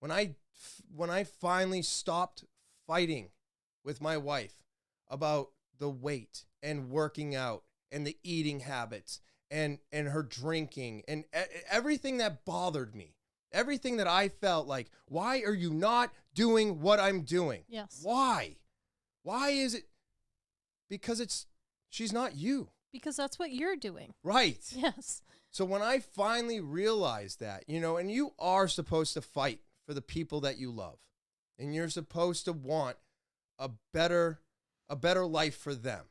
When I finally stopped fighting with my wife about the weight and working out and the eating habits and her drinking and everything that bothered me, everything that I felt like, why are you not doing what I'm doing? Yes. Why? Why is it? Because she's not you. Because that's what you're doing. Right. Yes. So when I finally realized that, and you are supposed to fight for the people that you love, and you're supposed to want a better life for them.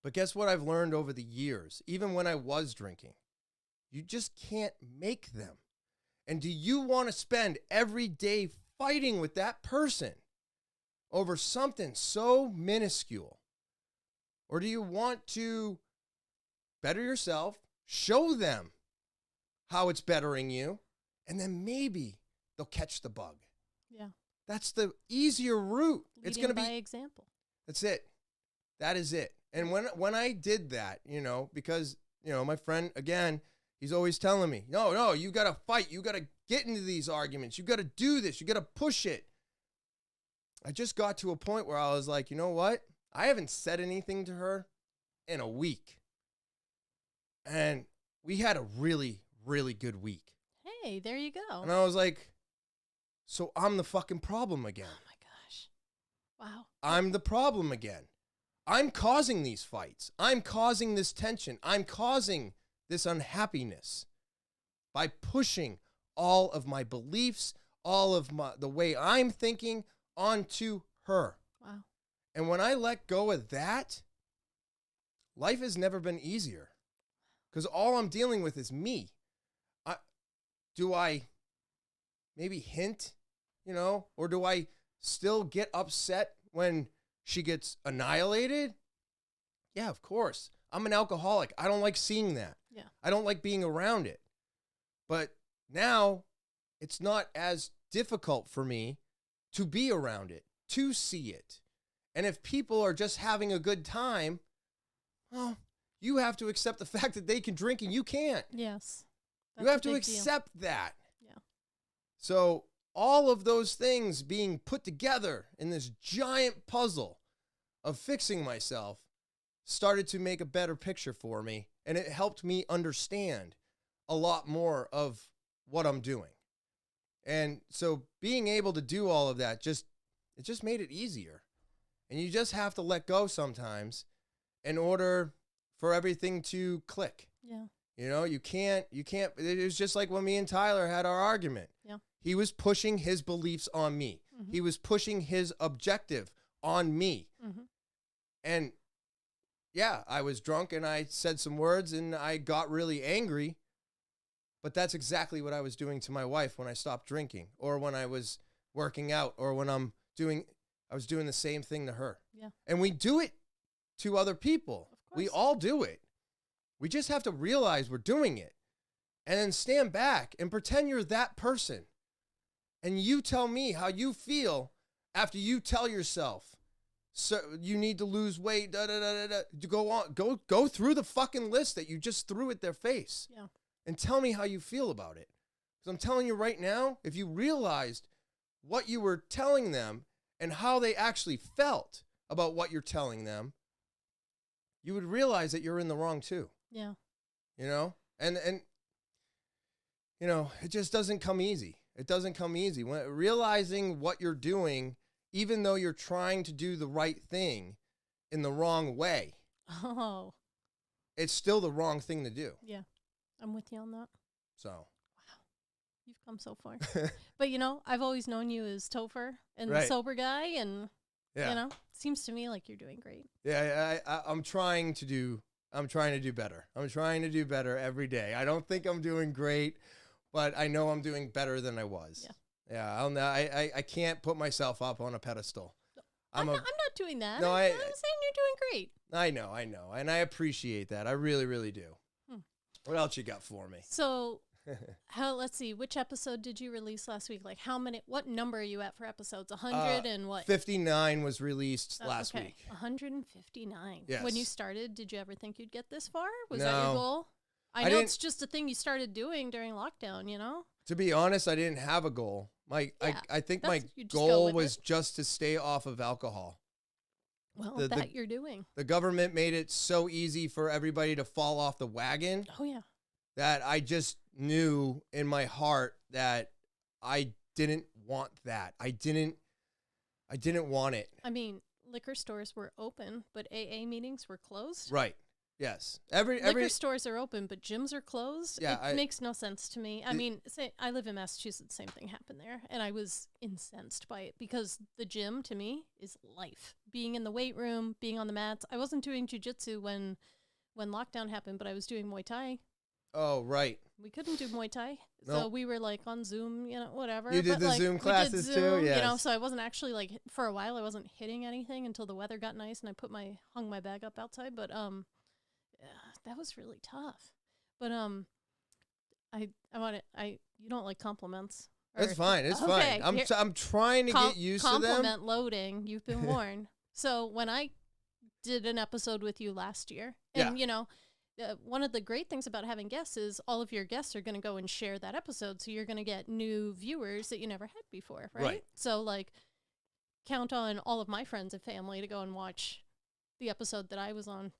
But guess what I've learned over the years, even when I was drinking? You just can't make them. And do you want to spend every day fighting with that person over something so minuscule? Or do you want to better yourself, show them how it's bettering you, and then maybe they'll catch the bug? Yeah. That's the easier route. It's going to by be example. That's it. That is it. And when I did that, because my friend, again, he's always telling me, no, you got to fight. You got to get into these arguments. You got to do this. You got to push it. I just got to a point where I was like, you know what? I haven't said anything to her in a week. And we had a really, really good week. Hey, there you go. And I was like, so I'm the fucking problem again. Oh my gosh. Wow. I'm the problem again. I'm causing these fights. I'm causing this tension. I'm causing this unhappiness by pushing all of my beliefs, all of the way I'm thinking onto her. Wow. And when I let go of that, life has never been easier because all I'm dealing with is me. Do I maybe hint, or do I still get upset when she gets annihilated? Yeah, of course. I'm an alcoholic. I don't like seeing that. Yeah. I don't like being around it. But now it's not as difficult for me to be around it, to see it. And if people are just having a good time, well, you have to accept the fact that they can drink and you can't. Yes. You have to accept that. Yeah. So all of those things being put together in this giant puzzle of fixing myself started to make a better picture for me. And it helped me understand a lot more of what I'm doing. And so being able to do all of that it just made it easier. And you just have to let go sometimes in order for everything to click. Yeah. You can't, it was just like when me and Tyler had our argument. Yeah. He was pushing his beliefs on me. Mm-hmm. He was pushing his objective on me. Mm-hmm. And yeah, I was drunk and I said some words and I got really angry. But that's exactly what I was doing to my wife when I stopped drinking or when I was working out or when I was doing the same thing to her. Yeah. And we do it to other people. Of course. We all do it. We just have to realize we're doing it and then stand back and pretend you're that person. And you tell me how you feel after you tell yourself, so you need to lose weight, go through the fucking list that you just threw at their face. Yeah. And tell me how you feel about it. Because I'm telling you right now, if you realized what you were telling them and how they actually felt about what you're telling them, you would realize that you're in the wrong too. Yeah. And it just doesn't come easy. It doesn't come easy. When realizing what you're doing, even though you're trying to do the right thing in the wrong way, Oh. it's still the wrong thing to do. Yeah. I'm with you on that. So. Wow. You've come so far. But, I've always known you as Topher and Right. the sober guy. And, Yeah. seems to me like you're doing great. Yeah, I'm trying to do better. I'm trying to do better every day. I don't think I'm doing great, but I know I'm doing better than I was. Yeah. Yeah, I can't put myself up on a pedestal. I'm not doing that. No, I'm saying you're doing great. I know. And I appreciate that. I really, really do. What else you got for me? So, let's see, which episode did you release last week? Like what number are you at for episodes? 100 and what? 59 was released last week. 159. Yes. When you started, did you ever think you'd get this far? Was No. that your goal? I know didn't- it's just a thing you started doing during lockdown, To be honest, I didn't have a goal. I think my you just go goal with was it. just to stay off of alcohol. Well, The- you're doing. The government made it so easy for everybody to fall off the wagon Oh, yeah. that I just knew in my heart that I didn't want that. I didn't want it. I mean, liquor stores were open, but AA meetings were closed. Right. Yes. Liquor stores are open, but gyms are closed. Yeah, It makes no sense to me. I mean, I live in Massachusetts, same thing happened there, and I was incensed by it because the gym, to me, is life. Being in the weight room, being on the mats. I wasn't doing Jiu-Jitsu when lockdown happened, but I was doing Muay Thai. Oh, right. We couldn't do Muay Thai, Nope. so we were like on Zoom, whatever. You did but, the like, Zoom we did classes too? Zoom, Yes. so I wasn't actually like for a while I wasn't hitting anything until the weather got nice and I hung my bag up outside. But yeah, that was really tough. But you don't like compliments. That's fine. It's Okay, fine. I'm trying to get used to them. Compliment loading. You've been warned. So when I did an episode with you last year, and one of the great things about having guests is all of your guests are going to go and share that episode. So you're going to get new viewers that you never had before, right? Right. So like count on all of my friends and family to go and watch the episode that I was on.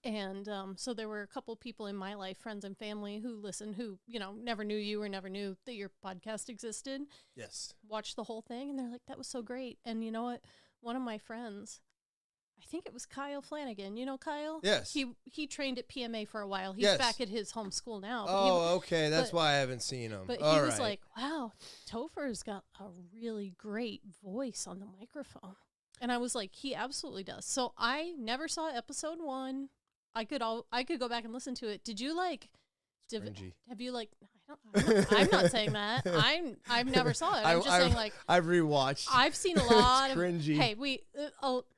And so there were a couple people in my life, friends and family, who listened, who, never knew you or never knew that your podcast existed. Yes. Watched the whole thing, and they're like, that was so great. And you know what? One of my friends, I think it was Kyle Flanagan. You know Kyle? Yes. He trained at PMA for a while. He's Yes. back at his home school now. Okay. That's why I haven't seen him. But he was like, wow, Topher's got a really great voice on the microphone. And I was like, he absolutely does. So I never saw episode 1. I could go back and listen to it. Did you have you I'm not saying that. I've never saw it. I'm just saying I've rewatched. I've seen a lot of cringy. Hey,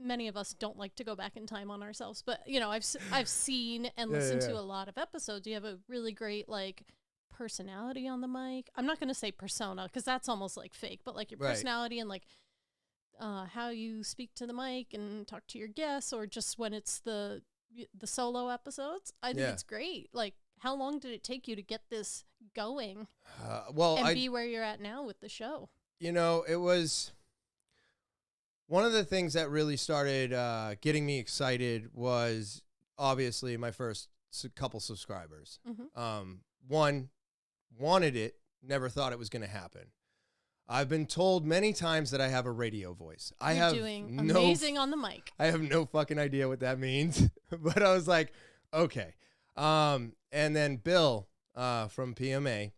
many of us don't like to go back in time on ourselves, but I've seen and listened to a lot of episodes. You have a really great personality on the mic. I'm not going to say persona because that's almost like fake, but your personality and how you speak to the mic and talk to your guests, or just when it's the solo episodes. I think it's great. How long did it take you to get this going? Be where you're at now with the show? It was one of the things that really started getting me excited was obviously my first couple subscribers. Mm-hmm. One wanted it, never thought it was going to happen. I've been told many times that I have a radio voice. You're doing amazing on the mic. I have no fucking idea what that means, but I was like, okay. And then Bill from PMA,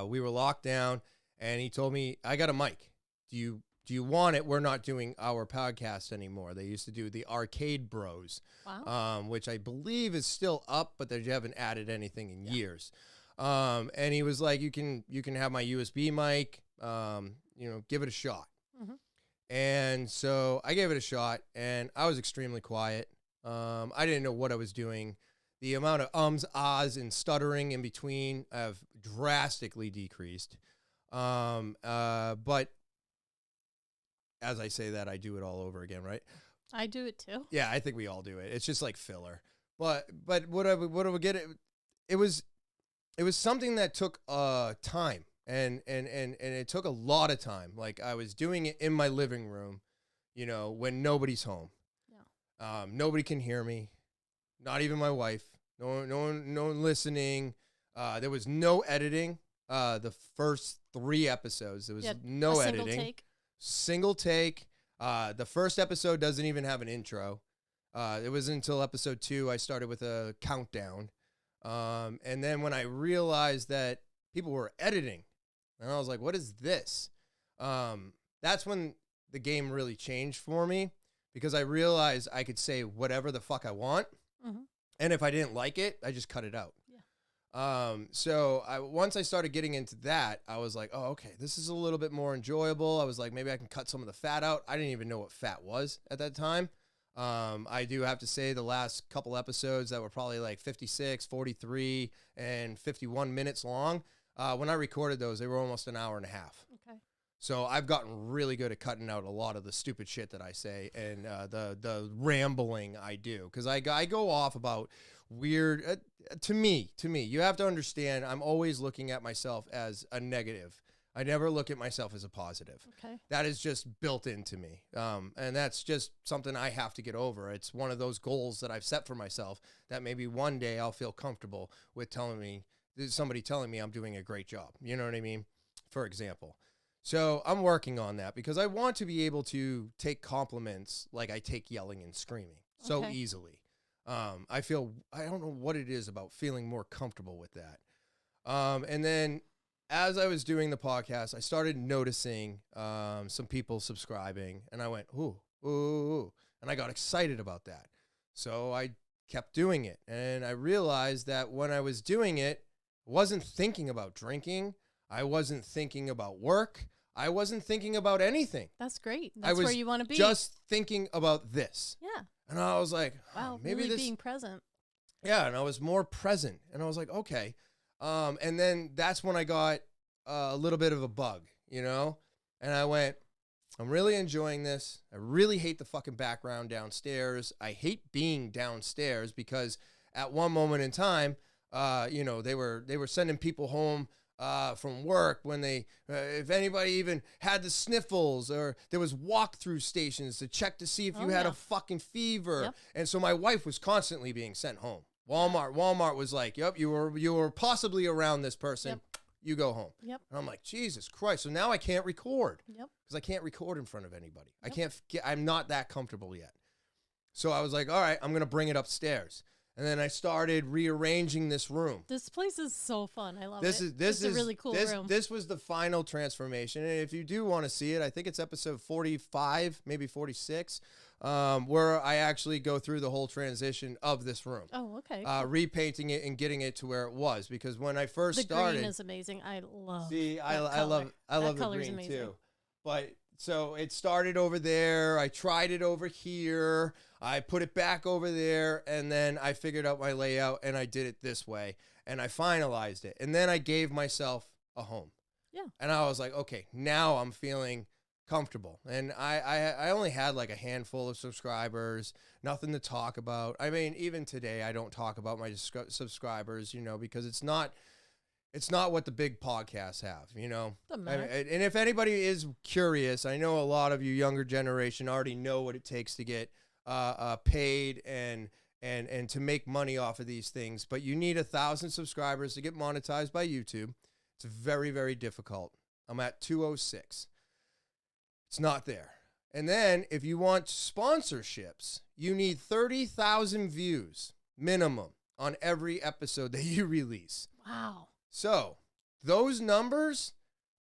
we were locked down, and he told me, I got a mic. Do you want it? We're not doing our podcast anymore. They used to do the Arcade Bros, which I believe is still up, but they haven't added anything in years. And he was like, you can have my USB mic, give it a shot. Mm-hmm. And so I gave it a shot, and I was extremely quiet. I didn't know what I was doing. The amount of ums, ahs, and stuttering in between have drastically decreased. But as I say that, I do it all over again, right? I do it too. Yeah, I think we all do it. It's just like filler. But what I would get it was something that took time, and it took a lot of time. I was doing it in my living room, when nobody's home. Yeah. Nobody can hear me, not even my wife. No one listening. There was no editing. The first 3 episodes, there was no editing. Single take. The first episode doesn't even have an intro. It was until episode 2 I started with a countdown. And then when I realized that people were editing, and I was like, what is this? That's when the game really changed for me, because I realized I could say whatever the fuck I want. Mm-hmm. And if I didn't like it, I just cut it out. Yeah. So once I started getting into that, I was like, oh, okay, this is a little bit more enjoyable. I was like, maybe I can cut some of the fat out. I didn't even know what fat was at that time. I do have to say the last couple episodes that were probably 56, 43, and 51 minutes long, when I recorded those, they were almost an hour and a half. Okay. So I've gotten really good at cutting out a lot of the stupid shit that I say and the rambling I do, because I go off about weird. To me, you have to understand, I'm always looking at myself as a negative. I never look at myself as a positive. Okay. That is just built into me. And that's just something I have to get over. It's one of those goals that I've set for myself, that maybe one day I'll feel comfortable with somebody telling me I'm doing a great job. You know what I mean? For example. So I'm working on that, because I want to be able to take compliments like I take yelling and screaming so easily. I don't know what it is about feeling more comfortable with that. And then as I was doing the podcast, I started noticing some people subscribing, and I went, ooh, and I got excited about that. So I kept doing it, and I realized that when I was doing it, I wasn't thinking about drinking. I wasn't thinking about work. I wasn't thinking about anything. That's great. That's where you want to be. Just thinking about this. Yeah. And I was like, wow, maybe really being present. Yeah, and I was more present, and I was like, okay. And then that's when I got a little bit of a bug, and I went, I'm really enjoying this. I really hate the fucking background downstairs. I hate being downstairs, because at one moment in time, they were sending people home from work when they, if anybody even had the sniffles, or there was walkthrough stations to check to see if you had a fucking fever. Yep. And so my wife was constantly being sent home. Walmart was like, yep, you were possibly around this person. Yep. You go home. Yep. And I'm like, Jesus Christ. So now I can't record. Yep. Because I can't record in front of anybody. Yep. I'm not that comfortable yet. So I was like, all right, I'm going to bring it upstairs. And then I started rearranging this room. This place is so fun. I love This it. is a really cool room. This was the final transformation. And if you do want to see it, I think it's episode 45, maybe 46, where I actually go through the whole transition of this room. Oh, okay. Repainting it and getting it to where it was. Because when I first started, the green is amazing. I love. See, I color. love the color's green amazing. too. But so it started over there. I tried it over here. I put it back over there, and then I figured out my layout, and I did it this way, and I finalized it. And then I gave myself a home. Yeah. And I was like, okay, now I'm feeling comfortable. And I only had like a handful of subscribers, nothing to talk about. I mean, even today, I don't talk about my subscribers, because it's not what the big podcasts have, Doesn't matter. And if anybody is curious, I know a lot of you younger generation already know what it takes to get paid and to make money off of these things. But you need 1,000 subscribers to get monetized by YouTube. It's very, very difficult. I'm at 206. It's not there. And then if you want sponsorships, you need 30,000 views minimum on every episode that you release. Wow. So those numbers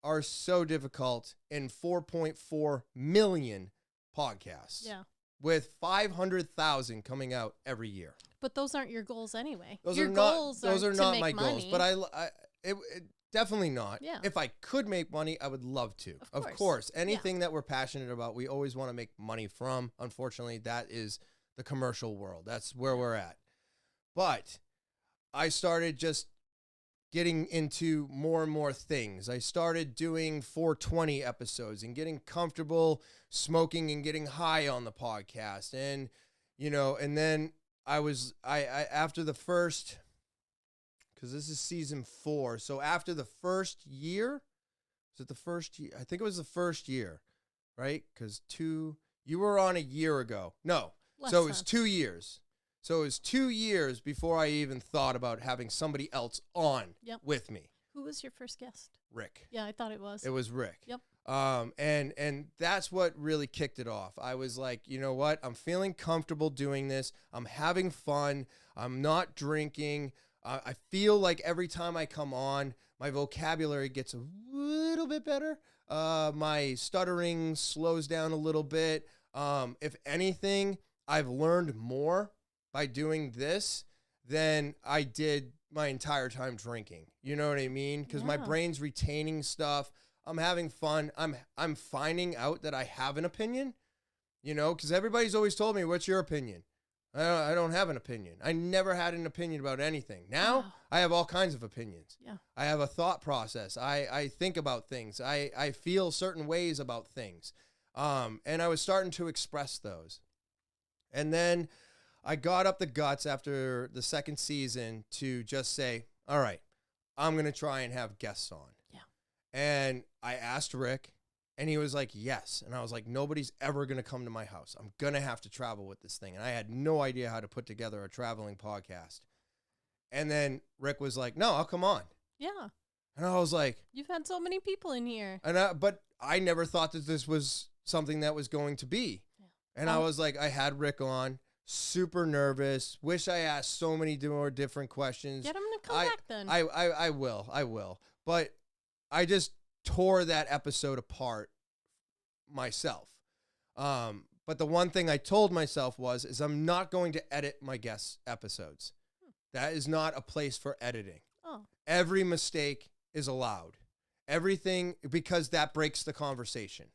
are so difficult in 4.4 million podcasts. Yeah. With 500,000 coming out every year. But those aren't your goals anyway. Those your are goals not to make my money. goals, but it definitely not. Yeah. If I could make money, I would love to. Of course. Anything that we're passionate about, we always want to make money from. Unfortunately, that is the commercial world. That's where we're at. But I started just getting into more and more things. I started doing 420 episodes and getting comfortable smoking and getting high on the podcast. And, and then I after the first, because this is season 4. So after the first year, was it the first year? I think it was the first year, right? Because you were on a year ago. No. So it was 2 years. So it was 2 years before I even thought about having somebody else on with me. Who was your first guest? Rick. Yeah, I thought it was. It was Rick. Yep. And that's what really kicked it off. I was like, you know what? I'm feeling comfortable doing this. I'm having fun. I'm not drinking. I feel like every time I come on, my vocabulary gets a little bit better. My stuttering slows down a little bit. If anything, I've learned more by doing this than I did my entire time drinking. You know what I mean? Because my brain's retaining stuff. I'm having fun. I'm finding out that I have an opinion, because everybody's always told me, what's your opinion? I don't have an opinion. I never had an opinion about anything. Now I have all kinds of opinions. Yeah. I have a thought process. I think about things. I feel certain ways about things. And I was starting to express those. And then I got up the guts after the second season to just say, all right, I'm going to try and have guests on. Yeah. And I asked Rick, and he was like, yes. And I was like, nobody's ever going to come to my house. I'm going to have to travel with this thing. And I had no idea how to put together a traveling podcast. And then Rick was like, no, I'll come on. Yeah. And I was like, you've had so many people in here. But I never thought that this was something that was going to be. Yeah. And I was like, I had Rick on. Super nervous. Wish I asked so many more different questions. Get him to come back then. I will. But I just tore that episode apart myself. But the one thing I told myself is I'm not going to edit my guest episodes. That is not a place for editing. Oh. Every mistake is allowed. Everything, because that breaks the conversation.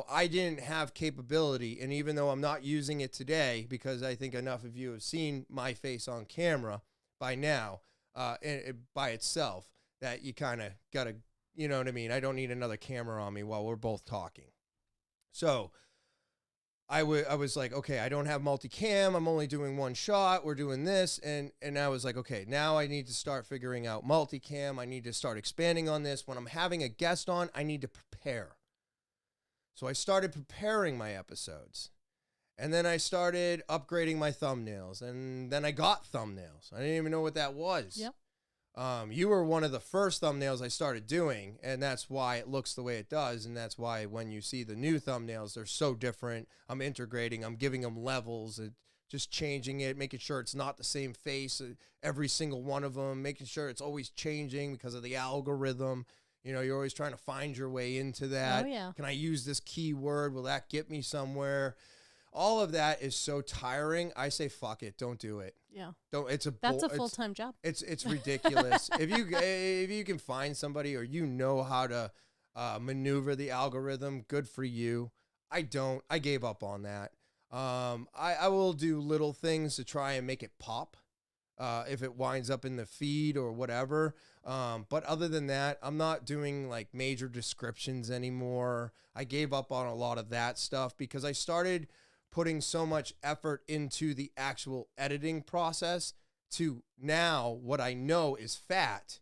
I didn't have capability, and even though I'm not using it today, because I think enough of you have seen my face on camera by now, by itself, that you kind of got to, you know what I mean? I don't need another camera on me while we're both talking. So I was like, okay, I don't have multicam. I'm only doing one shot. We're doing this. And I was like, okay, now I need to start figuring out multicam. I need to start expanding on this. When I'm having a guest on, I need to prepare. So I started preparing my episodes. And then I started upgrading my thumbnails. And then I got thumbnails. I didn't even know what that was. Yep. You were one of the first thumbnails I started doing, and that's why it looks the way it does, and that's why when you see the new thumbnails, they're so different. I'm integrating, I'm giving them levels, and just changing it, making sure it's not the same face, every single one of them, making sure it's always changing because of the algorithm. You know, you're always trying to find your way into that. Oh, yeah. Can I use this keyword? Will that get me somewhere? All of that is so tiring. I say, fuck it, don't do it. Yeah. Don't. That's a full-time job. It's ridiculous. If you can find somebody or you know how to maneuver the algorithm, good for you. I don't. I gave up on that. I will do little things to try and make it pop if it winds up in the feed or whatever. But other than that, I'm not doing like major descriptions anymore. I gave up on a lot of that stuff because I started putting so much effort into the actual editing process to now what I know is fat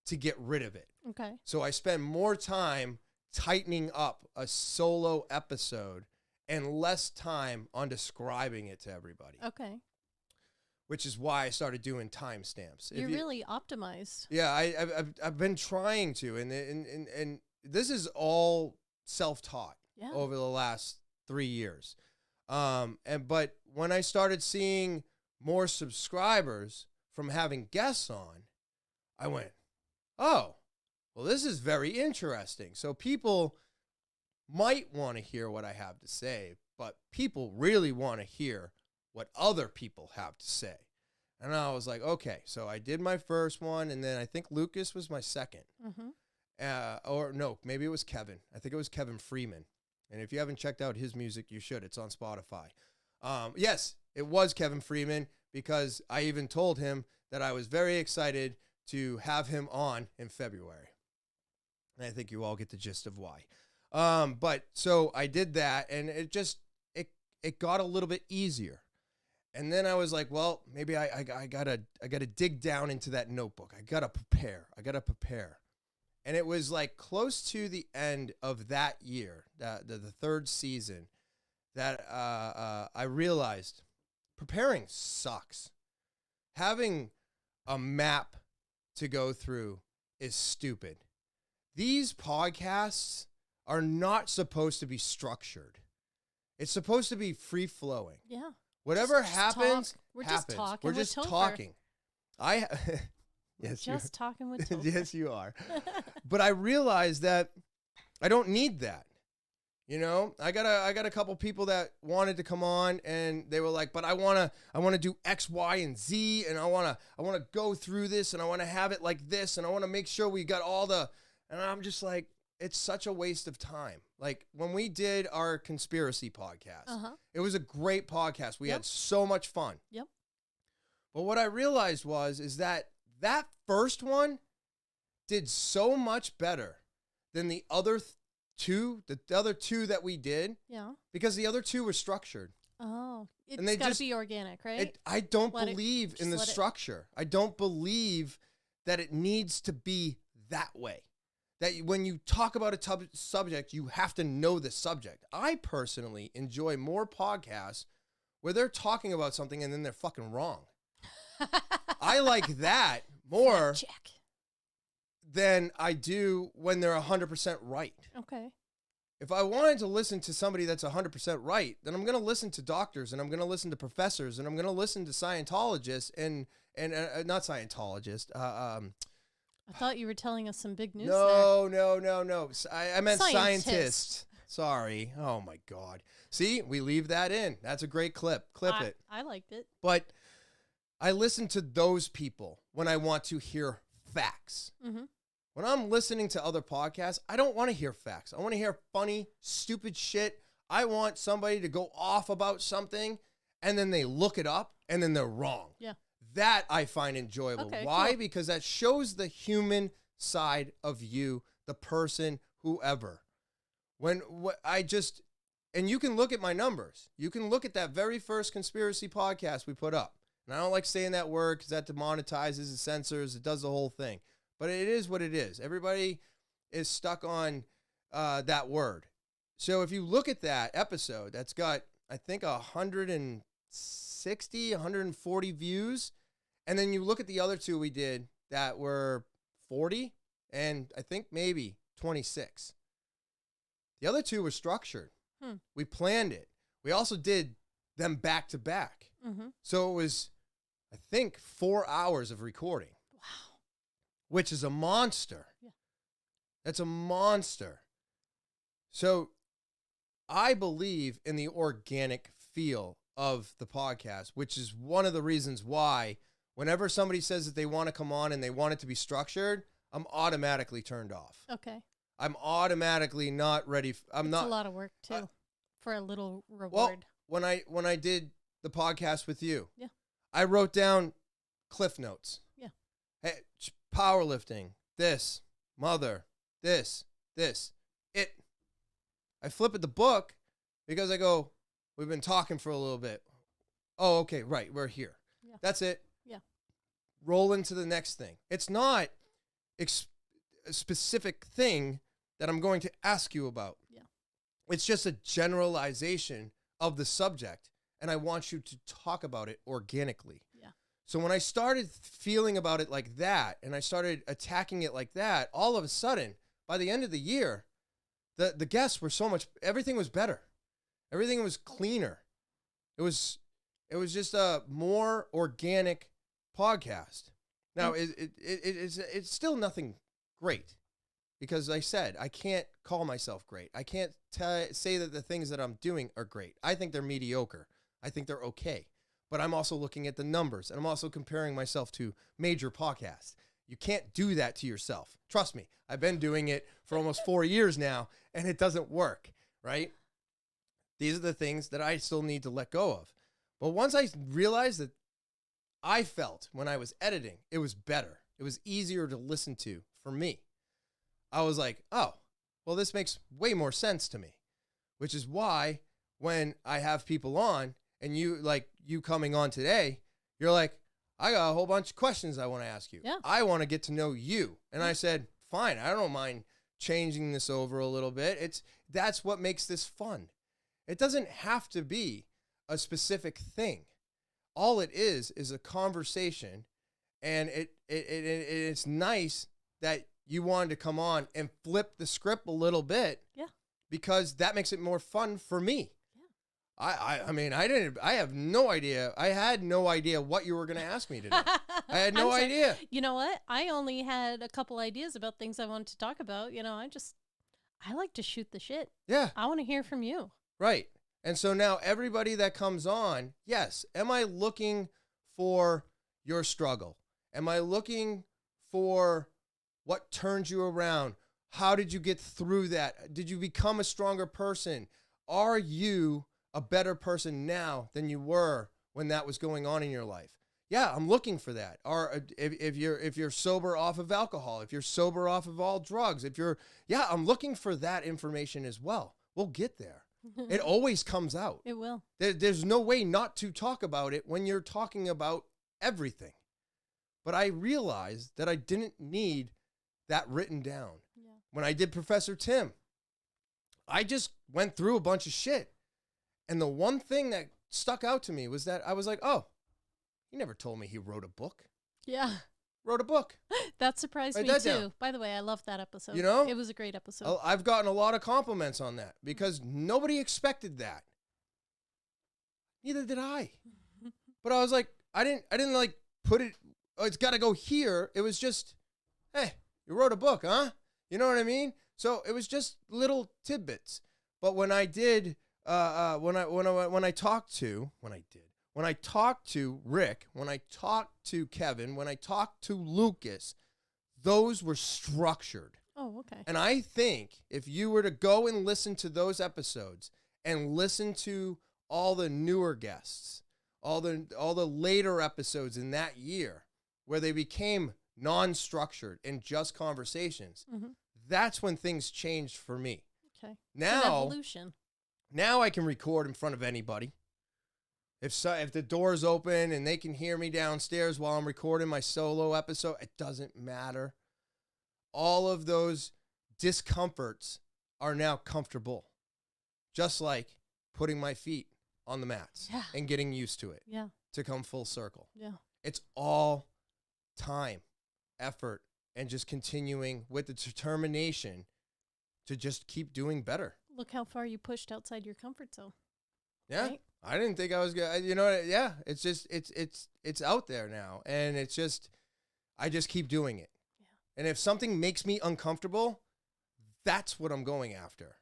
to get rid of it. Okay. So I spend more time tightening up a solo episode and less time on describing it to everybody. Okay. Which is why I started doing timestamps. You're really optimized. Yeah, I've been trying to, and this is all self-taught over the last 3 years. But when I started seeing more subscribers from having guests on, I went, oh, well, this is very interesting. So people might want to hear what I have to say, but people really want to hear what other people have to say. And I was like, okay, so I did my first one, and then I think Lucas was my second. Mm-hmm. Or no, maybe it was Kevin. I think it was Kevin Freeman. And if you haven't checked out his music, you should. It's on Spotify. Yes, it was Kevin Freeman because I even told him that I was very excited to have him on in February. And I think you all get the gist of why. But so I did that, and it got a little bit easier. And then I was like, well, maybe I gotta dig down into that notebook. I gotta prepare. And it was like close to the end of that year, the third season, that I realized preparing sucks. Having a map to go through is stupid. These podcasts are not supposed to be structured. It's supposed to be free-flowing. Yeah. Whatever happens, We're happens. just talking. We're just with Topher. talking. Yes, just talking with Topher. Yes, you are. But I realized that I don't need that. You know, I got a couple people that wanted to come on, and they were like, "But I wanna do X, Y, and Z, and I wanna go through this, and I wanna have it like this, and I wanna make sure we got all the." And I'm just like, it's such a waste of time. Like when we did our conspiracy podcast, it was a great podcast. We had so much fun. Yep. But what I realized is that first one did so much better than the other two that we did. Yeah. Because the other two were structured. Oh, it's got to be organic, right? I don't believe in the structure. I don't believe that it needs to be that way. That when you talk about a subject, you have to know the subject. I personally enjoy more podcasts where they're talking about something and then they're fucking wrong. I like that more than I do when they're 100% right. Okay. If I wanted to listen to somebody that's 100% right, then I'm going to listen to doctors, and I'm going to listen to professors, and I'm going to listen to Scientologists and not Scientologists. I thought you were telling us some big news No. I meant Scientist. Sorry. Oh, my God. See, we leave that in. That's a great clip. Clip it. I liked it. But I listen to those people when I want to hear facts. Mm-hmm. When I'm listening to other podcasts, I don't want to hear facts. I want to hear funny, stupid shit. I want somebody to go off about something, and then they look it up, and then they're wrong. Yeah. That I find enjoyable. Okay, why? cool. Because that shows the human side of you, the person, whoever. And you can look at my numbers. You can look at that very first conspiracy podcast we put up. And I don't like saying that word because that demonetizes, it censors, it does the whole thing. But it is what it is. Everybody is stuck on that word. So if you look at that episode, that's got, I think, 160, 140 views. And then you look at the other two we did that were 40 and I think maybe 26. The other two were structured. We planned it. We also did them back to back. So it was, I think, 4 hours of recording. Wow. Which is a monster. Yeah. That's a monster. So I believe in the organic feel of the podcast, which is one of the reasons why whenever somebody says that they want to come on and they want it to be structured, I'm automatically turned off. Okay. I'm automatically not ready. It's a lot of work too, for a little reward. Well, when I did the podcast with you, yeah, I wrote down cliff notes. Yeah. Hey, powerlifting, this, mother, this, it. I flip at the book because I go, we've been talking for a little bit. Oh, okay, right, we're here. Yeah. That's it. Yeah. Roll into the next thing. It's not a specific thing that I'm going to ask you about. Yeah. It's just a generalization of the subject, and I want you to talk about it organically. Yeah. So when I started feeling about it like that, and I started attacking it like that, all of a sudden, by the end of the year, the guests were everything was better. Everything was cleaner. It was just a more organic podcast. Now, it's still nothing great. Because I said, I can't call myself great. I can't say that the things that I'm doing are great. I think they're mediocre. I think they're okay. But I'm also looking at the numbers, and I'm also comparing myself to major podcasts. You can't do that to yourself. Trust me, I've been doing it for almost 4 years now, and it doesn't work, right? These are the things that I still need to let go of. But once I realized that I felt when I was editing, it was better. It was easier to listen to for me. I was like, oh, well, this makes way more sense to me, which is why when I have people on and you coming on today, you're like, I got a whole bunch of questions I want to ask you. Yeah. I want to get to know you. And I said, fine, I don't mind changing this over a little bit. That's what makes this fun. It doesn't have to be a specific thing. All it is a conversation, and it's nice that you wanted to come on and flip the script a little bit. Yeah. Because that makes it more fun for me. Yeah. I mean, I have no idea. I had no idea what you were going to ask me today. I had no idea. You know what? I only had a couple ideas about things I wanted to talk about. You know, I like to shoot the shit. Yeah. I want to hear from you. Right. And so now everybody that comes on, yes, am I looking for your struggle? Am I looking for what turned you around? How did you get through that? Did you become a stronger person? Are you a better person now than you were when that was going on in your life? Yeah, I'm looking for that. Or if you're sober off of alcohol, if you're sober off of all drugs, I'm looking for that information as well. We'll get there. It always comes out. It will. There's no way not to talk about it when you're talking about everything. But I realized that I didn't need that written down. Yeah. When I did Professor Tim, I just went through a bunch of shit. And the one thing that stuck out to me was that I was like, oh, he never told me he wrote a book. Yeah. Wrote a book. That surprised Write me that too. down. By the way, I loved that episode. You know? It was a great episode. I've gotten a lot of compliments on that because nobody expected that. Neither did I. But I was like, I didn't like put it, oh, it's got to go here. It was just, hey, you wrote a book, huh? You know what I mean? So it was just little tidbits. But when I did, when I talked to Rick, when I talked to Kevin, when I talked to Lucas, those were structured. Oh, okay. And I think if you were to go and listen to those episodes and listen to all the newer guests, all the later episodes in that year where they became non-structured and just conversations, that's when things changed for me. Okay. Now, it's an evolution. Now I can record in front of anybody. If the door's open and they can hear me downstairs while I'm recording my solo episode, it doesn't matter. All of those discomforts are now comfortable. Just like putting my feet on the mats and getting used to it to come full circle. Yeah. It's all time, effort, and just continuing with the determination to just keep doing better. Look how far you pushed outside your comfort zone. Yeah. Right? I didn't think I was going to, you know, yeah, it's just, it's out there now. And it's just, I just keep doing it. Yeah. And if something makes me uncomfortable, that's what I'm going after.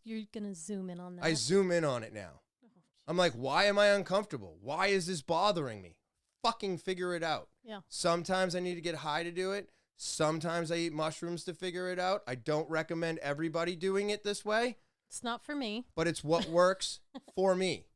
You're going to zoom in on that. I zoom in on it now. Oh, I'm like, why am I uncomfortable? Why is this bothering me? Fucking figure it out. Yeah. Sometimes I need to get high to do it. Sometimes I eat mushrooms to figure it out. I don't recommend everybody doing it this way. It's not for me. But it's what works for me,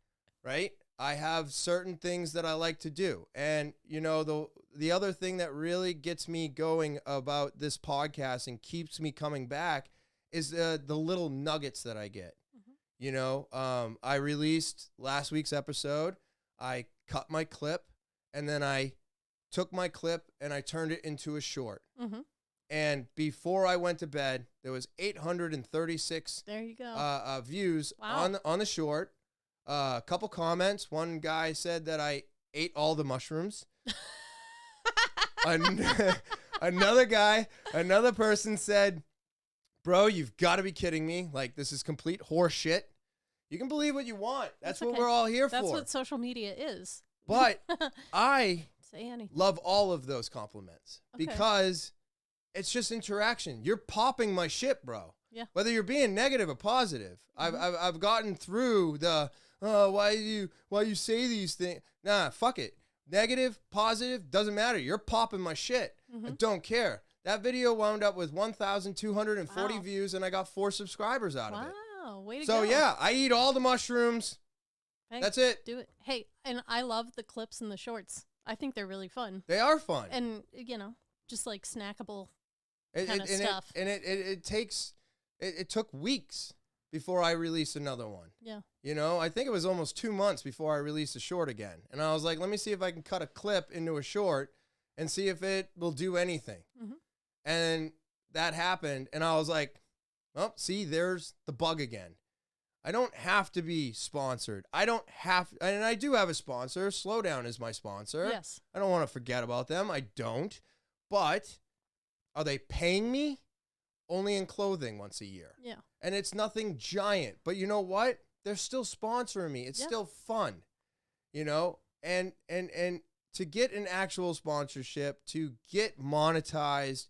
right? I have certain things that I like to do. And, you know, the other thing that really gets me going about this podcast and keeps me coming back is the little nuggets that I get. Mm-hmm. You know, I released last week's episode. I cut my clip, and then I took my clip and I turned it into a short. Mm-hmm. And before I went to bed, there was 836 there you go. Views on the short. A couple comments. One guy said that I ate all the mushrooms. Another person said, bro, you've got to be kidding me. Like, this is complete horse shit. You can believe what you want. That's what we're all here for. That's what social media is. But I love all of those compliments because it's just interaction. You're popping my shit, bro. Yeah. Whether you're being negative or positive. Mm-hmm. I've gotten through the, why you say these things. Nah, fuck it. Negative, positive, doesn't matter. You're popping my shit. Mm-hmm. I don't care. That video wound up with 1,240 views, and I got 4 subscribers out of it. Wow, way to go. So, yeah, I eat all the mushrooms. Hey, that's it. Do it. Hey, and I love the clips and the shorts. I think they're really fun. They are fun. And, you know, just like snackable kind of stuff. It took weeks before I released another one. Yeah. You know, I think it was almost 2 months before I released a short again. And I was like, let me see if I can cut a clip into a short and see if it will do anything. Mm-hmm. And that happened. And I was like, well, see, there's the bug again. I don't have to be sponsored. And I do have a sponsor. Slowdown is my sponsor. Yes. I don't want to forget about them. I don't. But are they paying me? Only in clothing once a year. Yeah. And it's nothing giant. But you know what? They're still sponsoring me. It's still fun. You know? And to get an actual sponsorship, to get monetized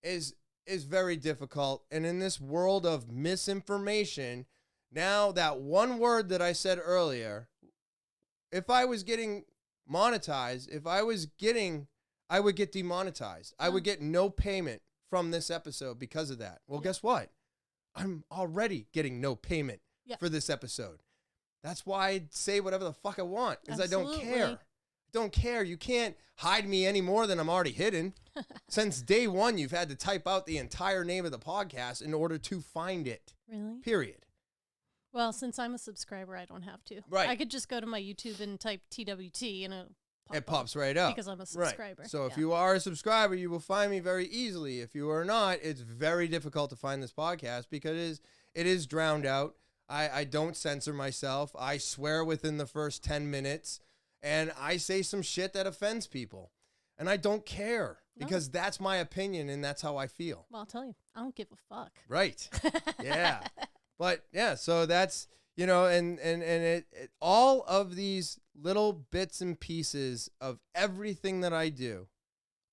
is very difficult. And in this world of misinformation, now that one word that I said earlier, if I was getting monetized, I would get demonetized. I would get no payment from this episode because of that. Well, guess what? I'm already getting no payment for this episode. That's why I say whatever the fuck I want, because I don't care. Don't care. You can't hide me any more than I'm already hidden. Since day one, you've had to type out the entire name of the podcast in order to find it. Really? Period. Well, since I'm a subscriber, I don't have to. Right. I could just go to my YouTube and type TWT and it pops right up. Because I'm a subscriber. Right. So if you are a subscriber, you will find me very easily. If you are not, it's very difficult to find this podcast because it is drowned out. I don't censor myself. I swear within the first 10 minutes. And I say some shit that offends people. And I don't care because that's my opinion and that's how I feel. Well, I'll tell you, I don't give a fuck. Right. Yeah. But yeah, so that's, you know, and it all of these little bits and pieces of everything that I do,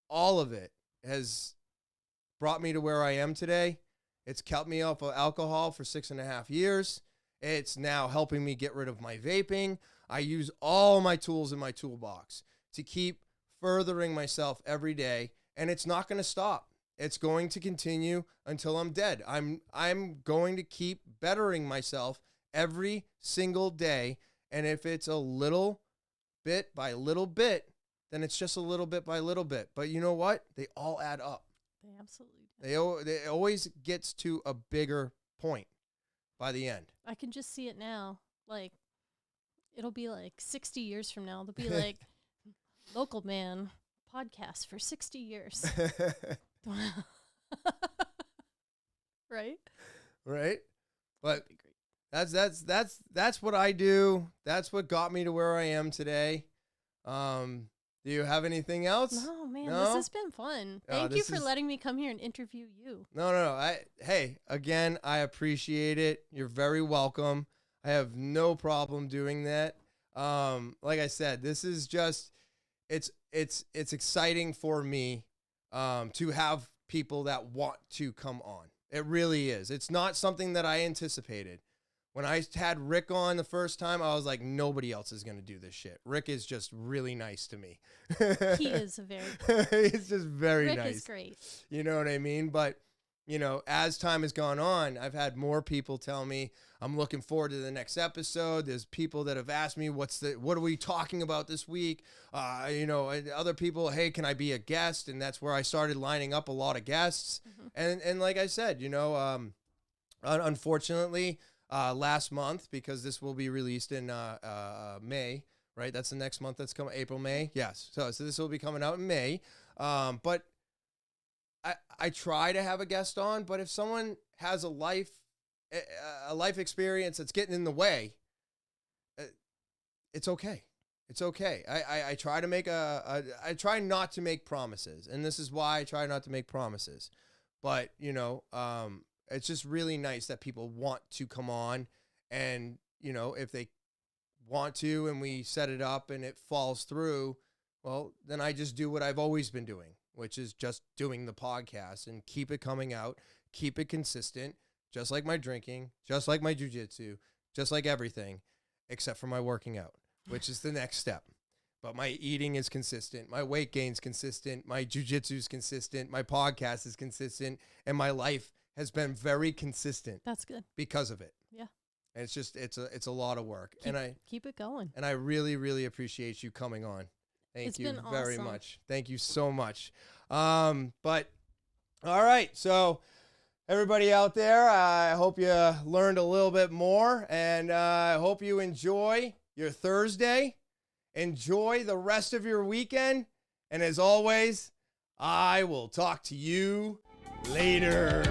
all of it has brought me to where I am today. It's kept me off of alcohol for 6.5 years. It's now helping me get rid of my vaping. I use all my tools in my toolbox to keep furthering myself every day, and it's not going to stop. It's going to continue until I'm dead. I'm going to keep bettering myself every single day, and if it's a little bit by little bit, then it's just a little bit by little bit. But you know what? They all add up. They absolutely do. It always gets to a bigger point by the end. I can just see it now. Like, it'll be like 60 years from now. They'll be like, local man podcast for 60 years. Right? Right? But That'd be great. that's what I do. That's what got me to where I am today. Do you have anything else? No, man, No? this has been fun. Oh, Thank you this for is- letting me come here and interview you. No. Hey, again, I appreciate it. You're very welcome. I have no problem doing that. Like I said, this is just it's exciting for me to have people that want to come on. It really is. It's not something that I anticipated. When I had Rick on the first time, I was like, nobody else is going to do this shit. Rick is just really nice to me. He is a very He's just very Rick nice. is great. You know what I mean? But, you know, as time has gone on, I've had more people tell me, I'm looking forward to the next episode. There's people that have asked me, what are we talking about this week? You know, and other people, hey, can I be a guest? And that's where I started lining up a lot of guests. And like I said, you know, unfortunately, last month, because this will be released in May, right? That's the next month that's coming, April, May. Yes. So this will be coming out in May. But I try to have a guest on, but if someone has a life experience that's getting in the way, it's okay. It's okay. I try to make I try not to make promises, and this is why I try not to make promises. But, you know, it's just really nice that people want to come on, and, you know, if they want to and we set it up and it falls through, well, then I just do what I've always been doing, which is just doing the podcast and keep it coming out, keep it consistent, just like my drinking, just like my jiu-jitsu, just like everything, except for my working out, which is the next step. But my eating is consistent, my weight gain's consistent, my jiu-jitsu is consistent, my podcast is consistent, and my life has been very consistent. That's good. Because of it. Yeah. And it's just it's a lot of work. Keep it going. And I really, really appreciate you coming on. Thank you very much. Thank you so much. But all right, so everybody out there, I hope you learned a little bit more, and I hope you enjoy your Thursday. Enjoy the rest of your weekend, and as always, I will talk to you later.